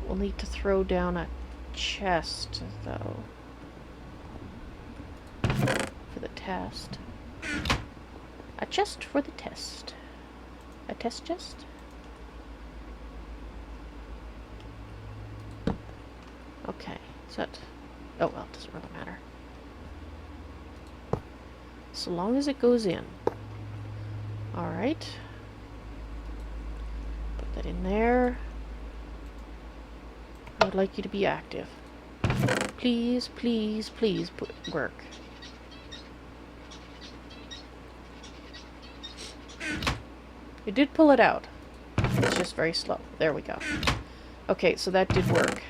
We'll need to throw down a chest, though, for the test. A chest for the test. A test chest? Okay, is that... Oh, well, it doesn't really matter. So long as it goes in. Alright. Put that in there. I would like you to be active. Please, please, please work. It did pull it out. It's just very slow. There we go. Okay, so that did work.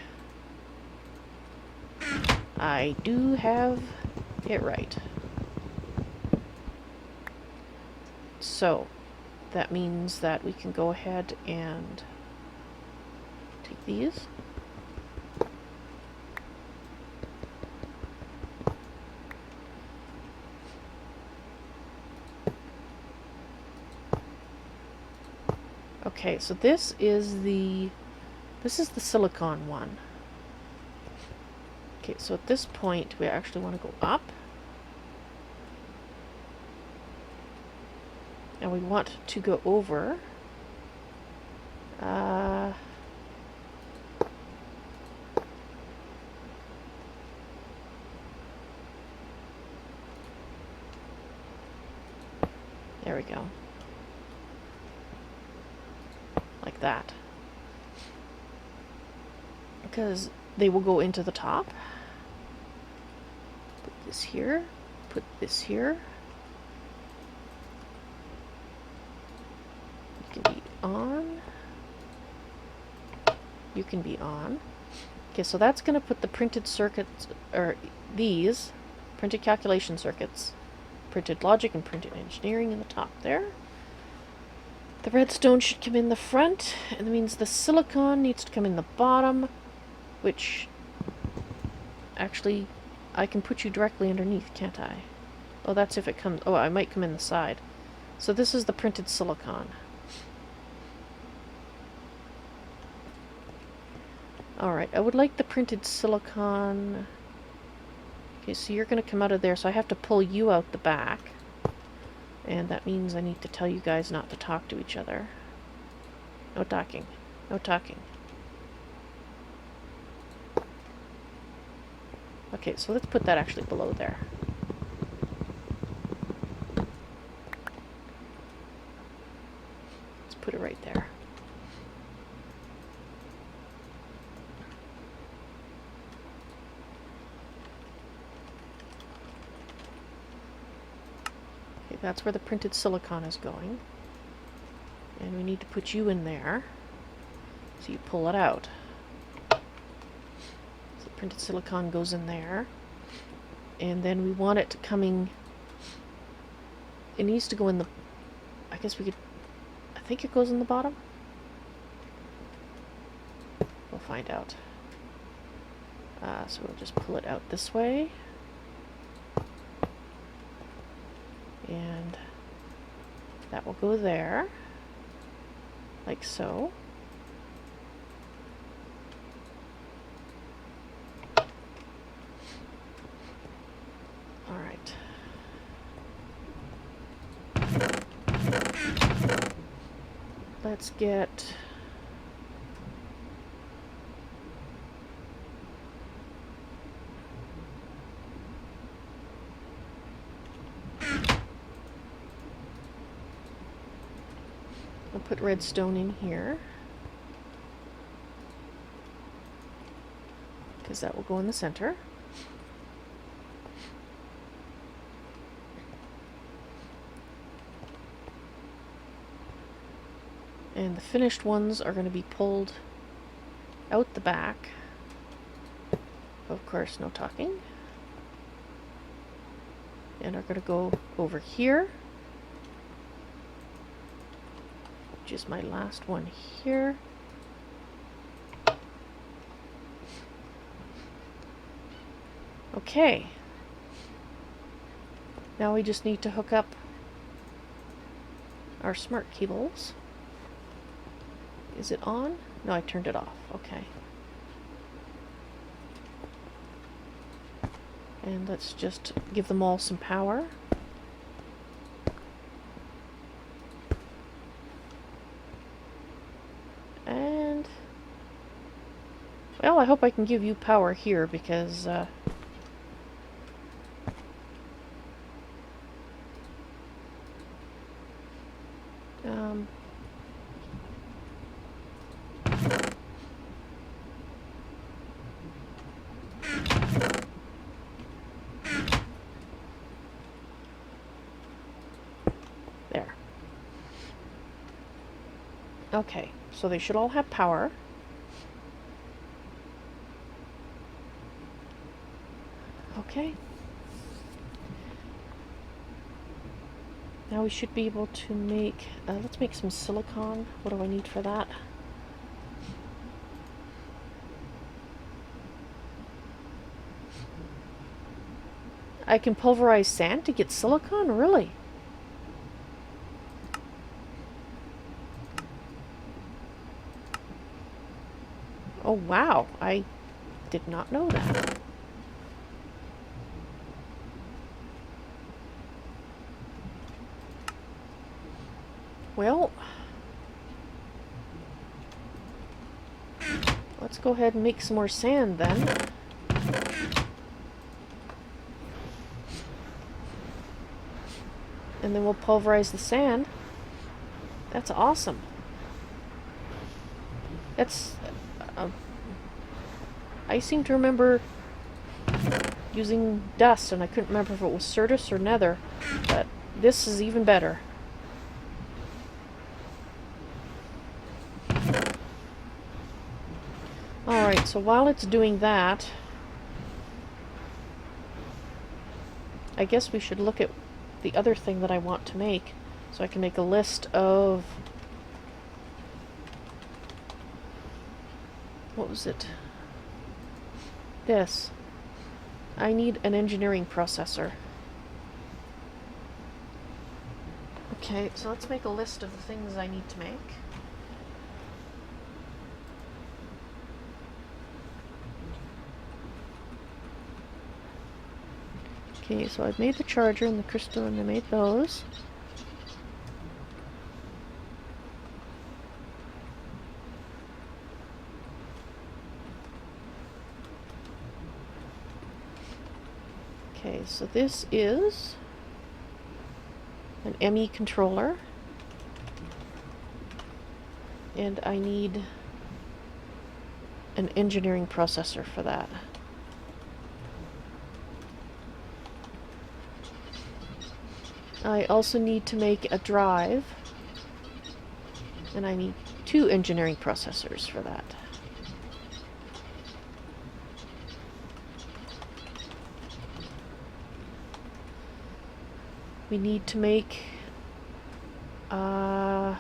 I do have it right. So, that means that we can go ahead and take these. Okay, so this is the silicon one. Okay, so at this point we actually want to go up. And we want to go over There we go. Like that. Because they will go into the top. Put this here. Put this here. You can be on. You can be on. Okay, so that's going to put the printed circuits, or these printed calculation circuits, printed logic and printed engineering in the top there. The redstone should come in the front, and that means the silicon needs to come in the bottom, which actually I can put you directly underneath, can't I? Oh, that's if it comes. Oh, I might come in the side. So this is the printed silicon. Alright, I would like the printed silicon. Okay, so you're going to come out of there, so I have to pull you out the back. And that means I need to tell you guys not to talk to each other. No talking. No talking. Okay, so let's put that actually below there. Let's put it right there. Okay, that's where the printed silicon is going. And we need to put you in there. So you pull it out. Printed silicon goes in there, and then we want it coming, it needs to go in the, I guess we could, I think it goes in the bottom? We'll find out. So we'll just pull it out this way, and that will go there, like so. Let's get I'll put redstone in here because that will go in the center. And the finished ones are going to be pulled out the back. Of course, no talking. And are going to go over here, which is my last one here. Okay. Now we just need to hook up our smart cables. Is it on? No, I turned it off. Okay. And let's just give them all some power. And well, I hope I can give you power here because okay, so they should all have power. Okay. Now we should be able to make, let's make some silicon. What do I need for that? I can pulverize sand to get silicon? Really? Oh wow, I did not know that. Well, let's go ahead and make some more sand then. And then we'll pulverize the sand. That's awesome. That's... I seem to remember using dust, and I couldn't remember if it was Certus or Nether, but this is even better. Alright, so while it's doing that, I guess we should look at the other thing that I want to make, so I can make a list of... What was it? This. I need an engineering processor. Okay, so let's make a list of the things I need to make. Okay, so I've made the charger and the crystal, and I made those. Okay, so this is an ME controller, and I need an engineering processor for that. I also need to make a drive, and I need 2 engineering processors for that. We need to make I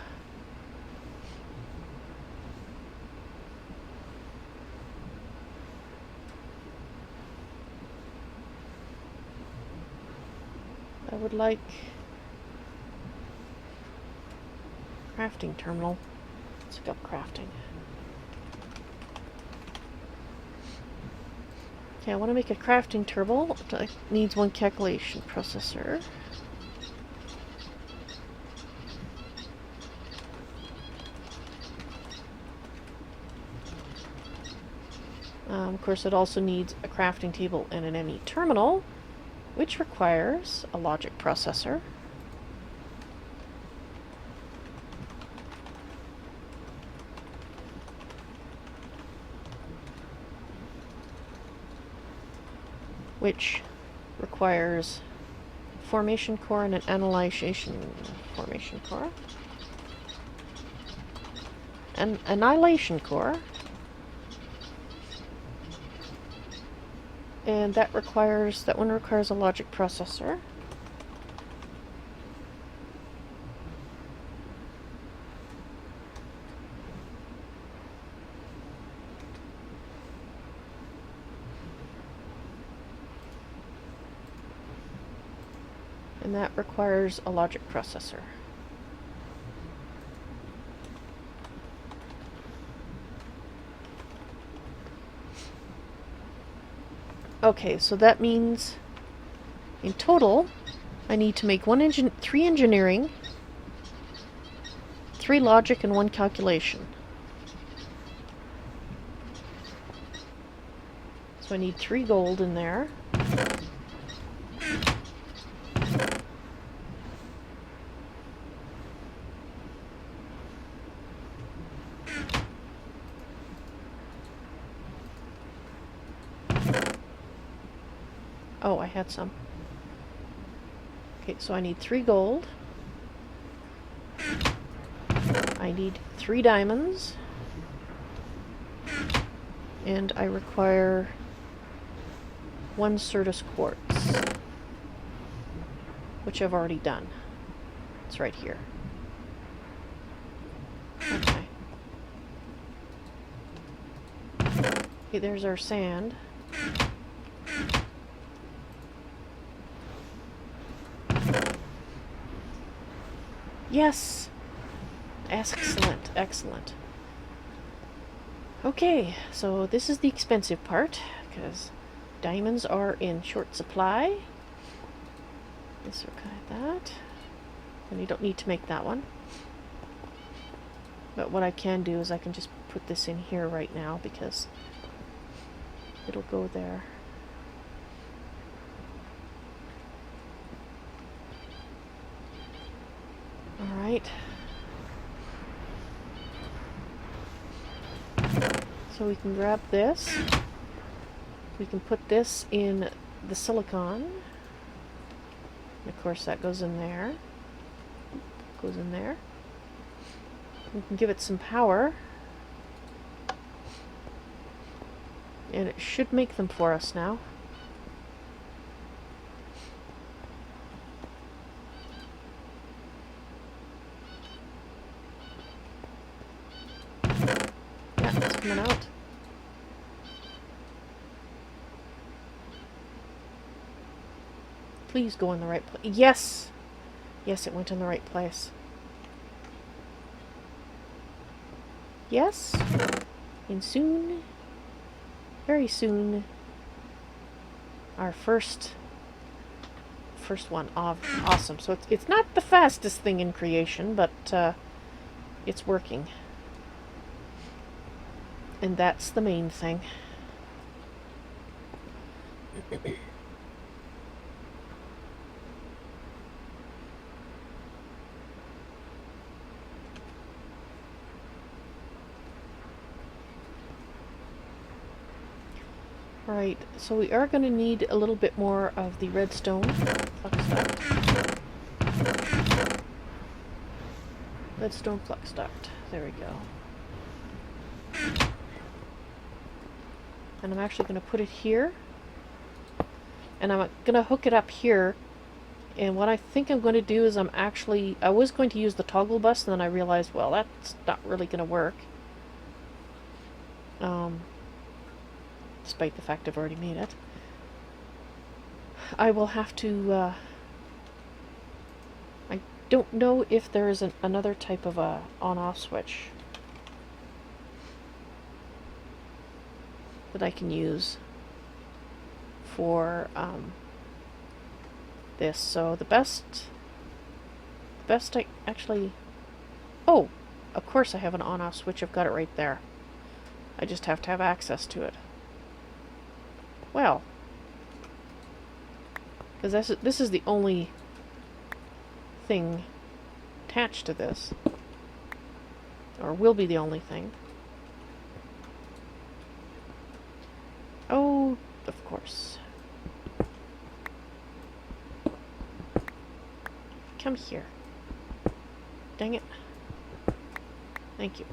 would like crafting terminal. Let's look up crafting. Okay, I want to make a crafting terminal. It needs 1 calculation processor. Of course, it also needs a crafting table and an ME terminal, which requires a logic processor. Which requires formation core and an annihilation formation core. An annihilation core. And that one requires a logic processor. And that requires a logic processor. Okay, so that means in total I need to make 3 engineering, 3 logic, and 1 calculation. So I need 3 gold in there. Oh, I had some. Okay, so I need 3 gold. I need 3 diamonds. And I require 1 Certus quartz, which I've already done. It's right here. Okay. Okay, there's our sand. Yes! Excellent, excellent. Okay, so this is the expensive part, because diamonds are in short supply. Disregard that. And you don't need to make that one. But what I can do is I can just put this in here right now, because it'll go there. So we can grab this. We can put this in the silicon. And of course that goes in there. Goes in there. We can give it some power. And it should make them for us now. Yeah, it's coming out. Please go in the right place. Yes! Yes, it went in the right place. Yes? And soon, very soon, our first one. Awesome. So it's not the fastest thing in creation, but it's working. And that's the main thing. Right, so we are going to need a little bit more of the redstone flux duct. Redstone flux duct. There we go. And I'm actually going to put it here. And I'm going to hook it up here. And what I think I'm going to do is I was going to use the toggle bus, and then I realized, well, that's not really going to work. Despite the fact I've already made it. I will have to, I don't know if there is another type of a on-off switch that I can use for, this. So the best I actually, oh, of course I have an on-off switch. I've got it right there. I just have to have access to it. Well, because this is the only thing attached to this, or will be the only thing. Oh, of course. Come here. Dang it. Thank you.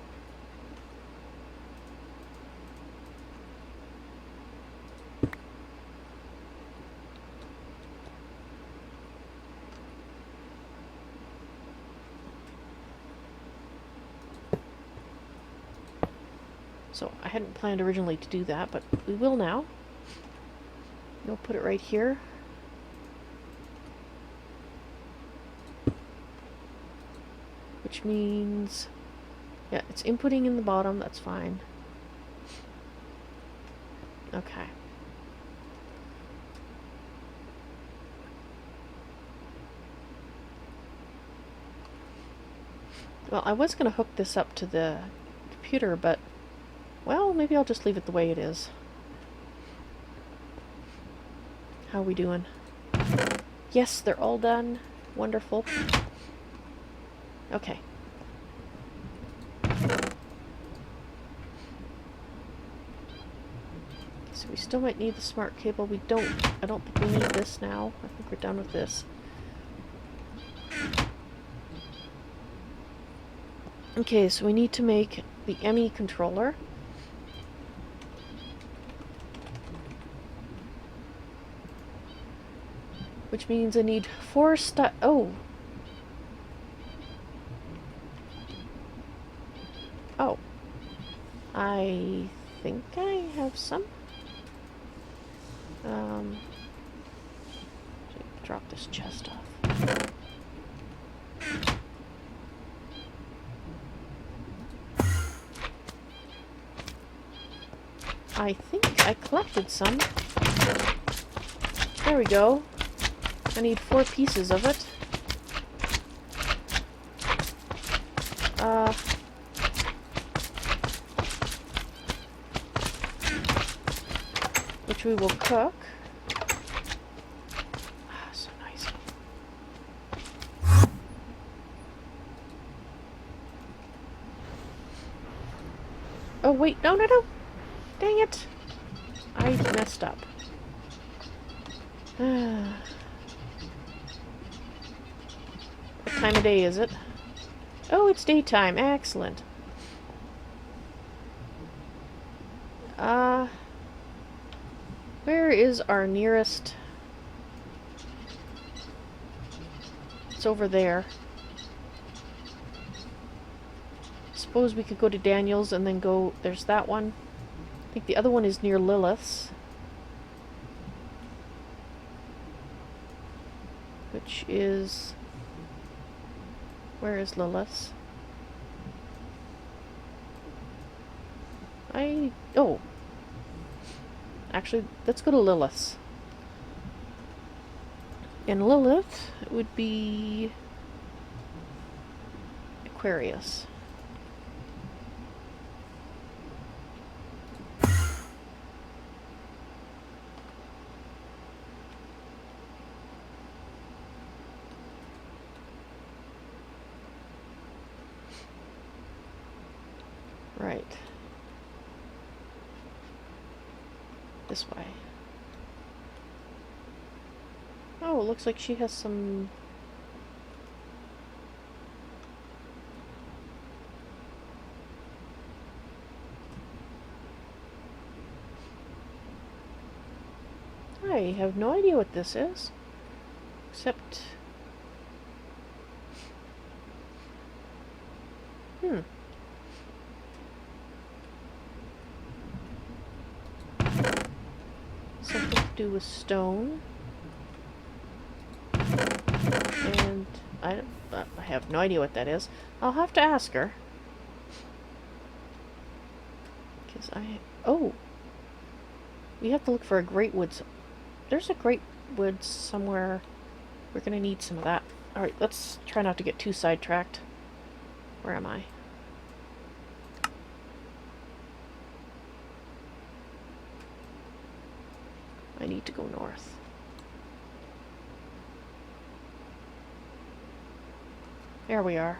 So I hadn't planned originally to do that, but we will now. We'll put it right here. Which means, yeah, it's inputting in the bottom, that's fine. Okay. Well, I was going to hook this up to the computer, but well, maybe I'll just leave it the way it is. How are we doing? Yes, they're all done. Wonderful. Okay. So we still might need the smart cable. I don't think we need this now. I think we're done with this. Okay, so we need to make the ME controller. Which means I need 4 oh. Oh. I think I have some. Drop this chest off. I think I collected some. There we go. I need 4 pieces of it. Which we will cook. So nice. Oh wait, no. Dang it! I messed up. What time of day is it? Oh, it's daytime. Excellent. Where is our nearest... It's over there. Suppose we could go to Daniel's and then go... There's that one. I think the other one is near Lilith's. Which is... Where is Lilith's? Oh. Actually, let's go to Lilith's. And Lilith would be... Aquarius. Right. This way. Oh, it looks like she has some... I have no idea what this is. Except... Something to do with stone. And I have no idea what that is. I'll have to ask her. Because oh! We have to look for a great woods. There's a great woods somewhere. We're gonna need some of that. Alright, let's try not to get too sidetracked. Where am I? I need to go north. There we are.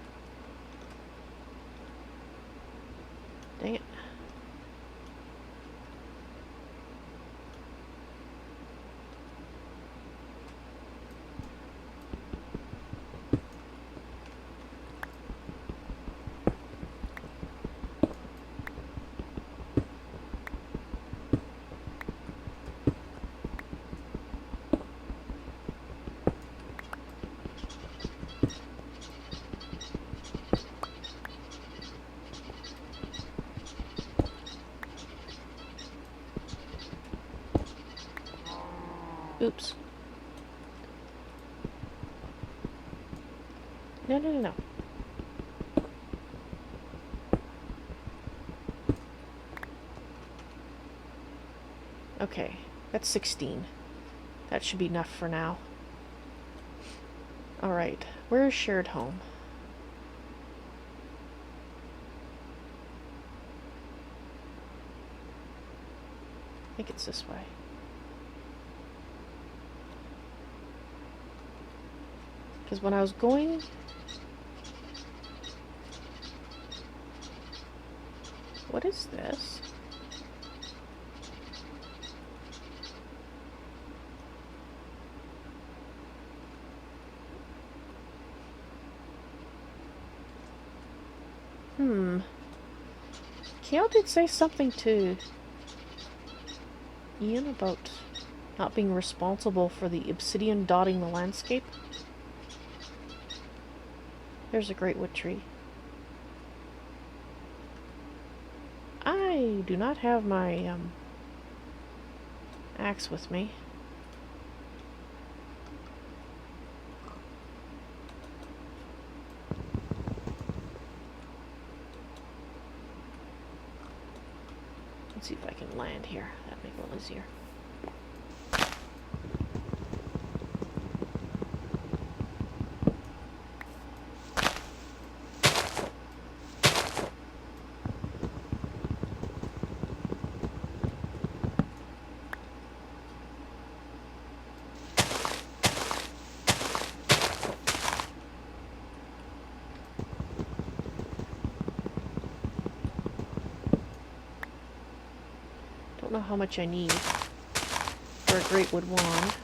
Dang it. Oops. No. Okay, that's 16. That should be enough for now. Alright, where is shared home? I think it's this way. Because when I was going... What is this? Kael did say something to Ian about not being responsible for the obsidian dotting the landscape. There's a great wood tree. I do not have my axe with me. Let's see if I can land here. That'd make it a little easier. know how much I need for a great wood wand.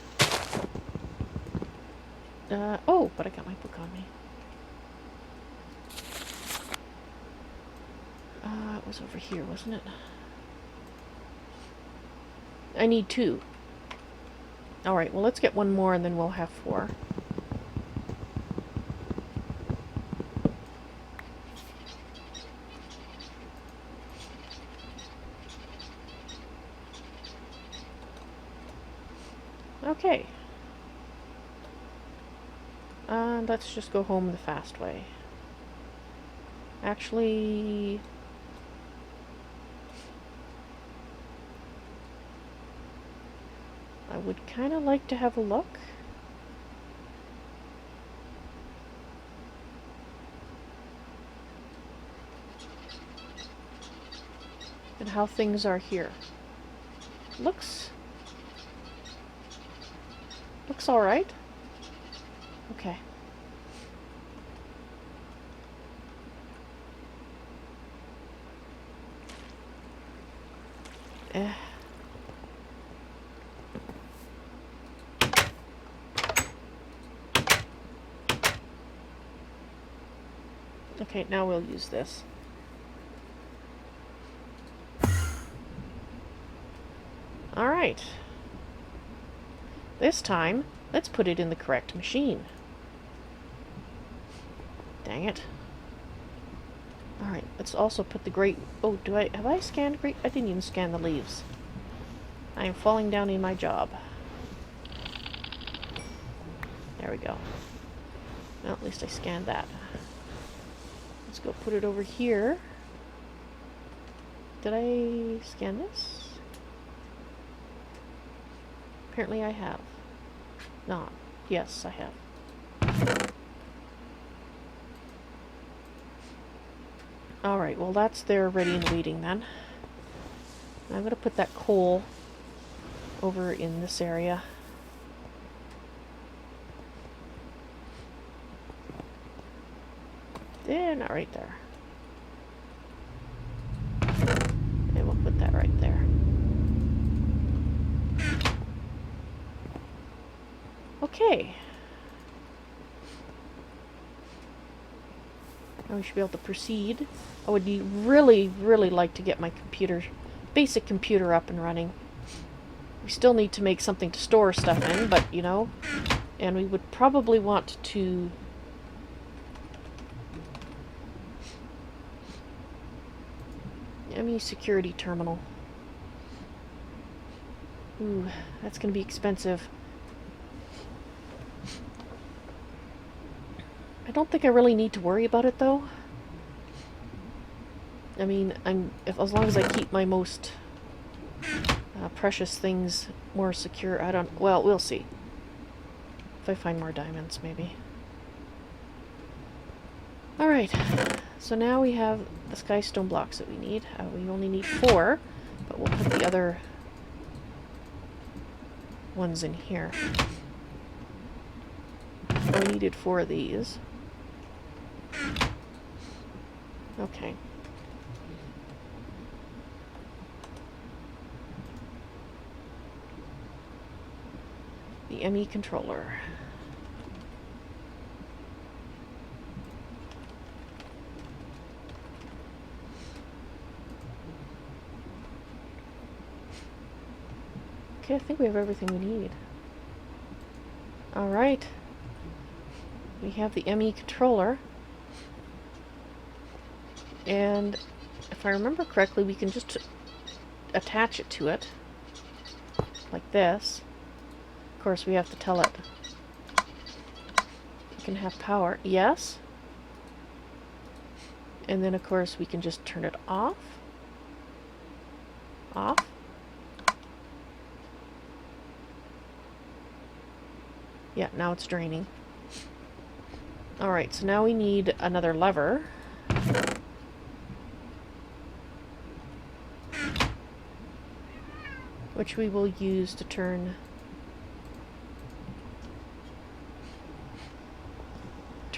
Oh, but I got my book on me. It was over here, wasn't it? I need 2. Alright, well let's get 1 more and then we'll have 4. Okay. And let's just go home the fast way. Actually... I would kind of like to have a look. At how things are here. Looks all right. Okay. Okay, now we'll use this. Alright. This time, let's put it in the correct machine. Dang it. Alright, let's also put the great... Oh, have I scanned great... I didn't even scan the leaves. I am falling down in my job. There we go. Well, at least I scanned that. Let's go put it over here. Did I scan this? Apparently I have. Not. Yes, I have. Alright, well that's there ready and waiting then. I'm going to put that coal over in this area. Not right there. And we'll put that right there. Okay. Now we should be able to proceed. I would really like to get my basic computer up and running. We still need to make something to store stuff in, but you know, and we would probably want to security terminal. Ooh, that's going to be expensive. I don't think I really need to worry about it though. I mean, as long as I keep my most precious things more secure. Well, we'll see. If I find more diamonds, maybe. Alright, so now we have the sky stone blocks that we need. We only need 4, but we'll put the other ones in here. I needed 4 of these. Okay. The ME controller. Okay, I think we have everything we need. Alright. We have the ME controller. And if I remember correctly, we can just attach it to it. Like this. Of course, we have to tell it. We can have power. Yes. And then, of course, we can just turn it off. Off. Yeah, now it's draining. Alright, so now we need another lever. Which we will use to turn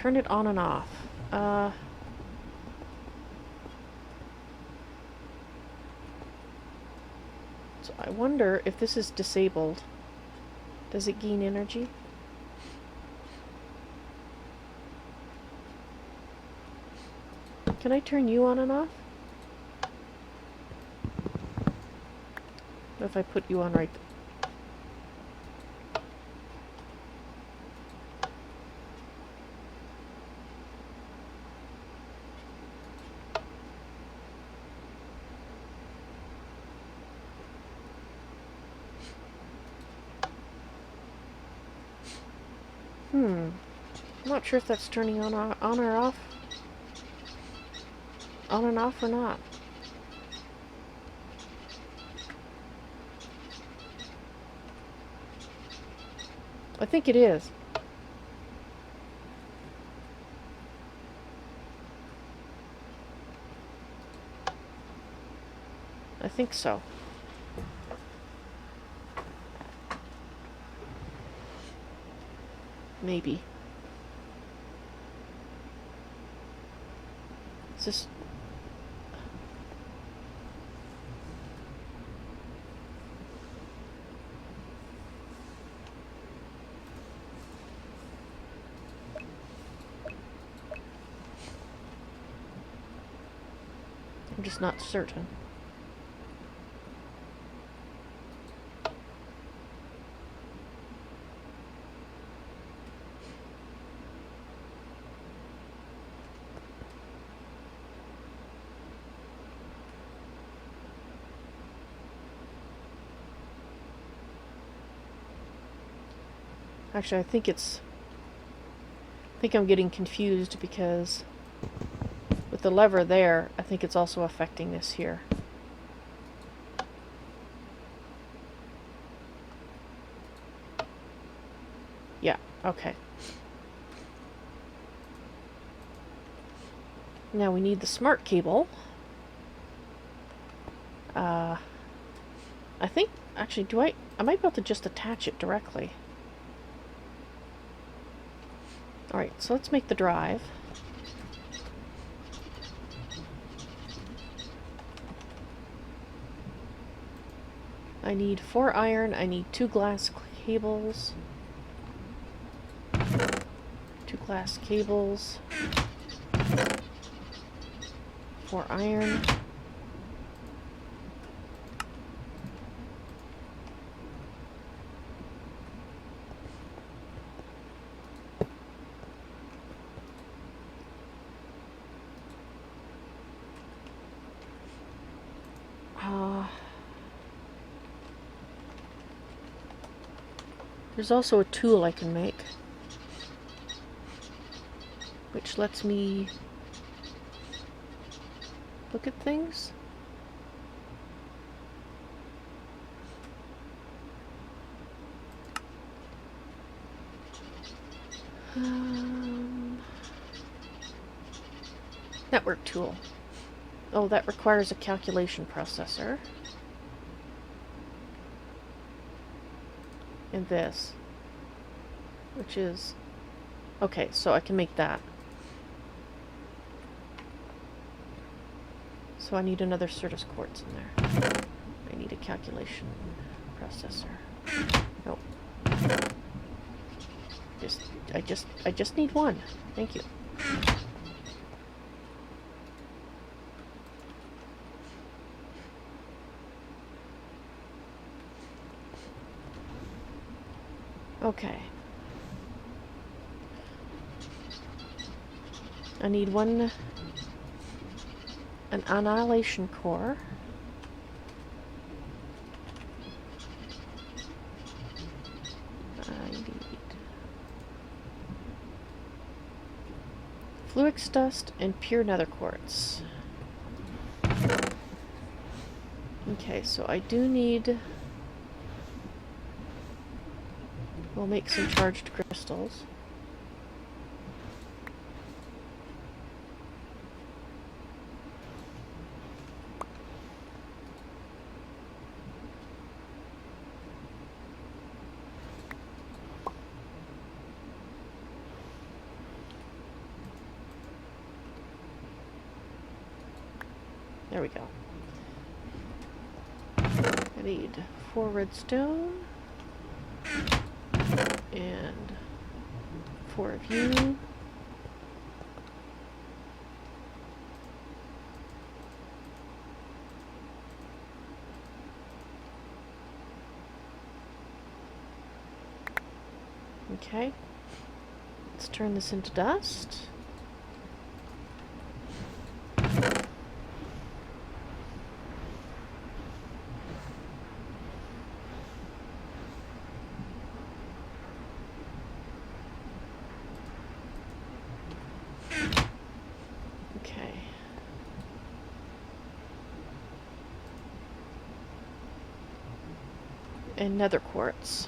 it on and off. It's wonder if this is disabled. Does it gain energy? Can I turn you on and off? What if I put you on right? I'm not sure if that's turning on or off. On and off or not. I think it is. I think so. Maybe. Is this... I'm just not certain. Actually, I think I'm getting confused because with the lever there, I think it's also affecting this here. Yeah, okay. Now we need the smart cable. I think, actually, I might be able to just attach it directly. Alright, so let's make the drive. I need 4 iron, I need 2 glass cables. 2 glass cables. 4 iron. There's also a tool I can make, which lets me look at things. Network tool. Oh, that requires a calculation processor. And this, which is okay, so I can make that. So I need another Certus quartz in there. I need a calculation processor. Nope. I just need one. Thank you. Okay. I need an annihilation core. I need fluix dust and pure nether quartz. Okay, so I do need... We'll make some charged crystals. There we go. I need 4 redstone. And 4 of you. Okay. Let's turn this into dust. Okay. And nether quartz.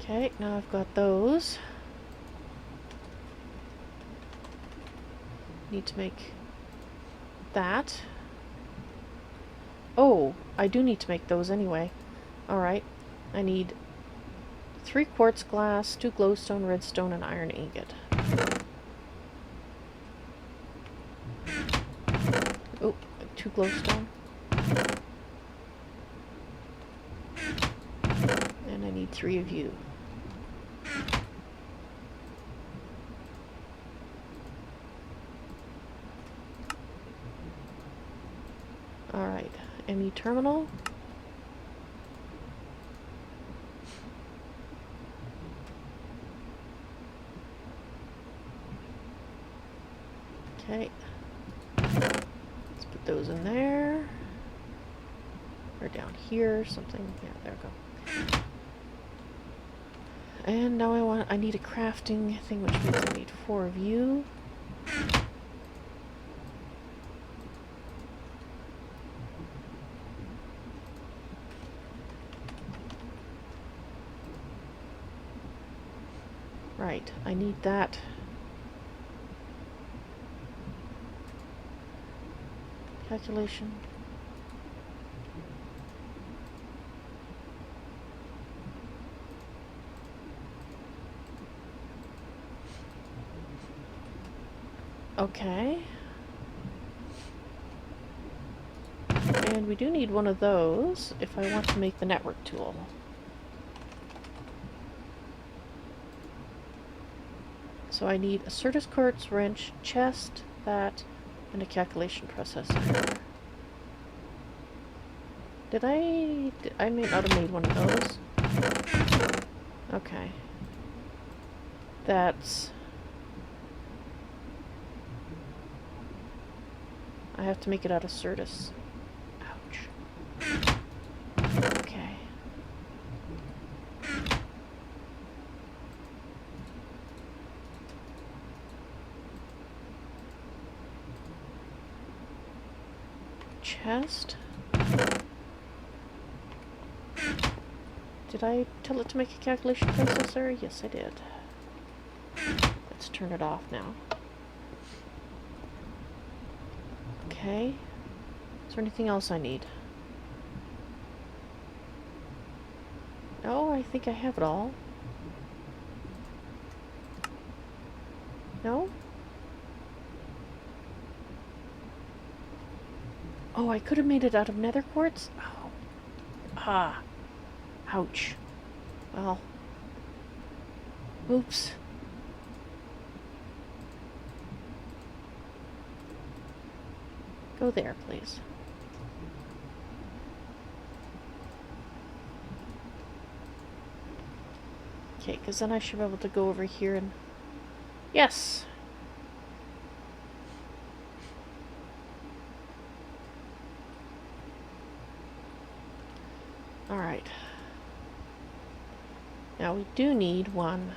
Okay, now I've got those. Need to make that. Oh, I do need to make those anyway. Alright, I need 3 quartz glass, 2 glowstone, redstone, and iron ingot. Oh, 2 glowstone. And I need 3 of you. Alright, ME terminal. Okay. Let's put those in there. Or down here, something. Yeah, there we go. And now I need a crafting thing, which means I need 4 of you. Right, I need that. Calculation. Okay. And we do need one of those if I want to make the network tool. So I need a Certus quartz wrench, chest, that, and a calculation processor. I may not have made one of those. Okay. That's... I have to make it out of Certus. Ouch. Okay. Chest. Did I tell it to make a calculation processor? Yes, I did. Let's turn it off now. Okay. Is there anything else I need? No, I think I have it all. No? Oh, I could have made it out of nether quartz? Oh. Ah. Ouch. Well. Oops. Go there, please. Okay, because then I should be able to go over here and... Yes! Alright. Now we do need one.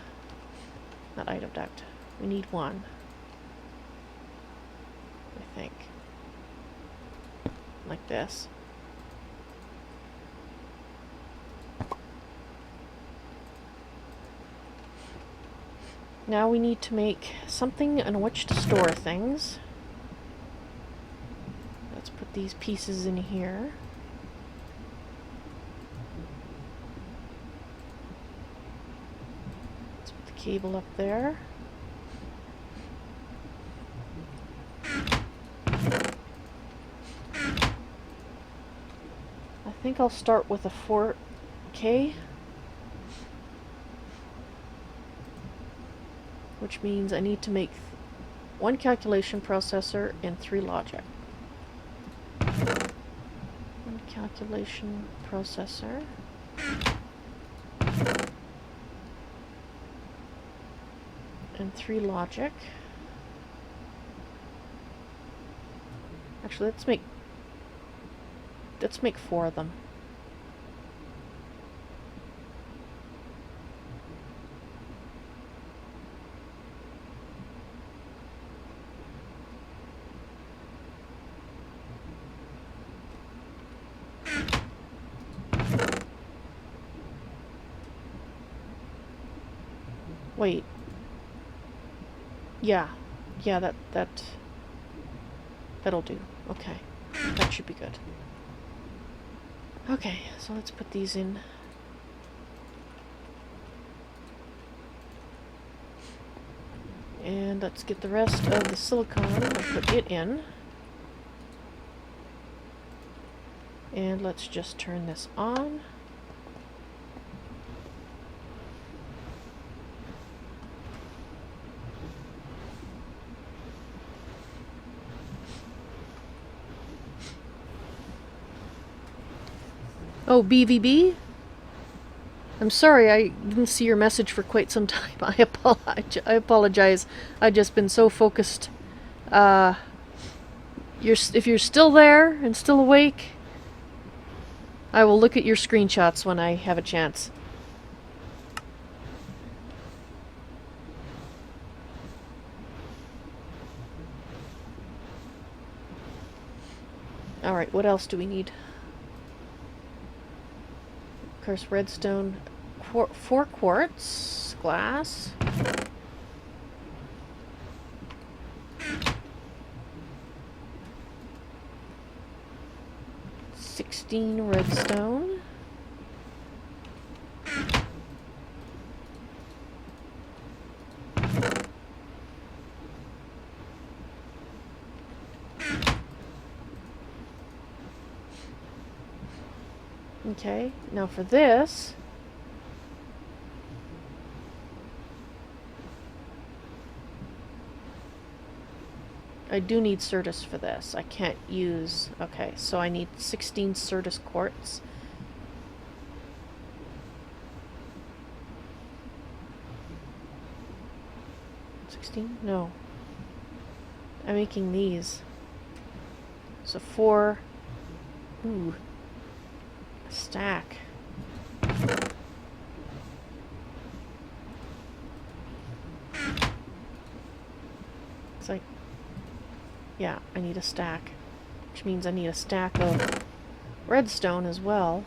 Not item duct. We need one. I think. Like this. Now we need to make something in which to store things. Let's put these pieces in here. Let's put the cable up there. I think I'll start with a 4K. Which means I need to make 1 calculation processor and 3 logic. 1 calculation processor. And 3 logic. Actually, let's make 4 of them. Wait. Yeah, that'll do. Okay, that should be good. Okay, so let's put these in. And let's get the rest of the silicone and put it in. And let's just turn this on. Oh, BVB? I'm sorry, I didn't see your message for quite some time. I apologize. I've just been so focused. If you're still there and still awake, I will look at your screenshots when I have a chance. Alright, what else do we need? Of course, redstone, 4 quartz, glass. Redstone. Okay, now for this, I do need Certus for this. I can't use... Okay, so I need 16 Certus quartz. No. I'm making these. So 4... Ooh. A stack. It's like... Yeah, I need a stack. Which means I need a stack of redstone as well.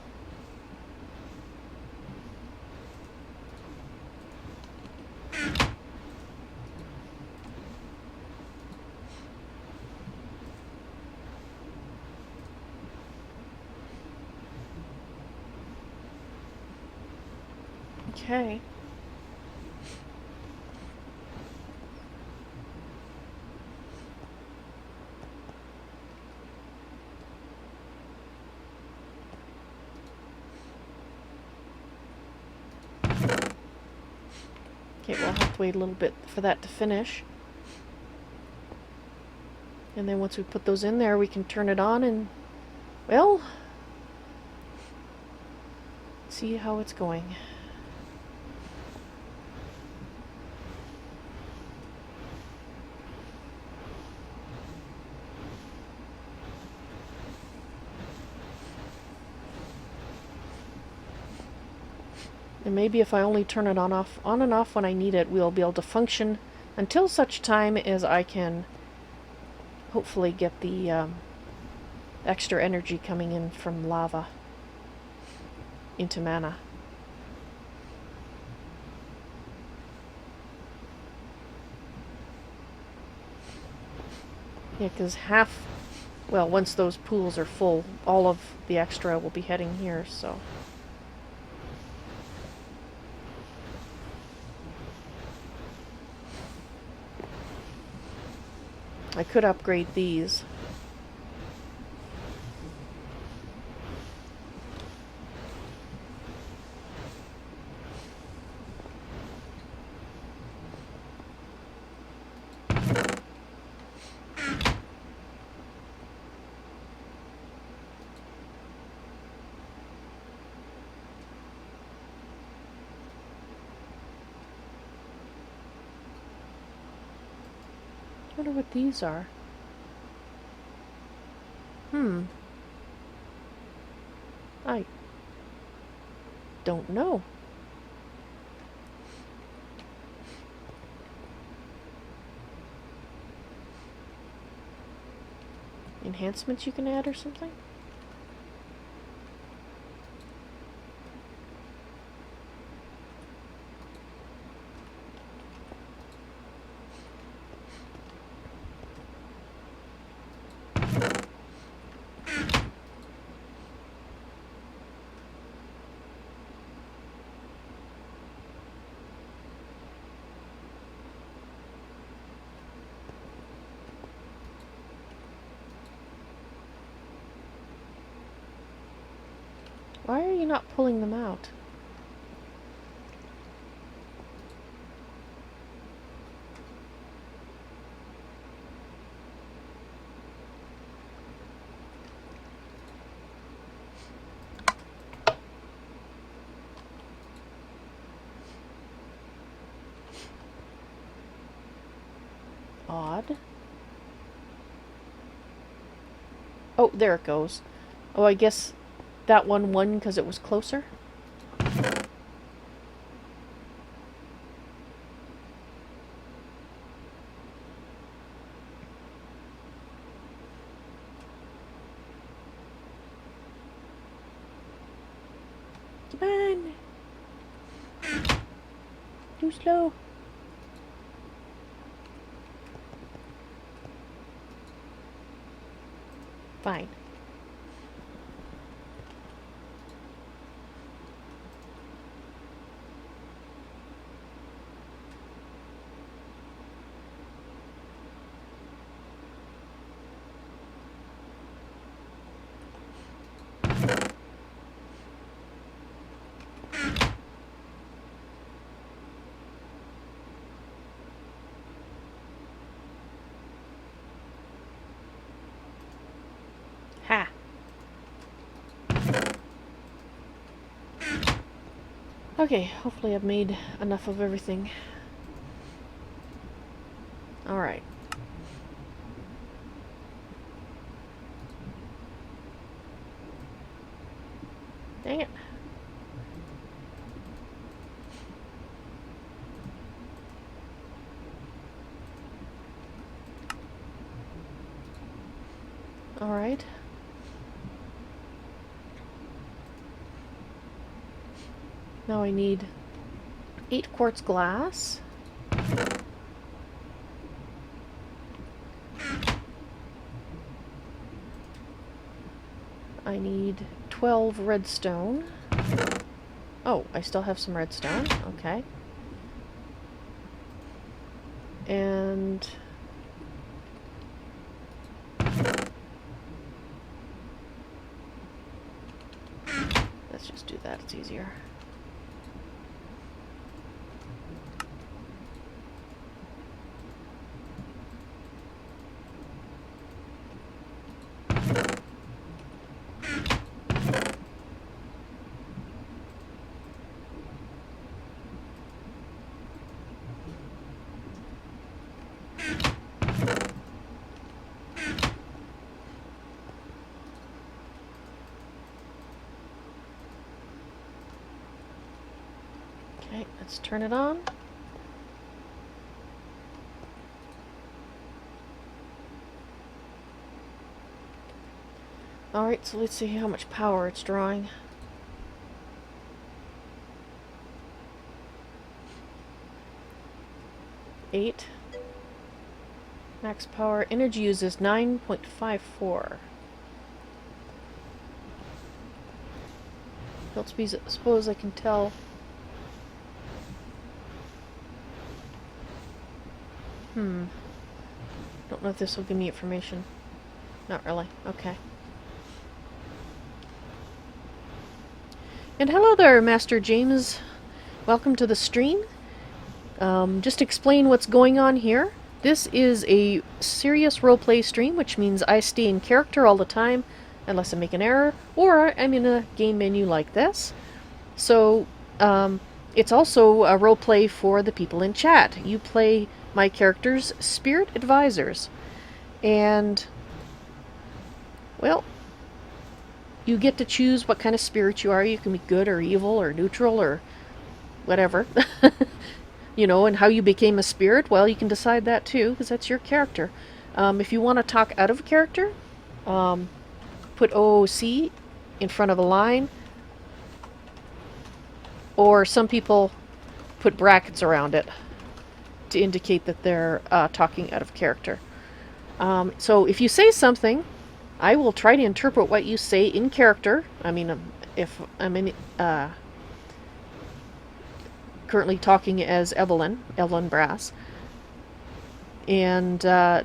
Okay. Okay, we'll have to wait a little bit for that to finish. And then once we put those in there, we can turn it on and, well, see how it's going. And maybe if I only turn it on and off when I need it, we'll be able to function until such time as I can hopefully get the extra energy coming in from lava into mana. Yeah, because half... Well, once those pools are full, all of the extra will be heading here, so... I could upgrade these. I wonder what these are. I don't know. Enhancements you can add or something? Why are you not pulling them out? Odd. Oh, there it goes. Oh, I guess that one won because it was closer? Come on! Too slow. Fine. Ha! Okay, hopefully I've made enough of everything. Alright. Dang it. Alright. Now I need 8 quartz glass. I need 12 redstone. Oh, I still have some redstone. Okay. And... let's just do that, it's easier. Okay, let's turn it on. Alright, so let's see how much power it's drawing. Eight. Max power. Energy use is 9.54. Don't suppose I can tell. Don't know if this will give me information. Not really. Okay. And hello there, Master James. Welcome to the stream. Just to explain what's going on here. This is a serious roleplay stream, which means I stay in character all the time, unless I make an error, or I'm in a game menu like this. So, it's also a roleplay for the people in chat. You play my character's spirit advisors. And, well, you get to choose what kind of spirit you are. You can be good or evil or neutral or whatever. You know, and how you became a spirit, well, you can decide that too, because that's your character. If you want to talk out of character, put OOC in front of a line. Or some people put brackets around it to indicate that they're talking out of character. So if you say something, I will try to interpret what you say in character. I mean, if I'm in... currently talking as Evalyn Brass, and I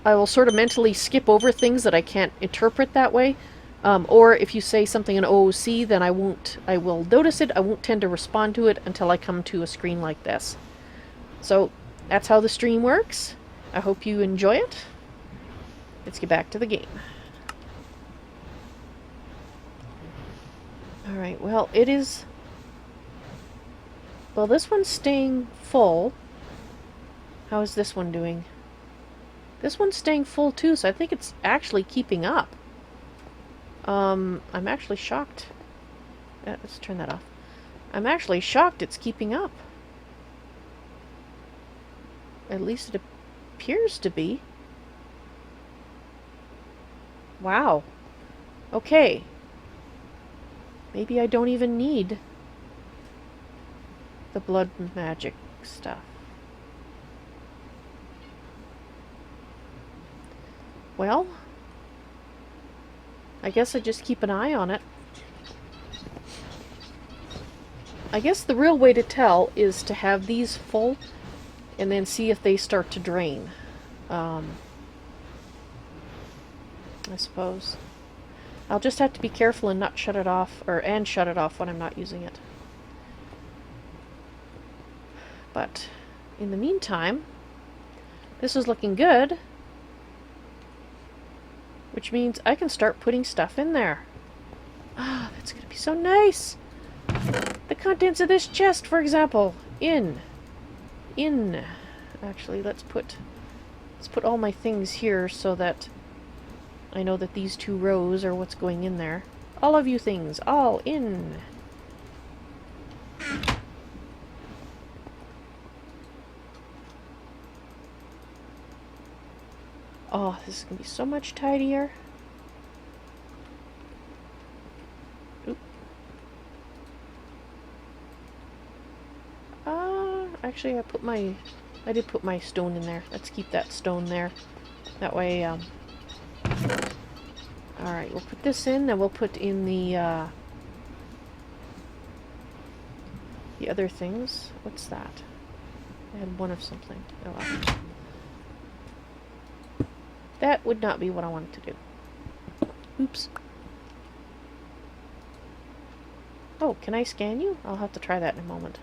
will sort of mentally skip over things that I can't interpret that way, or if you say something in OOC, then I will notice it. I won't tend to respond to it until I come to a screen like this. So that's how the stream works. I hope you enjoy it. Let's get back to the game. Alright, well, it is... Well, this one's staying full. How is this one doing? This one's staying full too, so I think it's actually keeping up. I'm actually shocked. Let's turn that off. I'm actually shocked it's keeping up. At least it appears to be. Wow. Okay. Maybe I don't even need the blood magic stuff. Well, I guess I just keep an eye on it. I guess the real way to tell is to have these full and then see if they start to drain. I suppose. I'll just have to be careful and not shut it off, and shut it off when I'm not using it. But in the meantime, this is looking good, which means I can start putting stuff in there. Ah, that's going to be so nice. The contents of this chest, for example, in. Actually, let's put all my things here so that I know that these two rows are what's going in there. All of you things, all in. Oh, this is going to be so much tidier. Oop. Actually, I did put my stone in there. Let's keep that stone there. That way, alright, we'll put this in, then we'll put in the other things. What's that? I had one of something. Oh, well. That would not be what I wanted to do. Oops. Oh, can I scan you? I'll have to try that in a moment.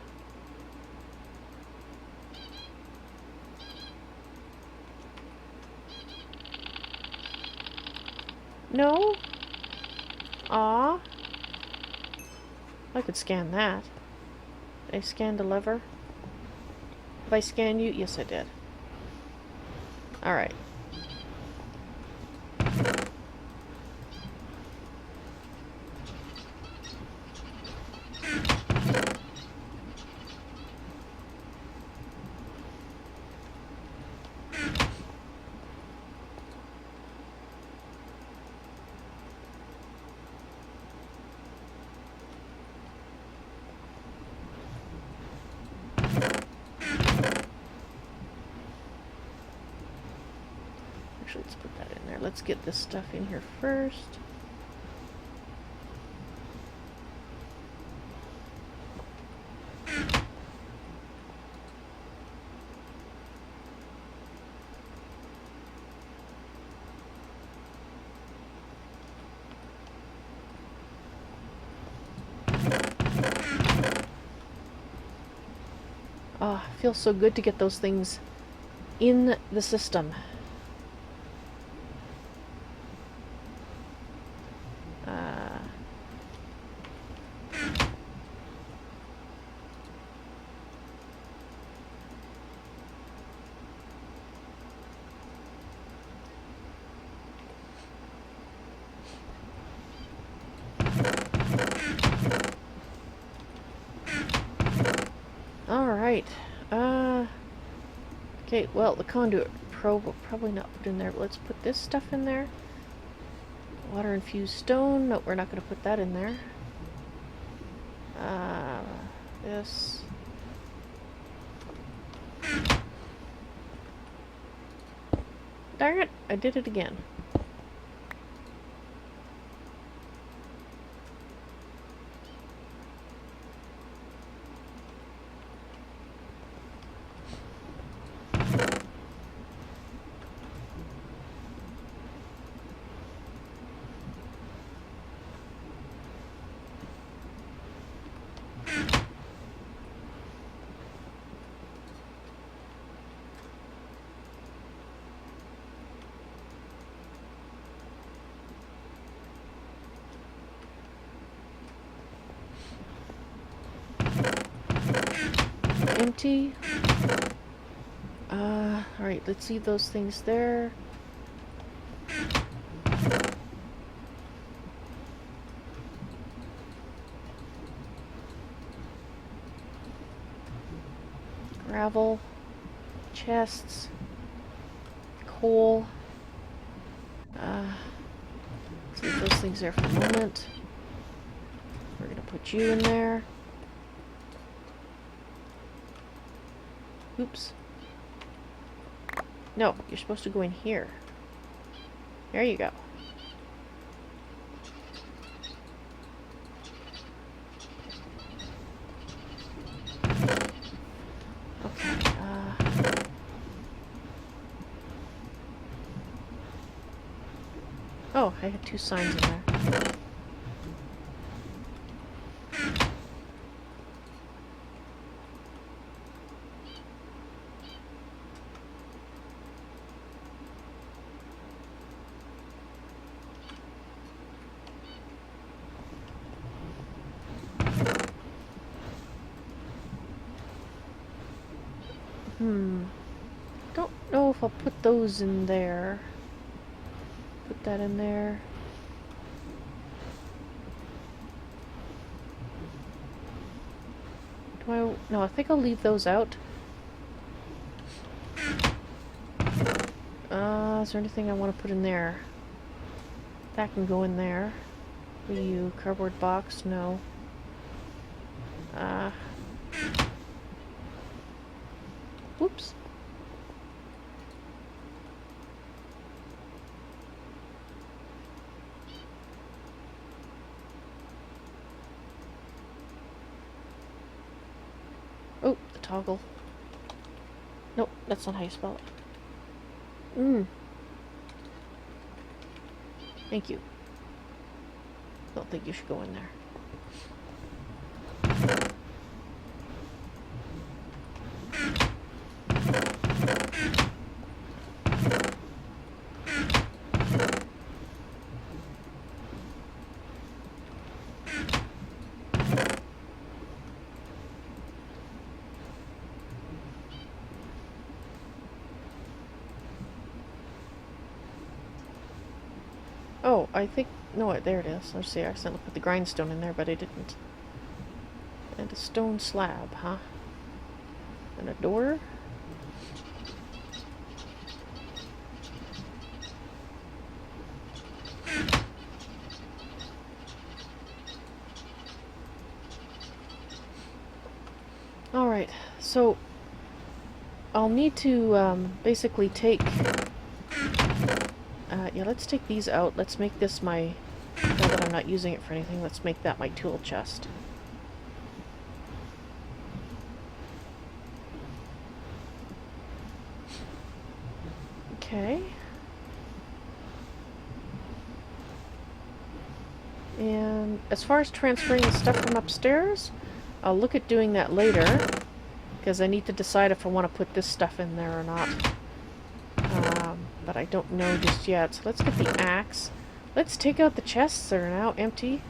No? Aw. I could scan that. Did I scan the lever? Have I scanned you? Yes, I did. Alright. Actually, let's put that in there. Let's get this stuff in here first. Ah, oh, feels so good to get those things in the system. Alright. Okay, well, the conduit probe will probably not put in there, but let's put this stuff in there. Water infused stone. Nope, we're not going to put that in there. This. Darn it, I did it again. Empty. Alright, let's leave those things there. Gravel. Chests. Coal. Let's leave those things there for a moment. We're gonna put you in there. Oops. No, you're supposed to go in here. There you go. Okay, oh, I had two signs in there. Don't know if I'll put those in there. Put that in there. No, I think I'll leave those out. Is there anything I want to put in there? That can go in there. You cardboard box? No. Whoops. Oh, the toggle. Nope, that's not how you spell it. Thank you. Don't think you should go in there. Oh, I think... No, there it is. Let's see, I accidentally put the grindstone in there, but I didn't. And a stone slab, huh? And a door? Alright, so... I'll need to, basically take... Yeah, let's take these out. Let's make this my... Now that I'm not using it for anything, let's make that my tool chest. Okay. And as far as transferring the stuff from upstairs, I'll look at doing that later, because I need to decide if I want to put this stuff in there or not. But I don't know just yet. So let's get the axe. Let's take out the chests that are now empty.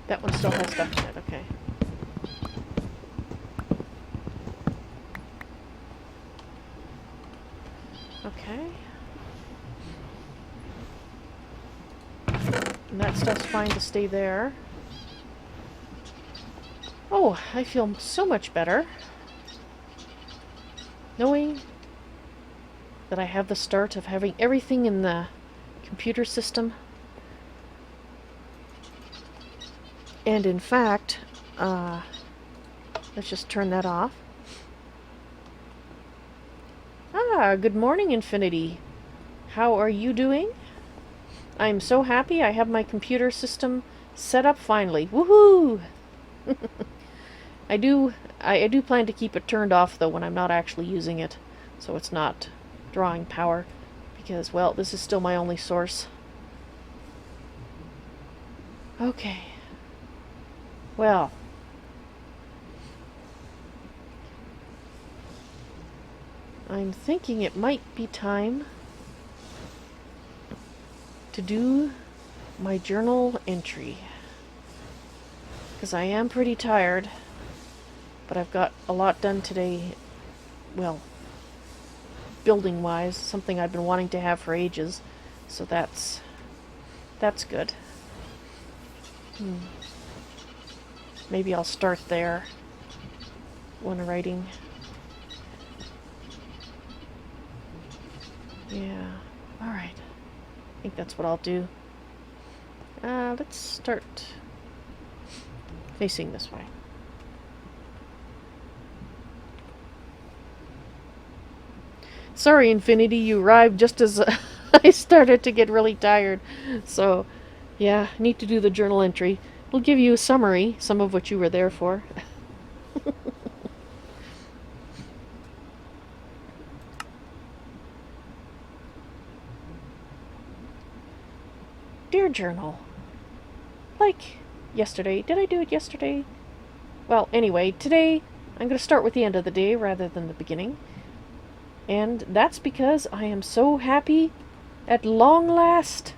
That one still has stuff in it, okay. Okay. And that stuff's fine to stay there. Oh, I feel so much better knowing that I have the start of having everything in the computer system. And in fact, let's just turn that off. Ah, good morning, Infinity. How are you doing? I'm so happy I have my computer system set up finally. Woohoo! I do plan to keep it turned off though when I'm not actually using it, so it's not drawing power, because, well, this is still my only source. Okay. Well. I'm thinking it might be time to do my journal entry, because I am pretty tired, but I've got a lot done today, well, building-wise, something I've been wanting to have for ages, so that's good. Maybe I'll start there when writing. Yeah, alright. I think that's what I'll do. Let's start facing this way. Sorry, Infinity, you arrived just as I started to get really tired. So, yeah, I need to do the journal entry. It'll give you a summary, some of what you were there for. Dear Journal, like yesterday, did I do it yesterday? Well, anyway, today I'm going to start with the end of the day rather than the beginning. And that's because I am so happy at long last.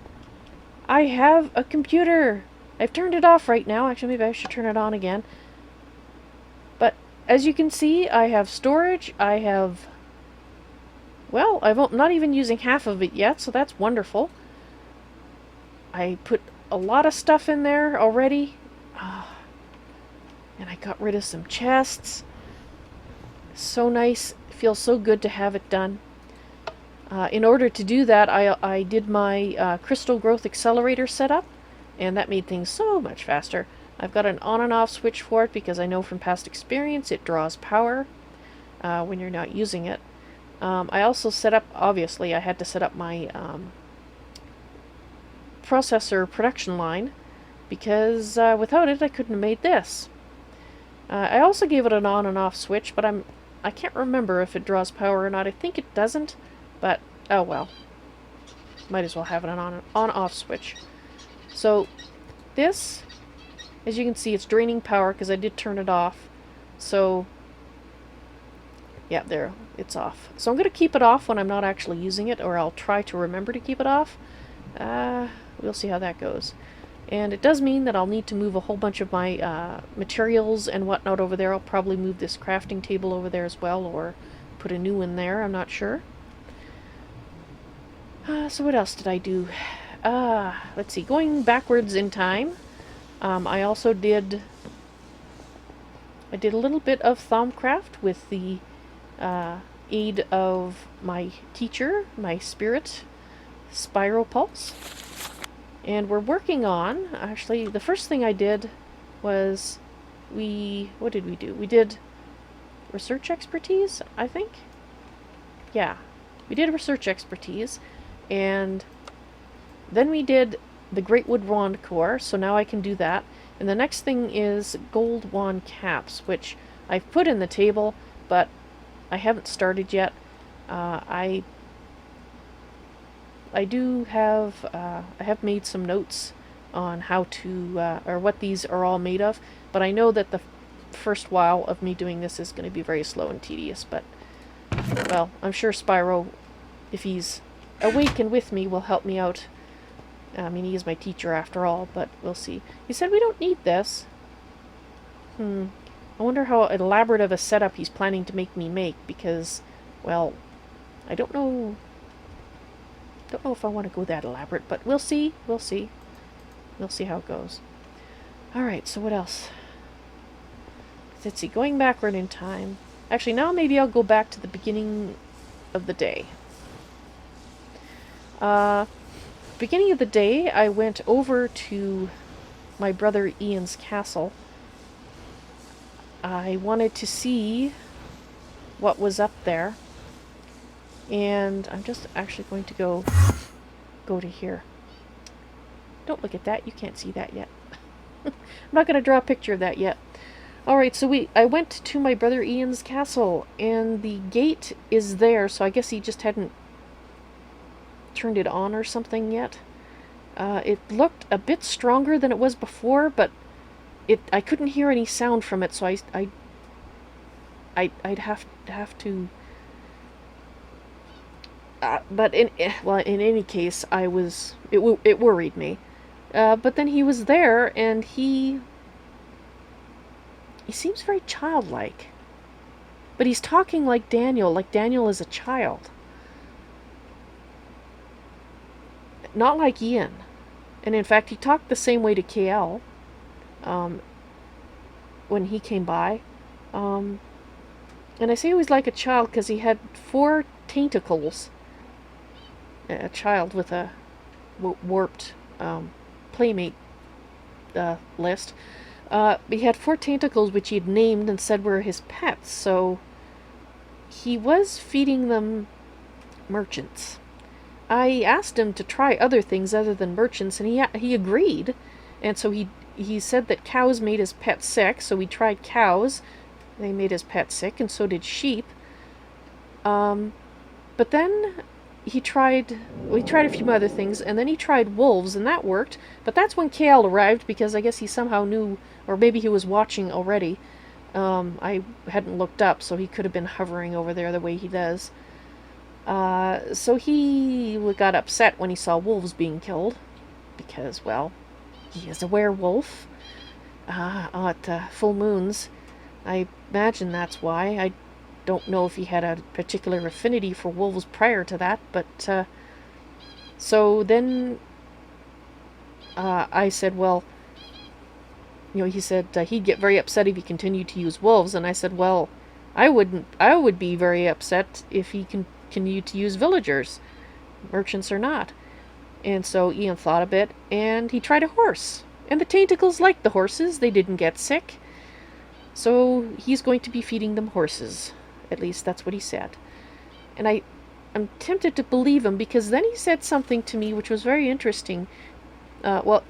I have a computer. I've turned it off right now. Actually, maybe I should turn it on again. But as you can see, I have storage. I have... Well, I'm not even using half of it yet, so that's wonderful. I put a lot of stuff in there already. And I got rid of some chests. So nice. It feels so good to have it done. In order to do that, I did my crystal growth accelerator setup, and that made things so much faster. I've got an on and off switch for it because I know from past experience it draws power when you're not using it. I also set up, obviously, I had to set up my processor production line, because without it I couldn't have made this. I also gave it an on and off switch, but I can't remember if it draws power or not. I think it doesn't, but oh well. Might as well have it an on-off switch. So this, as you can see, it's draining power because I did turn it off. So yeah, there, it's off. So I'm going to keep it off when I'm not actually using it, or I'll try to remember to keep it off. We'll see how that goes. And it does mean that I'll need to move a whole bunch of my materials and whatnot over there. I'll probably move this crafting table over there as well, or put a new one there, I'm not sure. So what else did I do? Let's see, going backwards in time, I also did a little bit of Thaumcraft with the aid of my teacher, my spirit, Spiral Pulse. And we're working on, actually, the first thing I did was what did we do? We did research expertise, I think? Yeah, we did research expertise, and then we did the Great Wood Wand Core, so now I can do that. And the next thing is Gold Wand Caps, which I've put in the table, but I haven't started yet. I have made some notes on how to, or what these are all made of, but I know that the first while of me doing this is going to be very slow and tedious, but, well, I'm sure Spyro, if he's awake and with me, will help me out. I mean, he is my teacher after all, but we'll see. He said we don't need this. I wonder how elaborate of a setup he's planning to make me make, because, well, I don't know if I want to go that elaborate, but we'll see. We'll see. We'll see how it goes. Alright, so what else? Let's see, going backward in time. Actually, now maybe I'll go back to the beginning of the day. Beginning of the day, I went over to my brother Ian's castle. I wanted to see what was up there. And I'm just actually going to go to here. Don't look at that. You can't see that yet. I'm not going to draw a picture of that yet. Alright, so I went to my brother Ian's castle, and the gate is there, so I guess he just hadn't turned it on or something yet. It looked a bit stronger than it was before, but I couldn't hear any sound from it, so I'd have to. But in any case, it worried me. But then he was there, and he seems very childlike. But he's talking like Daniel is a child. Not like Ian. And in fact, he talked the same way to Kael when he came by. And I say he was like a child because he had 4 tentacles. A child with a warped playmate list. He had 4 tentacles which he had named and said were his pets, so he was feeding them merchants. I asked him to try other things other than merchants, and he agreed. And so he said that cows made his pet sick, so we tried cows. They made his pet sick, and so did sheep. But then we tried a few other things, and then he tried wolves, and that worked. But that's when Kael arrived, because I guess he somehow knew, or maybe he was watching already. I hadn't looked up, so he could have been hovering over there the way he does. So he got upset when he saw wolves being killed, because, well, he is a werewolf at full moons. I imagine that's why. I don't know if he had a particular affinity for wolves prior to that, but so then I said, well, he said he'd get very upset if he continued to use wolves, and I said, well, I would be very upset if he continued to use villagers, merchants or not. And so Ian thought a bit, and he tried a horse, and the tentacles liked the horses. They didn't get sick, so he's going to be feeding them horses. At least that's what he said. And I'm tempted to believe him, because then he said something to me which was very interesting. Well,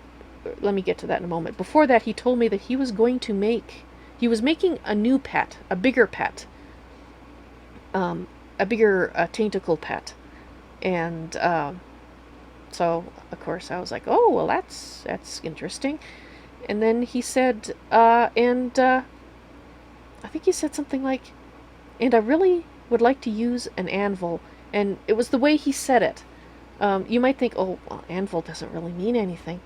let me get to that in a moment. Before that, he told me that he was making a new pet, a bigger pet. A bigger tentacle pet. And so, of course, I was like, oh, well, that's interesting. And then he said, I think he said something like, and I really would like to use an anvil. And it was the way he said it. You might think, oh, well, anvil doesn't really mean anything.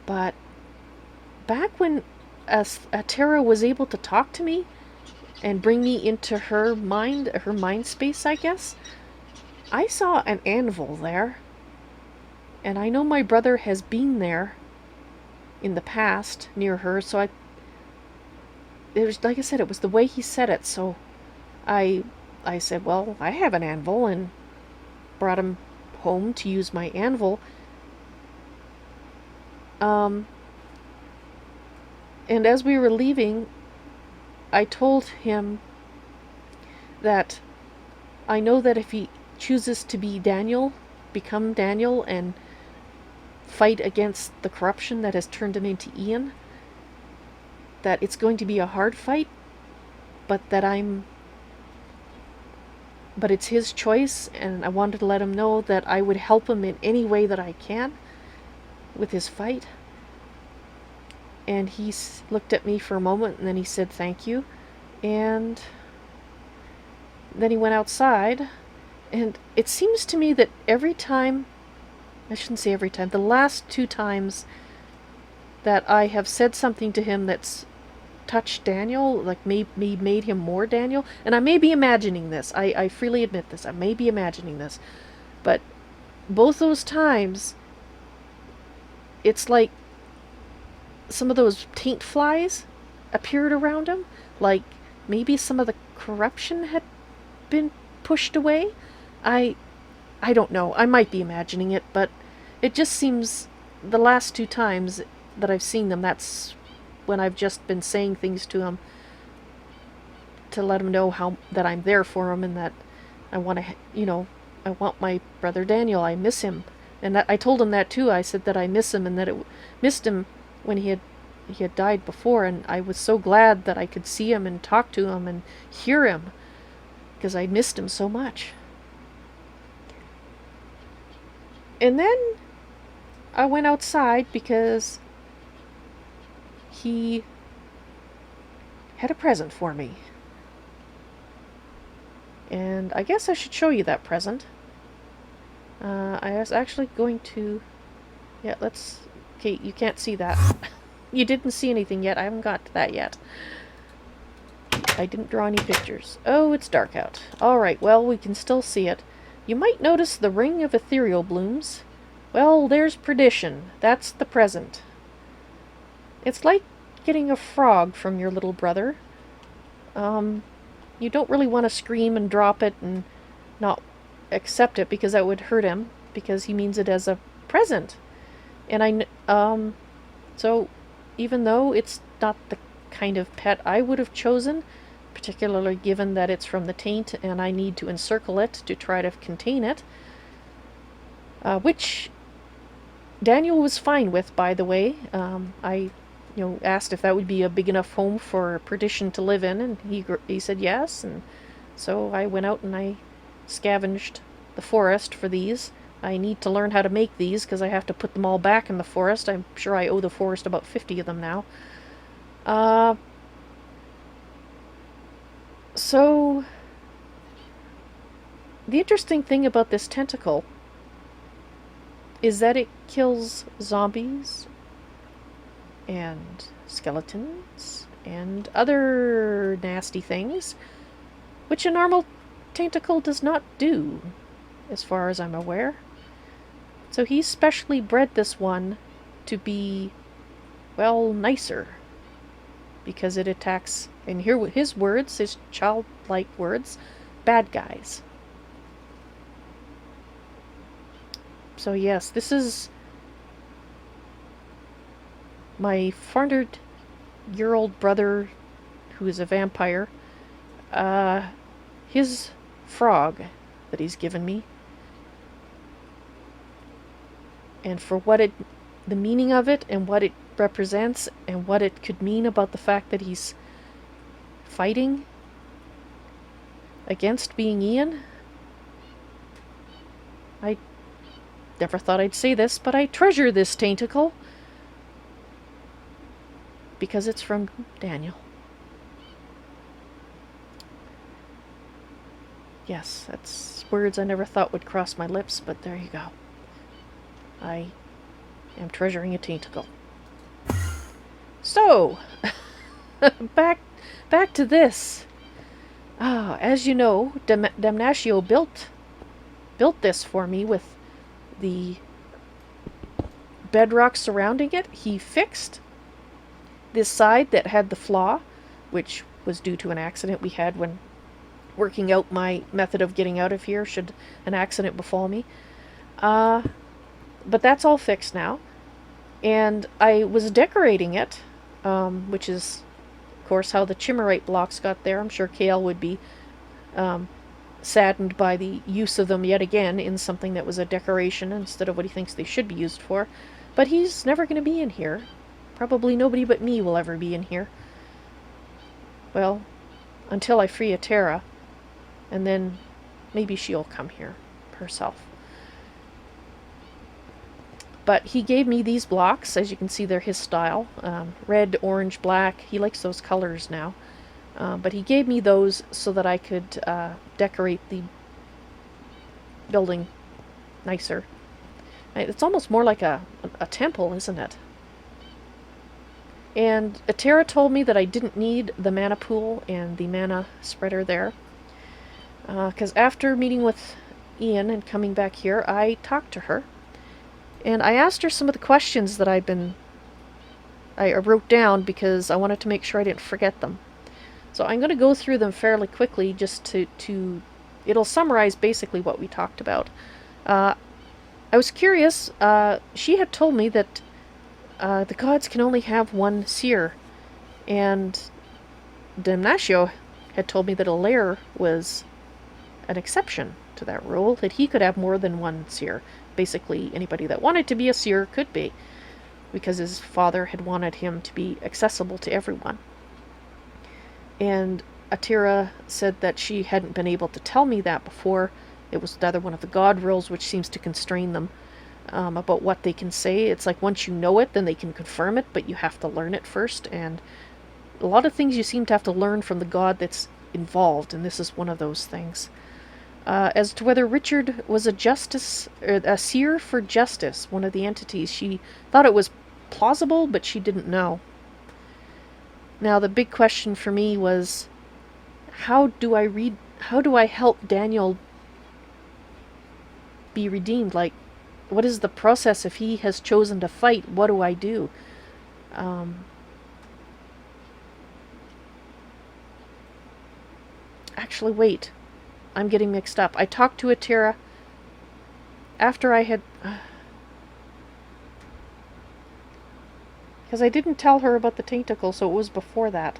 But back when Atera was able to talk to me and bring me into her mind space, I guess, I saw an anvil there. And I know my brother has been there in the past near her, so it was, like I said, it was the way he said it, so I said, well, I have an anvil, and brought him home to use my anvil. And as we were leaving, I told him that I know that if he chooses to be Daniel, become Daniel, and fight against the corruption that has turned him into Ian, that it's going to be a hard fight, but it's his choice, and I wanted to let him know that I would help him in any way that I can with his fight. And he looked at me for a moment, and then he said thank you, and then he went outside. And it seems to me that every time, I shouldn't say every time, the last 2 times that I have said something to him that's touched Daniel, like maybe made him more Daniel, and I may be imagining this, I freely admit this, I may be imagining this, but both those times, it's like some of those taint flies appeared around him, like maybe some of the corruption had been pushed away. I don't know, I might be imagining it, but it just seems the last 2 times that I've seen them, that's when I've just been saying things to him to let him know that I'm there for him, and that I want to, I want my brother Daniel, I miss him. And that I told him that too. I said that I miss him, and that it missed him when he had died before, and I was so glad that I could see him and talk to him and hear him, because I missed him so much. And then I went outside because he had a present for me. And I guess I should show you that present. I was actually going to... Yeah, let's... Okay, you can't see that. You didn't see anything yet. I haven't got to that yet. I didn't draw any pictures. Oh, it's dark out. Alright, well, we can still see it. You might notice the ring of ethereal blooms. Well, there's perdition. That's the present. It's like getting a frog from your little brother. You don't really want to scream and drop it and not accept it, because that would hurt him, because he means it as a present. And so even though it's not the kind of pet I would have chosen, particularly given that it's from the taint and I need to encircle it to try to contain it, which Daniel was fine with, by the way. I asked if that would be a big enough home for Perdition to live in, and he said yes, and so I went out and I scavenged the forest for these. I need to learn how to make these, because I have to put them all back in the forest. I'm sure I owe the forest about 50 of them now. So, the interesting thing about this tentacle is that it kills zombies and skeletons and other nasty things, which a normal tentacle does not do, as far as I'm aware. So he specially bred this one to be, well, nicer, because it attacks, and here with his words, his childlike words, bad guys. So yes, this is my 400-year-old brother, who is a vampire, his frog that he's given me. And for the meaning of it, and what it represents, and what it could mean about the fact that he's fighting against being Ian. I never thought I'd say this, but I treasure this tentacle, because it's from Daniel. Yes, that's words I never thought would cross my lips, but there you go. I am treasuring a tentacle. So, back to this. As you know, Damnatio built this for me with the bedrock surrounding it. He fixed this side that had the flaw, which was due to an accident we had when working out my method of getting out of here should an accident befall me. But that's all fixed now. And I was decorating it, which is of course, how the Chimmerite blocks got there. I'm sure Kael would be saddened by the use of them yet again in something that was a decoration instead of what he thinks they should be used for. But he's never going to be in here. Probably nobody but me will ever be in here. Well, until I free Atera, and then maybe she'll come here herself. But he gave me these blocks. As you can see, they're his style. Red, orange, black. He likes those colors now. But he gave me those so that I could decorate the building nicer. It's almost more like a temple, isn't it? And Atera told me that I didn't need the mana pool and the mana spreader there. Because after meeting with Ian and coming back here, I talked to her. And I asked her some of the questions that I wrote down because I wanted to make sure I didn't forget them. So I'm going to go through them fairly quickly just to it'll summarize basically what we talked about. I was curious. She had told me that the gods can only have one seer, and Damnatio had told me that Alair was an exception to that rule, that he could have more than one seer. Basically, anybody that wanted to be a seer could be, because his father had wanted him to be accessible to everyone. And Atera said that she hadn't been able to tell me that before. It was another one of the god rules which seems to constrain them about what they can say. It's like once you know it, then they can confirm it, but you have to learn it first. And a lot of things you seem to have to learn from the god that's involved, and this is one of those things. As to whether Richard was a seer for justice, one of the entities, she thought it was plausible, but she didn't know. Now, the big question for me was, how do I help Daniel be redeemed? Like, what is the process if he has chosen to fight? What do I do? Actually, wait. I'm getting mixed up. I talked to Atera after I had... Because I didn't tell her about the tentacle, so it was before that.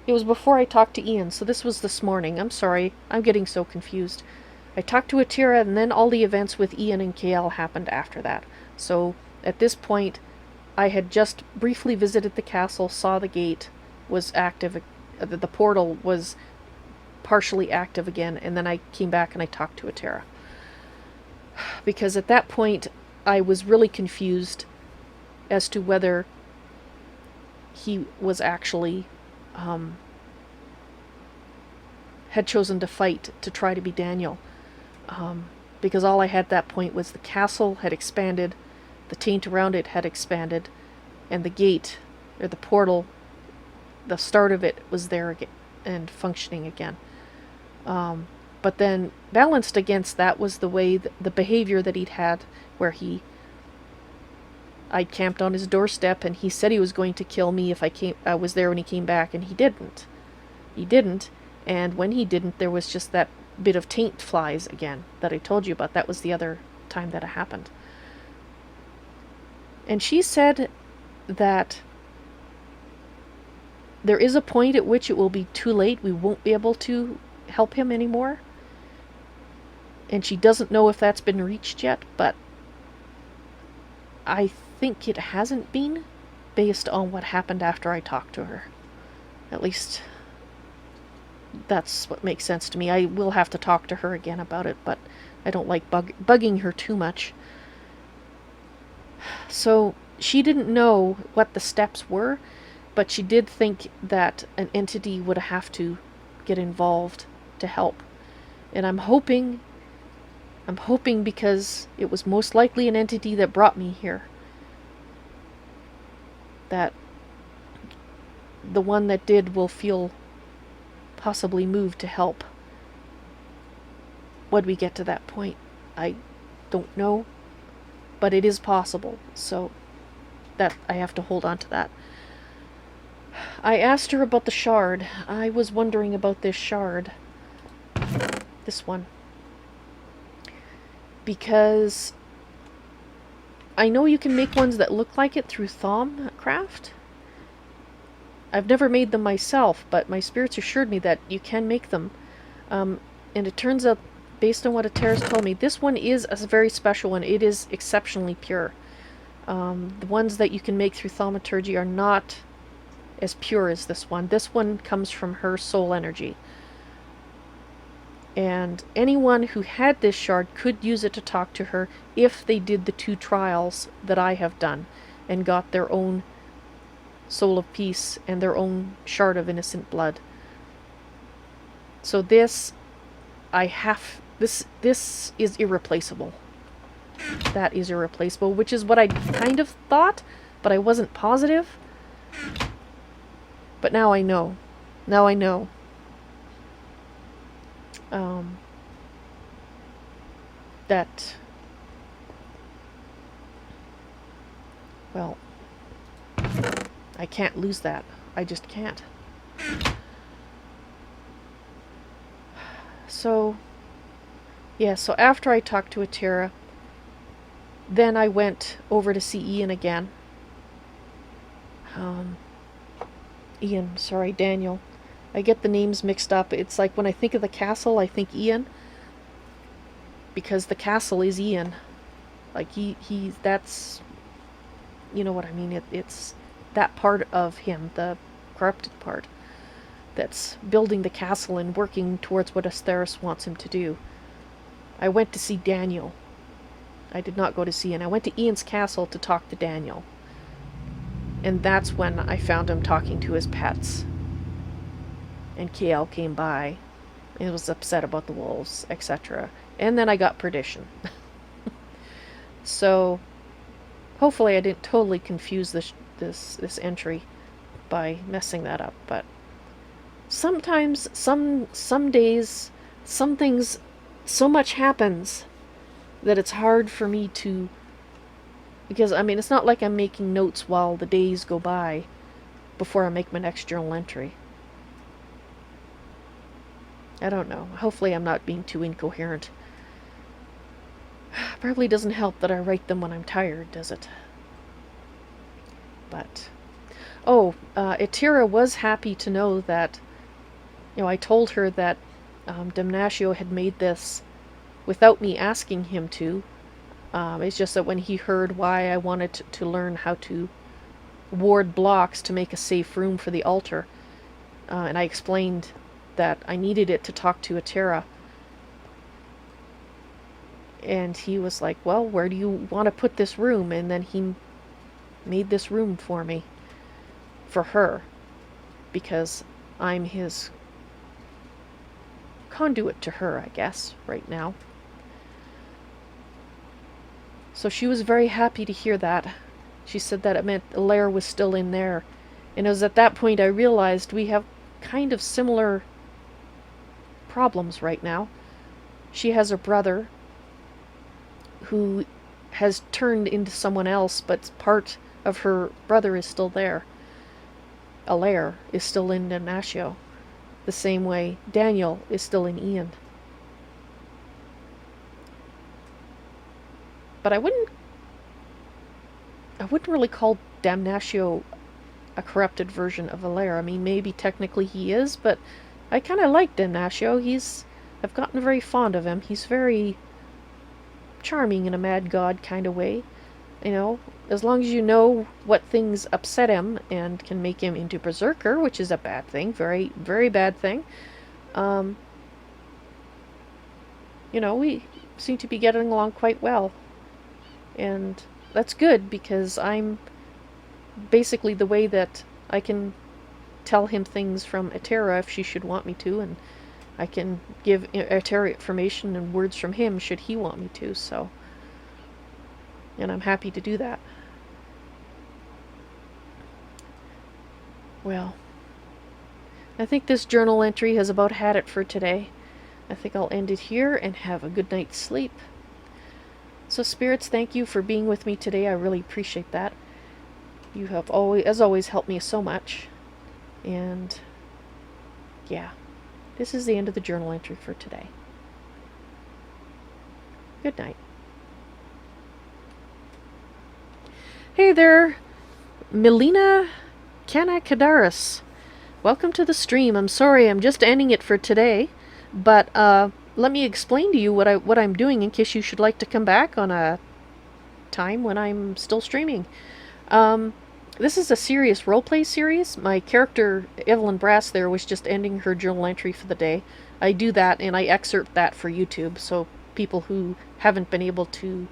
It was before I talked to Ian, so this was this morning. I'm sorry. I'm getting so confused. I talked to Atera, and then all the events with Ian and Kael happened after that. So, at this point, I had just briefly visited the castle, saw the gate was active, the portal was partially active again, and then I came back and I talked to Atera. Because at that point, I was really confused as to whether he was actually had chosen to fight to try to be Daniel. Because all I had at that point was the castle had expanded, the taint around it had expanded, and the gate, or the portal, the start of it was there again and functioning again. But then balanced against that was the way, the behavior that he'd had, where I camped on his doorstep and he said he was going to kill me if I was there when he came back, and he didn't. He didn't, and when he didn't, there was just that bit of taint flies again that I told you about. That was the other time that it happened. And she said that there is a point at which it will be too late. We won't be able to help him anymore. And she doesn't know if that's been reached yet, but I think it hasn't been, based on what happened after I talked to her. At least that's what makes sense to me. I will have to talk to her again about it, but I don't like bugging her too much. So she didn't know what the steps were, but she did think that an entity would have to get involved to help. And I'm hoping because it was most likely an entity that brought me here, that the one that did will feel possibly moved to help. When we get to that point, I don't know, but it is possible, so that I have to hold on to that. I asked her about the shard. I was wondering about this shard. This one. Because I know you can make ones that look like it through Thaumcraft. I've never made them myself, but my spirits assured me that you can make them. And it turns out, based on what Atera's told me, this one is a very special one. It is exceptionally pure. The ones that you can make through thaumaturgy are not as pure as this one. This one comes from her soul energy. And anyone who had this shard could use it to talk to her if they did the 2 trials that I have done and got their own soul of peace and their own shard of innocent blood. So this is irreplaceable. That is irreplaceable, which is what I kind of thought, but I wasn't positive. But now I know. Now I know. That, well, I can't lose that. I just can't. So, yeah, so after I talked to Atera, then I went over to see Ian again. Daniel. I get the names mixed up. It's like when I think of the castle, I think Ian. Because the castle is Ian. Like, that's, you know what I mean? It's that part of him, the corrupted part, that's building the castle and working towards what Astharus wants him to do. I went to see Daniel. I did not go to see Ian. I went to Ian's castle to talk to Daniel. And that's when I found him talking to his pets. And Kael came by and was upset about the wolves, etc. And then I got perdition. So, hopefully I didn't totally confuse this entry by messing that up. But sometimes, some days, some things, so much happens that it's hard for me to... Because, I mean, it's not like I'm making notes while the days go by before I make my next journal entry. I don't know. Hopefully I'm not being too incoherent. Probably doesn't help that I write them when I'm tired, does it? But... Oh, Atera was happy to know that... You know, I told her that Damnatio had made this without me asking him to. It's just that when he heard why I wanted to learn how to ward blocks to make a safe room for the altar, and I explained that I needed it to talk to Atera, and he was like, well, where do you want to put this room? And then he made this room for me, for her, because I'm his conduit to her, I guess, right now. So she was very happy to hear that. She said that it meant Alair was still in there. And it was at that point I realized we have kind of similar problems right now. She has a brother who has turned into someone else, but part of her brother is still there. Alair is still in Damnatio, the same way Daniel is still in Ian. But I wouldn't really call Damnatio a corrupted version of Alair. I mean, maybe technically he is, but I kind of like Damnatio. I've gotten very fond of him. He's very charming in a mad god kind of way. You know, as long as you know what things upset him and can make him into Berserker, which is a bad thing, very, very bad thing. You know, we seem to be getting along quite well. And that's good, because I'm basically the way that I can tell him things from Atera if she should want me to, and I can give Atera information and words from him should he want me to, so... And I'm happy to do that. Well, I think this journal entry has about had it for today. I think I'll end it here and have a good night's sleep. So spirits, thank you for being with me today. I really appreciate that. You have always, as always, helped me so much. And yeah, this is the end of the journal entry for today. Good night. Hey there, Melina Kana Kadaris, welcome to the stream. I'm sorry, I'm just ending it for today, but let me explain to you what I'm doing in case you should like to come back on a time when I'm still streaming. This is a serious roleplay series. My character, Evalyn Brass, there was just ending her journal entry for the day. I do that, and I excerpt that for YouTube, so people who haven't been able to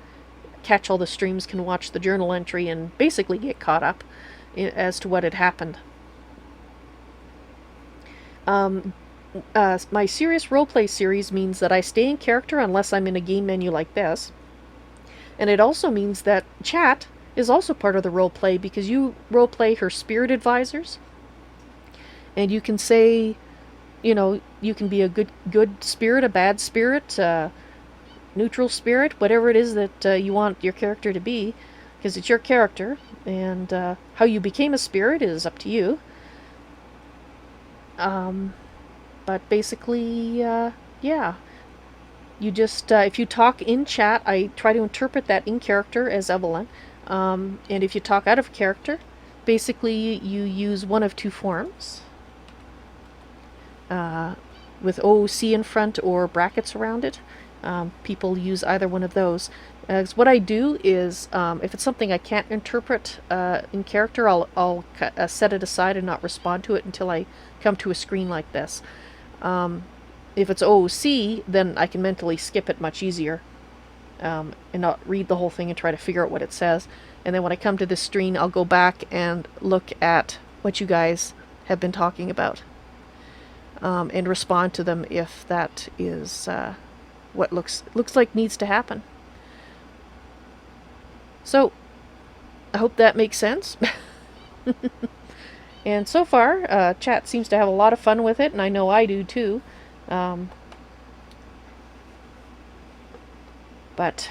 catch all the streams can watch the journal entry and basically get caught up as to what had happened. My serious roleplay series means that I stay in character unless I'm in a game menu like this. And it also means that chat is also part of the roleplay, because you roleplay her spirit advisors. And you can say, you know, you can be a good spirit, a bad spirit, neutral spirit, whatever it is that you want your character to be, because it's your character, and how you became a spirit is up to you. But basically, yeah. You just, if you talk in chat, I try to interpret that in character as Evalyn. And if you talk out of character, basically you use one of two forms. With OOC in front or brackets around it. People use either one of those. What I do is, if it's something I can't interpret in character, I'll set it aside and not respond to it until I come to a screen like this. If it's OOC, then I can mentally skip it much easier and not read the whole thing and try to figure out what it says. And then when I come to this screen, I'll go back and look at what you guys have been talking about and respond to them if that is what looks like needs to happen. So, I hope that makes sense. And so far, chat seems to have a lot of fun with it, and I know I do too. But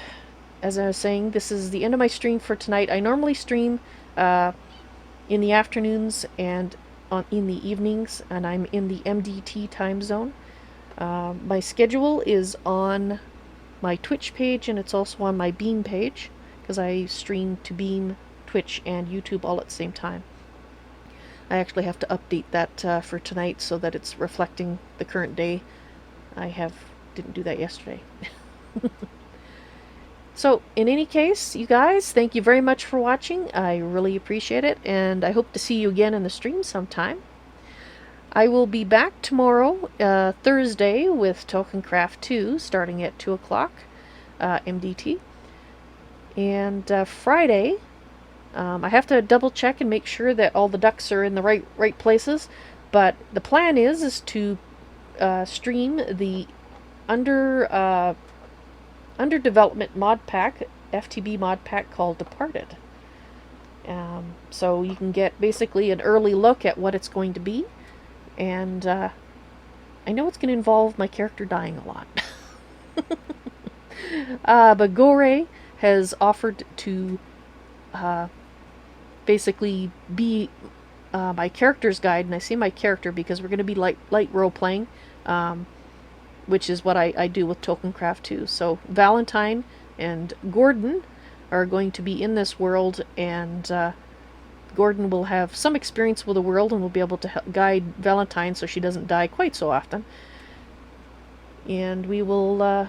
as I was saying, this is the end of my stream for tonight. I normally stream in the afternoons and in the evenings, and I'm in the MDT time zone. My schedule is on my Twitch page, and it's also on my Beam page, because I stream to Beam, Twitch, and YouTube all at the same time. I actually have to update that for tonight so that it's reflecting the current day. Didn't do that yesterday. So, in any case, you guys, thank you very much for watching. I really appreciate it, and I hope to see you again in the stream sometime. I will be back tomorrow, Thursday, with Tokencraft 2, starting at 2 o'clock, MDT. And Friday, I have to double check and make sure that all the ducks are in the right places, but the plan is to stream the under development mod pack, FTB mod pack called Departed. So you can get basically an early look at what it's going to be, and I know it's going to involve my character dying a lot. But Gore has offered to basically be my character's guide, and I say my character because we're going to be light role-playing, which is what I do with Tokencraft 2. So Valentine and Gordon are going to be in this world, and Gordon will have some experience with the world and will be able to guide Valentine so she doesn't die quite so often. And we will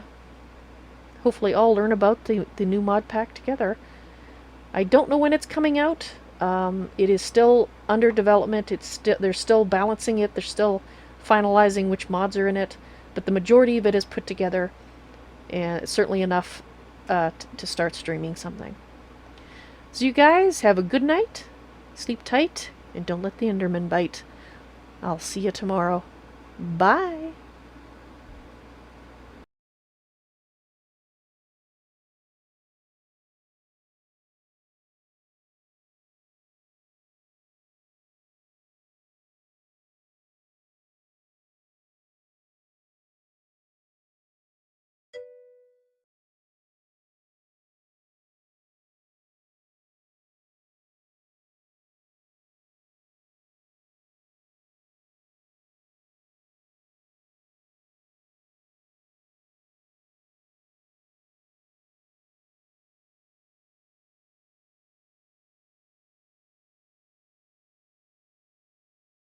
hopefully all learn about the new mod pack together. I don't know when it's coming out. It is still under development. They're still balancing it. They're still finalizing which mods are in it. But the majority of it is put together, and it's certainly enough to start streaming something. So you guys, have a good night, sleep tight, and don't let the Enderman bite. I'll see you tomorrow. Bye!